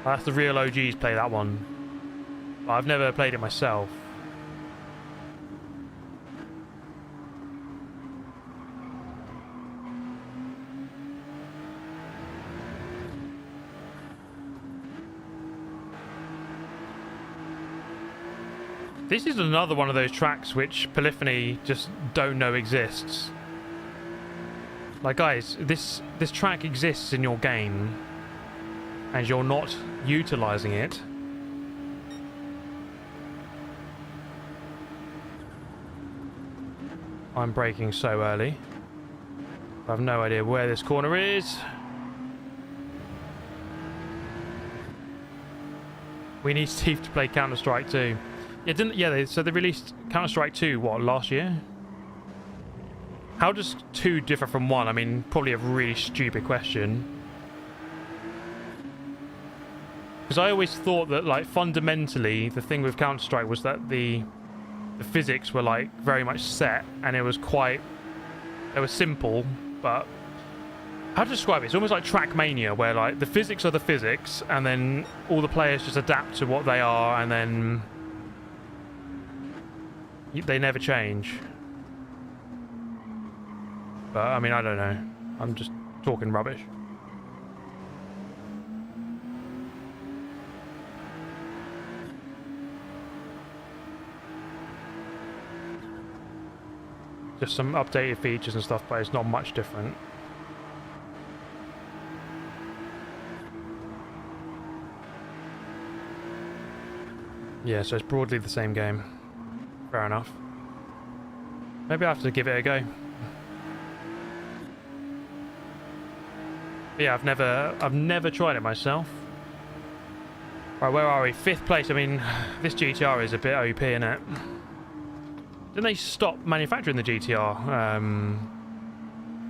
That's the real OGs play that one. But I've never played it myself. This is another one of those tracks which Polyphony just don't know exists. Like, guys, this track exists in your game, and you're not utilizing it. I'm braking so early. I have no idea where this corner is. We need Steve to play Counter-Strike 2. Yeah, didn't? Yeah, so they released Counter-Strike 2, what, last year? How does 2 differ from 1? I mean, probably a really stupid question. Because I always thought that, like, fundamentally, the thing with Counter-Strike was that the physics were, like, very much set, and it was quite... They were simple, but... How to describe it? It's almost like Trackmania, where, like, the physics are the physics, and then all the players just adapt to what they are, and then... They never change. But, I mean, I don't know. I'm just talking rubbish. Just some updated features and stuff, but it's not much different. Yeah, so it's broadly the same game. Fair enough. Maybe I have to give it a go. But yeah, I've never tried it myself. Right, where are we? 5th place. I mean, this GTR is a bit OP, isn't it? Didn't they stop manufacturing the GTR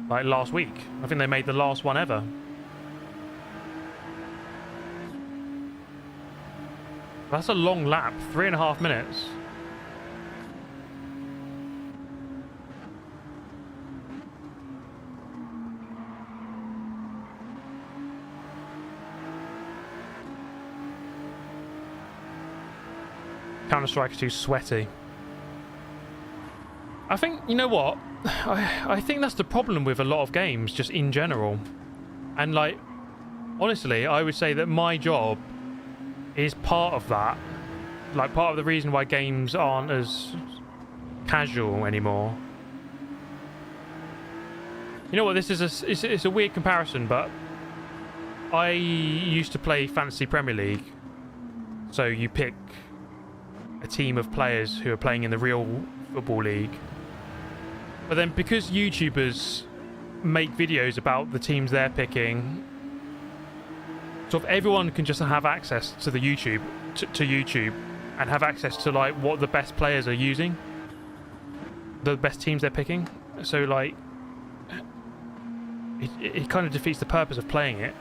like last week? I think they made the last one ever. That's a long lap, 3.5 minutes. Counter-Strike is too sweaty. I think, you know what? I think that's the problem with a lot of games, just in general. And, like, honestly, I would say that my job is part of that. Like, part of the reason why games aren't as casual anymore. You know what? This is it's a weird comparison, but I used to play Fantasy Premier League. So you pick a team of players who are playing in the real football league. But then because YouTubers make videos about the teams they're picking, sort of everyone can just have access to the YouTube to YouTube and have access to like what the best players are using, the best teams they're picking. So like it kind of defeats the purpose of playing it,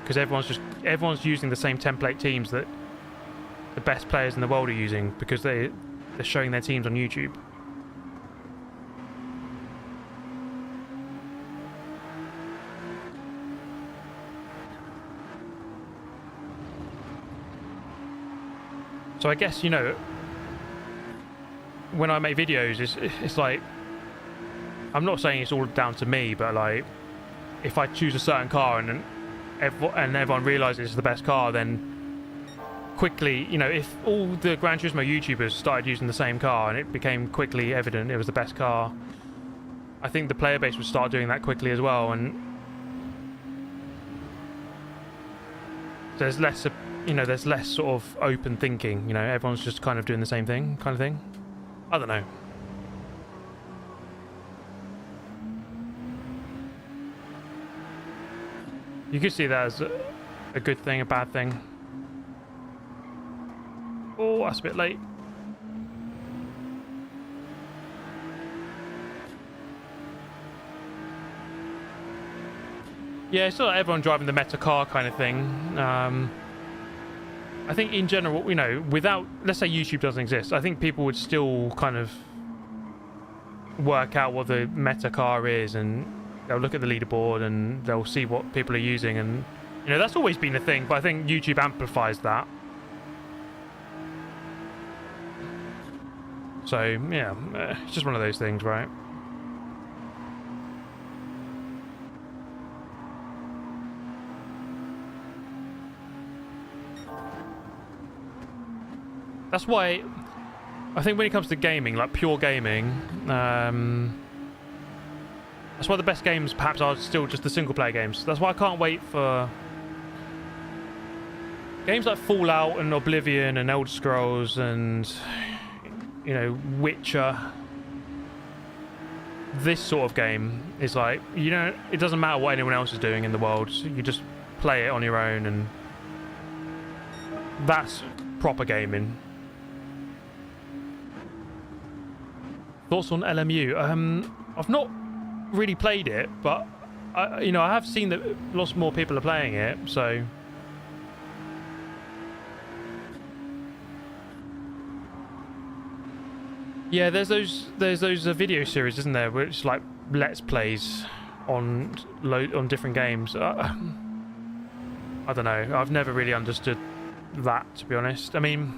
because everyone's using the same template teams that the best players in the world are using, because they're showing their teams on YouTube. So I guess, you know, when I make videos, it's like, I'm not saying it's all down to me, but like, if I choose a certain car and everyone realizes it's the best car, then quickly, you know, if all the Gran Turismo YouTubers started using the same car and it became quickly evident it was the best car, I think the player base would start doing that quickly as well, and there's less, you know, there's less sort of open thinking, you know, everyone's just kind of doing the same thing, kind of thing. I don't know. You could see that as a good thing, a bad thing. Oh, that's a bit late. Yeah, it's not like everyone driving the meta car kind of thing. I think in general, you know, without, let's say YouTube doesn't exist, I think people would still kind of work out what the meta car is, and they'll look at the leaderboard and they'll see what people are using, and, you know, that's always been a thing, but I think YouTube amplifies that. So, yeah, it's just one of those things, right? That's why I think when it comes to gaming, like pure gaming, that's why the best games perhaps are still just the single player games. That's why I can't wait for games like Fallout and Oblivion and Elder Scrolls and, you know, Witcher. This sort of game is like, you know, it doesn't matter what anyone else is doing in the world. You just play it on your own, and That's proper gaming. Thoughts on LMU? I've not really played it, but I have seen that lots more people are playing it, so yeah. There's those video series, isn't there, which like let's plays on different games. I don't know. I've never really understood that, to be honest. I mean,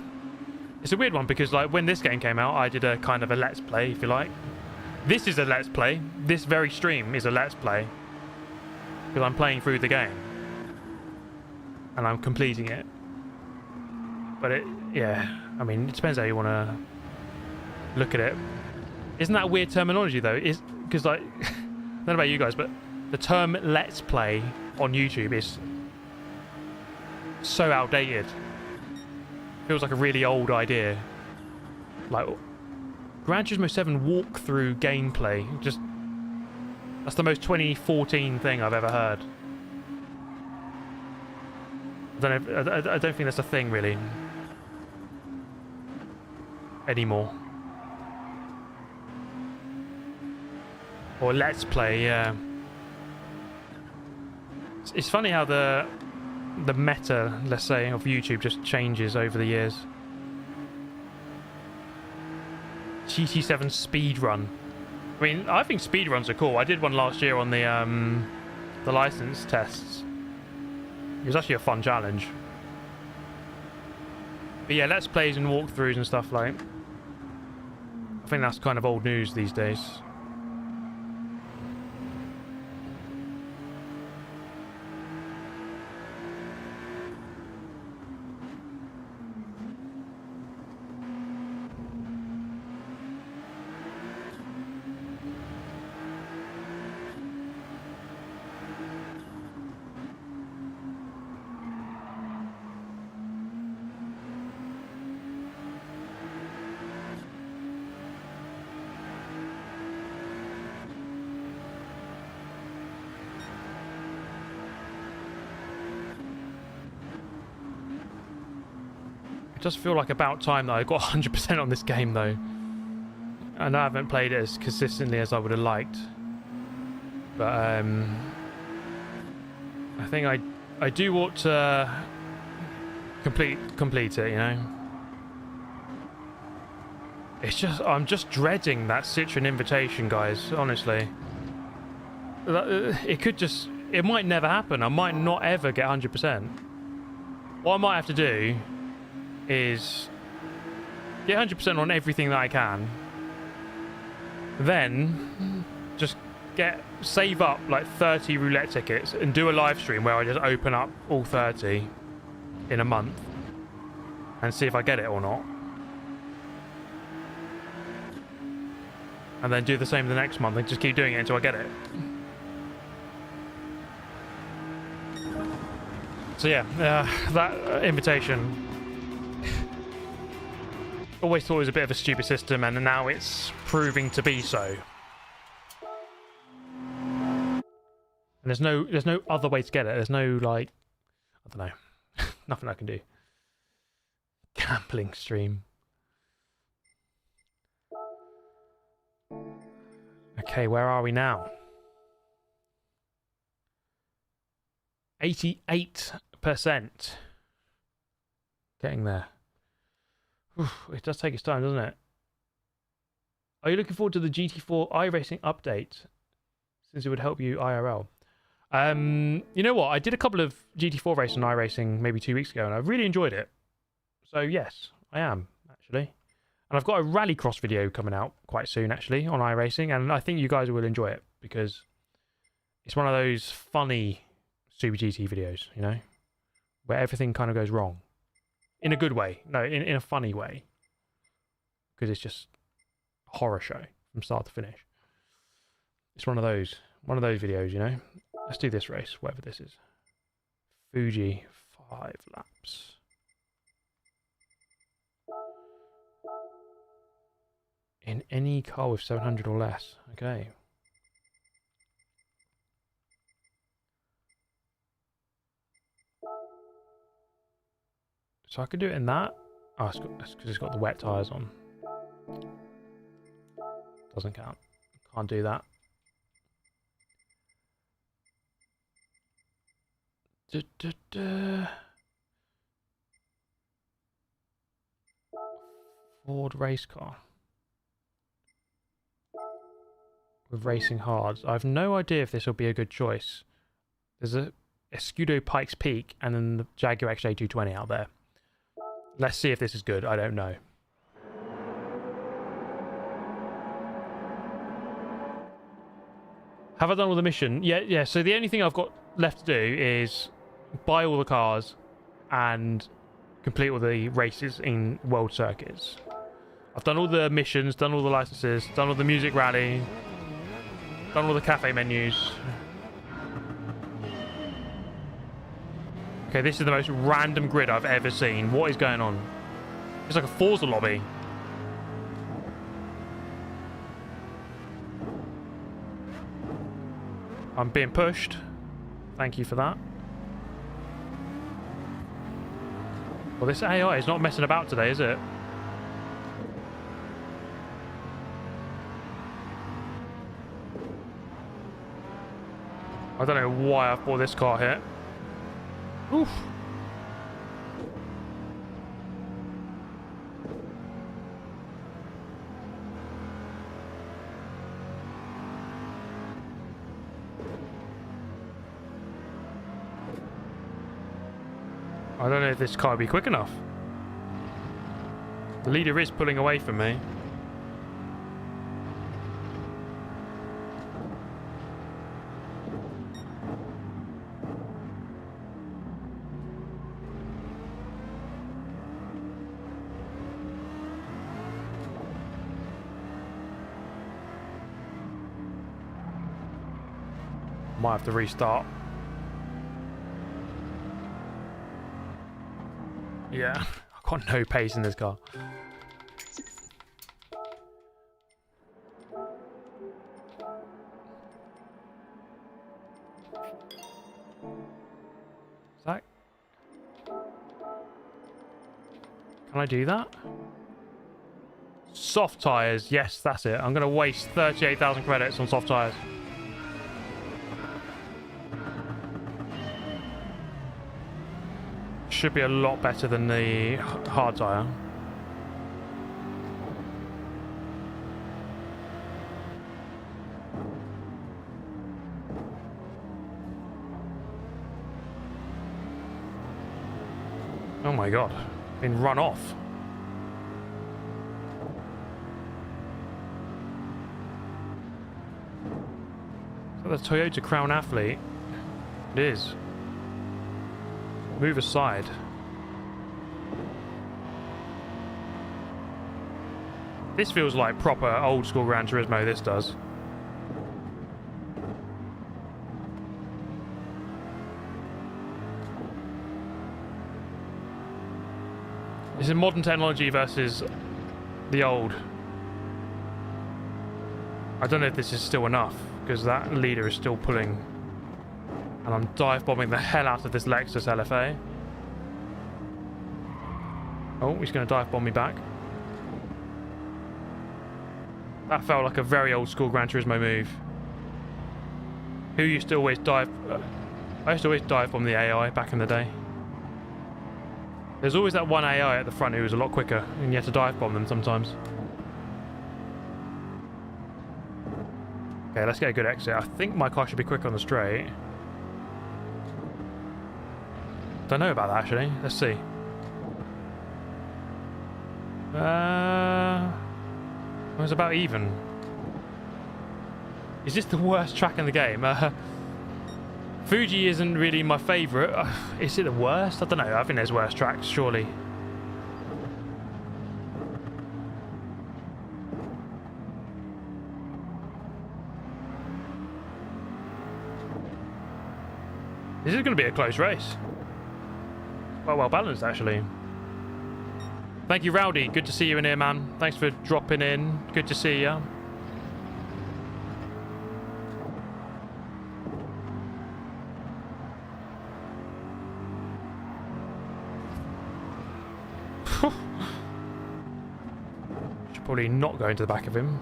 it's a weird one because like when this game came out, I did a kind of a let's play, if you like. This is a let's play. This very stream is a let's play because I'm playing through the game and I'm completing it. But yeah, I mean, it depends how you want to look at it. Isn't that weird terminology though? Because like, I don't know about you guys, but the term let's play on YouTube is so outdated. Feels like a really old idea. Like Gran Turismo 7 walkthrough gameplay. That's the most 2014 thing I've ever heard. I don't think that's a thing really anymore. Or let's play, yeah. It's funny how the meta, let's say, of YouTube just changes over the years. GT7 speedrun. I mean, I think speedruns are cool. I did one last year on the license tests. It was actually a fun challenge. But yeah, let's plays and walkthroughs and stuff like. I think that's kind of old news these days. It does feel like about time that I got 100% on this game though. And I haven't played it as consistently as I would have liked. But I think I do want to complete it, you know. It's just, I'm just dreading that Citroen invitation, guys, honestly. It might never happen. I might not ever get 100%. What I might have to do is get 100% on everything that I can, then just save up like 30 roulette tickets and do a live stream where I just open up all 30 in a month and see if I get it or not, and then do the same the next month and just keep doing it until I get it. So yeah, that invitation, always thought it was a bit of a stupid system, and now it's proving to be so. And there's no other way to get it. There's no, like, I don't know, nothing I can do. Gambling stream. Okay, where are we now? 88%. Getting there. It does take its time, doesn't it? Are you looking forward to the GT4 iRacing update, since it would help you IRL? You know what? I did a couple of GT4 races on iRacing maybe 2 weeks ago, and I really enjoyed it. So yes, I am, actually. And I've got a Rallycross video coming out quite soon, actually, on iRacing, and I think you guys will enjoy it, because it's one of those funny Super GT videos, you know, where everything kind of goes wrong. In a good way. No, in a funny way. Because it's just a horror show from start to finish. It's one of those videos, you know. Let's do this race, whatever this is. Fuji, 5 laps. In any car with 700 or less. Okay. So I could do it in that. Oh, that's because it's got the wet tyres on. Doesn't count. Can't do that. Ford race car. With racing hard. I have no idea if this will be a good choice. There's a Escudo Pikes Peak and then the Jaguar XJ220 out there. Let's see if this is good. I don't know. Have I done all the mission? Yeah. So the only thing I've got left to do is buy all the cars and complete all the races in world circuits. I've done all the missions, done all the licenses, done all the music rally, done all the cafe menus. Okay, this is the most random grid I've ever seen. What is going on? It's like a Forza lobby. I'm being pushed. Thank you for that. Well, this AI is not messing about today, is it? I don't know why I bought this car here. Oof. I don't know if this car will be quick enough. The leader is pulling away from me. Might have to restart. Yeah, I've got no pace in this car. Is that... Can I do that? Soft tyres. Yes, that's it. I'm going to waste 38,000 credits on soft tyres. Should be a lot better than the hard tyre. Oh my god, been run off. Is that the Toyota Crown Athlete? It is. Move aside. This feels like proper old school Gran Turismo, this does. This is modern technology versus the old. I don't know if this is still enough, because that leader is still pulling. And I'm dive bombing the hell out of this Lexus LFA. Oh, he's going to dive bomb me back. That felt like a very old school Gran Turismo move. Who used to always dive... I used to always dive bomb the AI back in the day. There's always that one AI at the front who was a lot quicker, and you had to dive bomb them sometimes. Okay, let's get a good exit. I think my car should be quick on the straight. Don't know about that actually. Let's see. It was about even. Is this the worst track in the game? Fuji isn't really my favourite. Is it the worst? I don't know. I think there's worse tracks, surely. This is going to be a close race. Quite well balanced, actually. Thank you, Rowdy. Good to see you in here, man. Thanks for dropping in. Good to see you. should probably not go into the back of him.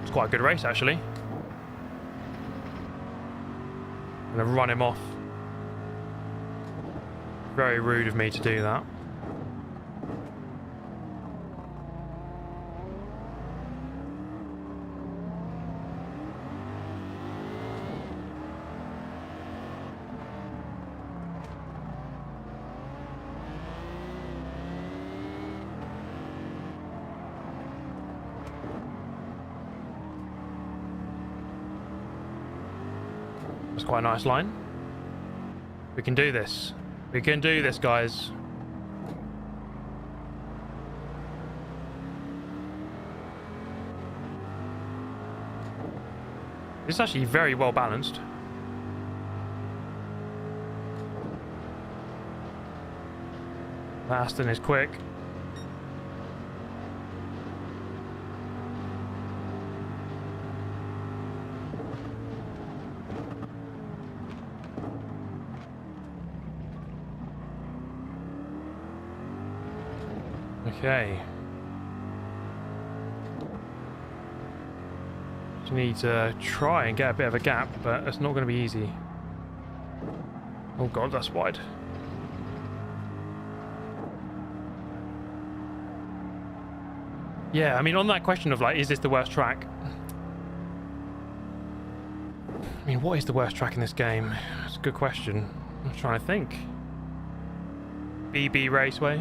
It's quite a good race, actually. I'm going to run him off. Very rude of me to do that. That's quite a nice line. We can do this. We can do this, guys. It's actually very well balanced. That Aston is quick. Okay. Just need to try and get a bit of a gap, but it's not going to be easy. Oh god, that's wide. Yeah, I mean, on that question of like, is this the worst track? I mean, what is the worst track in this game? That's a good question. I'm trying to think. BB Raceway?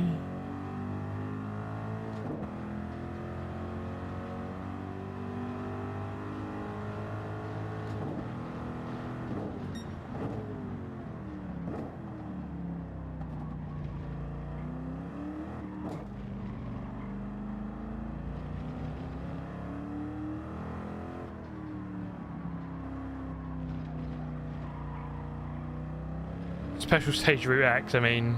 Special Stage Route X, I mean,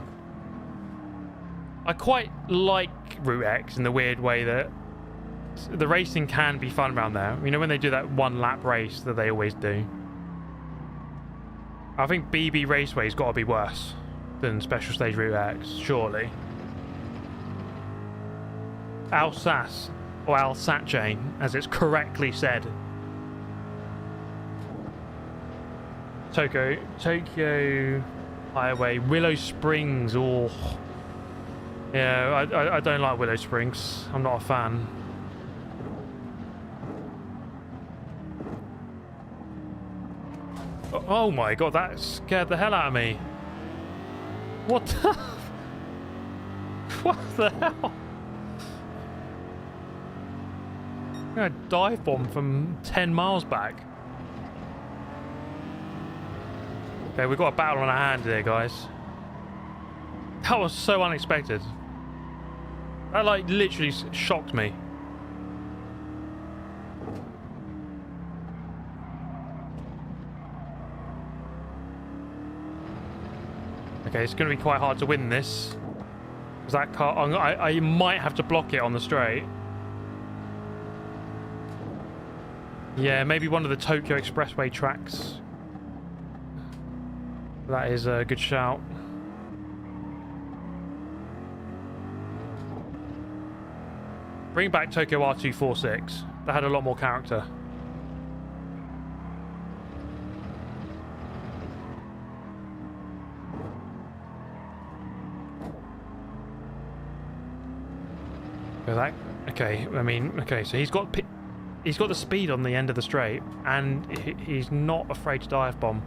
I quite like Route X in the weird way that the racing can be fun around there. You know, when they do that one lap race that they always do. I think BB Raceway's got to be worse than Special Stage Route X, surely. Alsace, or Alsace, as it's correctly said. Tokyo Highway, Willow Springs, or yeah, I don't like Willow Springs. I'm not a fan. Oh my god, that scared the hell out of me. What the what the hell? I'm gonna dive bomb from 10 miles back. Okay, we've got a battle on our hands here, guys. That was so unexpected. That, like, literally shocked me. Okay, it's going to be quite hard to win this. Because that car... I might have to block it on the straight. Yeah, maybe one of the Tokyo Expressway tracks. That is a good shout. Bring back Tokyo R246. That had a lot more character. Okay, I mean, okay, so he's got the speed on the end of the straight, and he's not afraid to dive bomb.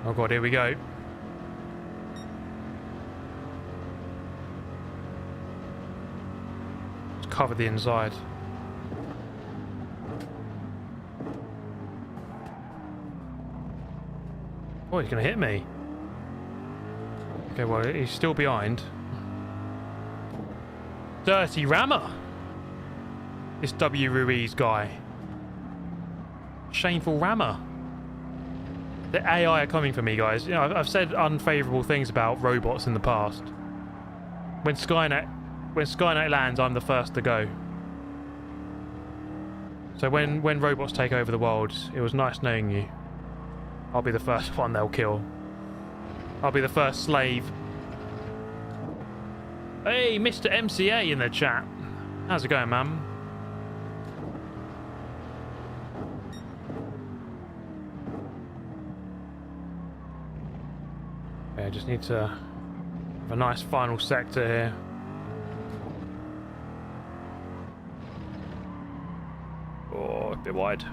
Oh god, here we go. Let's cover the inside. Oh, he's going to hit me. Okay, well, he's still behind. Dirty Rammer! This W. Ruiz guy. Shameful Rammer. The AI are coming for me, guys. You know, I've said unfavourable things about robots in the past. When Skynet lands, I'm the first to go. So when robots take over the world, it was nice knowing you. I'll be the first one they'll kill. I'll be the first slave. Hey, Mr. MCA in the chat. How's it going, man? Okay, I just need to have a nice final sector here. Oh, a bit wide.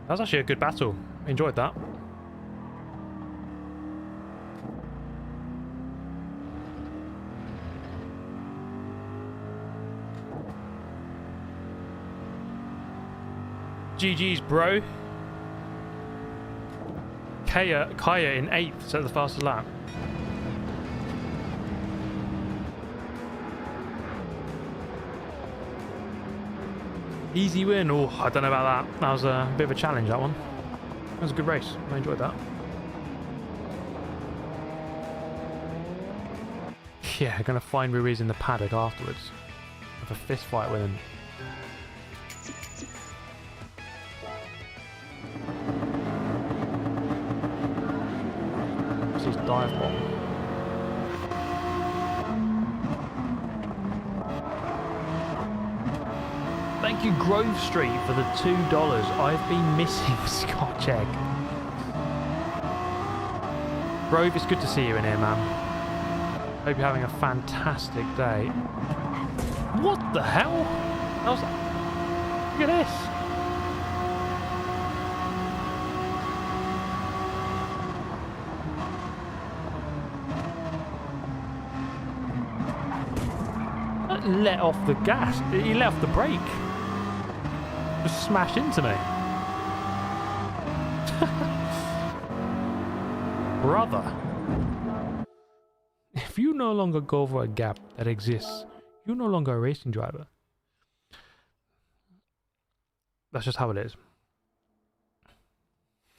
That was actually a good battle. Enjoyed that. GG's, bro. Kaya in 8th, set the fastest lap. Easy win. Oh, I don't know about that. That was a bit of a challenge, that one. That was a good race. I enjoyed that. Yeah, gonna find Ruiz in the paddock afterwards. Have a fist fight with him. What's his dive bomb? Thank you, Grove Street, for the $2. I've been missing Scotch Egg. Grove, it's good to see you in here, man. Hope you're having a fantastic day. What the hell? That was... Look at this. That let off the gas. He let off the brake. Just smashed into me. Brother. If you no longer go for a gap that exists, you're no longer a racing driver. That's just how it is.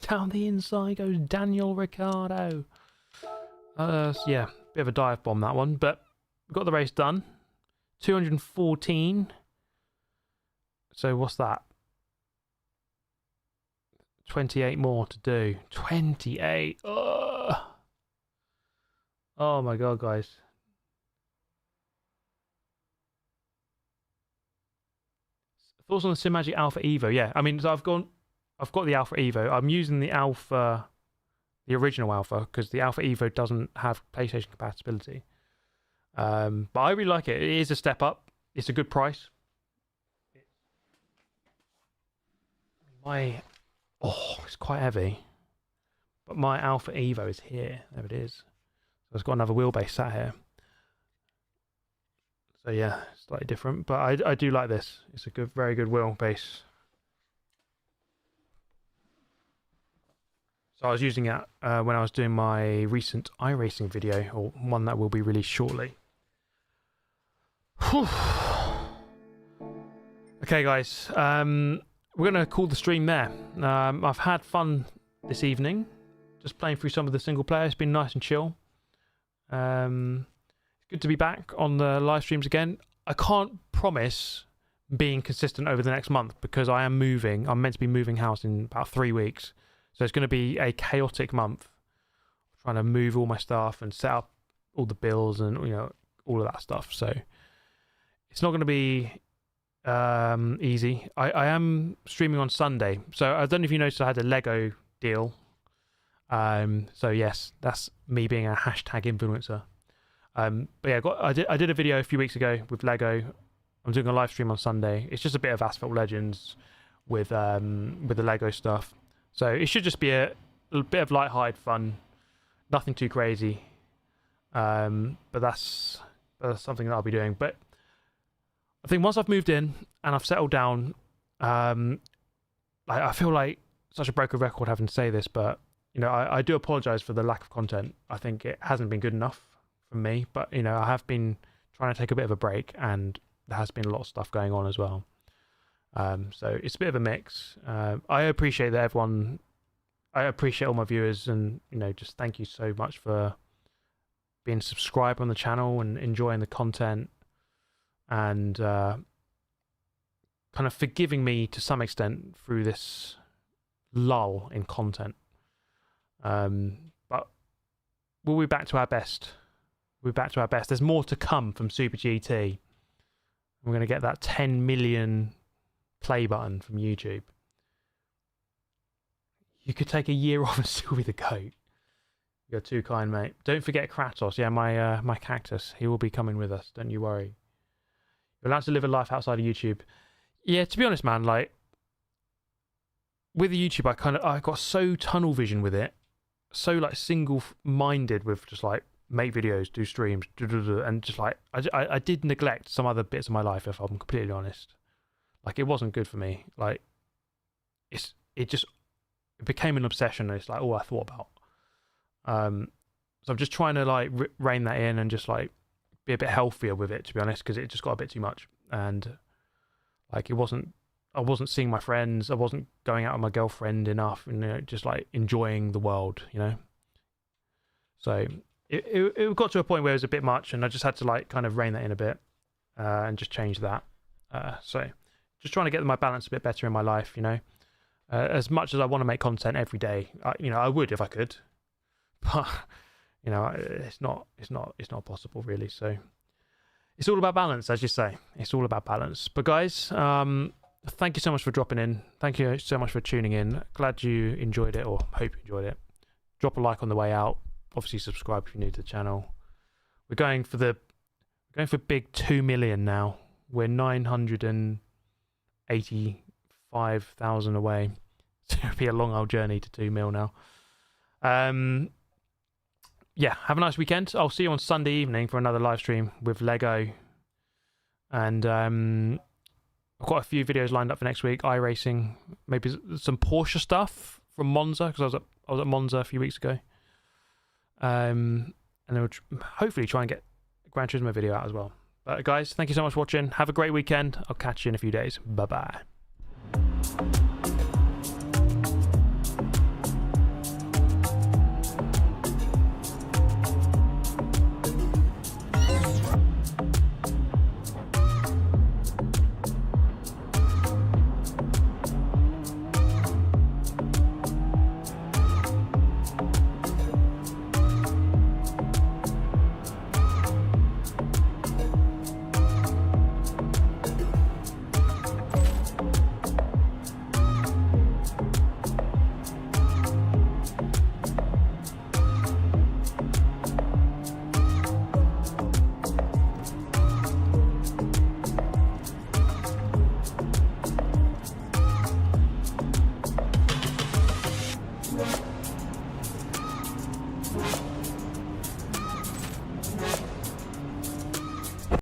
Down the inside goes Daniel Ricciardo. Yeah, bit of a dive bomb, that one, but we got the race done. 214. So what's that? 28 more to do. 28. Ugh. Oh my god, guys. Thoughts on the Simagic Alpha Evo? Yeah, I mean, so I've got the Alpha Evo. I'm using the original Alpha, because the Alpha Evo doesn't have PlayStation compatibility. But I really like it. It is a step up. It's a good price. It's quite heavy. But my Alpha Evo is here. There it is. So it's got another wheelbase sat here. So yeah, slightly different. But I do like this. It's a very good wheelbase. So I was using it when I was doing my recent iRacing video, or one that will be released shortly. Whew. Okay, guys. We're going to call the stream there. I've had fun this evening, just playing through some of the single player. It's been nice and chill. It's good to be back on the live streams again. I can't promise being consistent over the next month, because I am moving. I'm meant to be moving house in about 3 weeks. So it's going to be a chaotic month. Trying to move all my stuff and set up all the bills and, all of that stuff. So it's not going to be easy. I am streaming on Sunday, so I don't know if you noticed I had a Lego deal. So yes, that's me being a hashtag influencer. But yeah, I did a video a few weeks ago with Lego. I'm doing a live stream on Sunday. It's just a bit of Asphalt Legends with the Lego stuff. So it should just be a bit of light-hearted fun, nothing too crazy. But that's something that I'll be doing. But I think once I've moved in and I've settled down, I feel like such a broken record having to say this, but I do apologise for the lack of content. I think it hasn't been good enough from me, but I have been trying to take a bit of a break, and there has been a lot of stuff going on as well. So it's a bit of a mix. I appreciate that everyone I appreciate all my viewers, and just thank you so much for being subscribed on the channel and enjoying the content, and kind of forgiving me to some extent through this lull in content. But we'll be back to our best. We're back to our best. There's more to come from Super GT. We're going to get that 10 million play button from YouTube. You could take a year off and still be the GOAT. You're too kind, mate. Don't forget Kratos. Yeah, my cactus. He will be coming with us. Don't you worry. You're allowed to live a life outside of YouTube. Yeah, to be honest, man, like with YouTube, I got so tunnel vision with it, so like single-minded with just like make videos, do streams, and just like I did neglect some other bits of my life, if I'm completely honest. Like it wasn't good for me. Like it became an obsession, and it's like all I thought about. So I'm just trying to like rein that in and just like be a bit healthier with it, to be honest, because it just got a bit too much, and like I wasn't seeing my friends, I wasn't going out with my girlfriend enough, and just like enjoying the world, So it got to a point where it was a bit much, and I just had to like kind of rein that in a bit, and just change that. So just trying to get my balance a bit better in my life, as much as I want to make content every day, I would if I could, but it's not possible really. So it's all about balance, as you say. It's all about balance. But guys, thank you so much for dropping in. Thank you so much for tuning in. Glad you enjoyed it, or hope you enjoyed it. Drop a like on the way out. Obviously, subscribe if you're new to the channel. We're going for big 2 million now. We're 985,000 away. So it'll be a long old journey to 2 mil now. Yeah, have a nice weekend. I'll see you on Sunday evening for another live stream with Lego. And I've got a few videos lined up for next week. iRacing, maybe some Porsche stuff from Monza, because I was at Monza a few weeks ago. And then we'll hopefully try and get a Gran Turismo video out as well. But guys, thank you so much for watching. Have a great weekend. I'll catch you in a few days. Bye bye.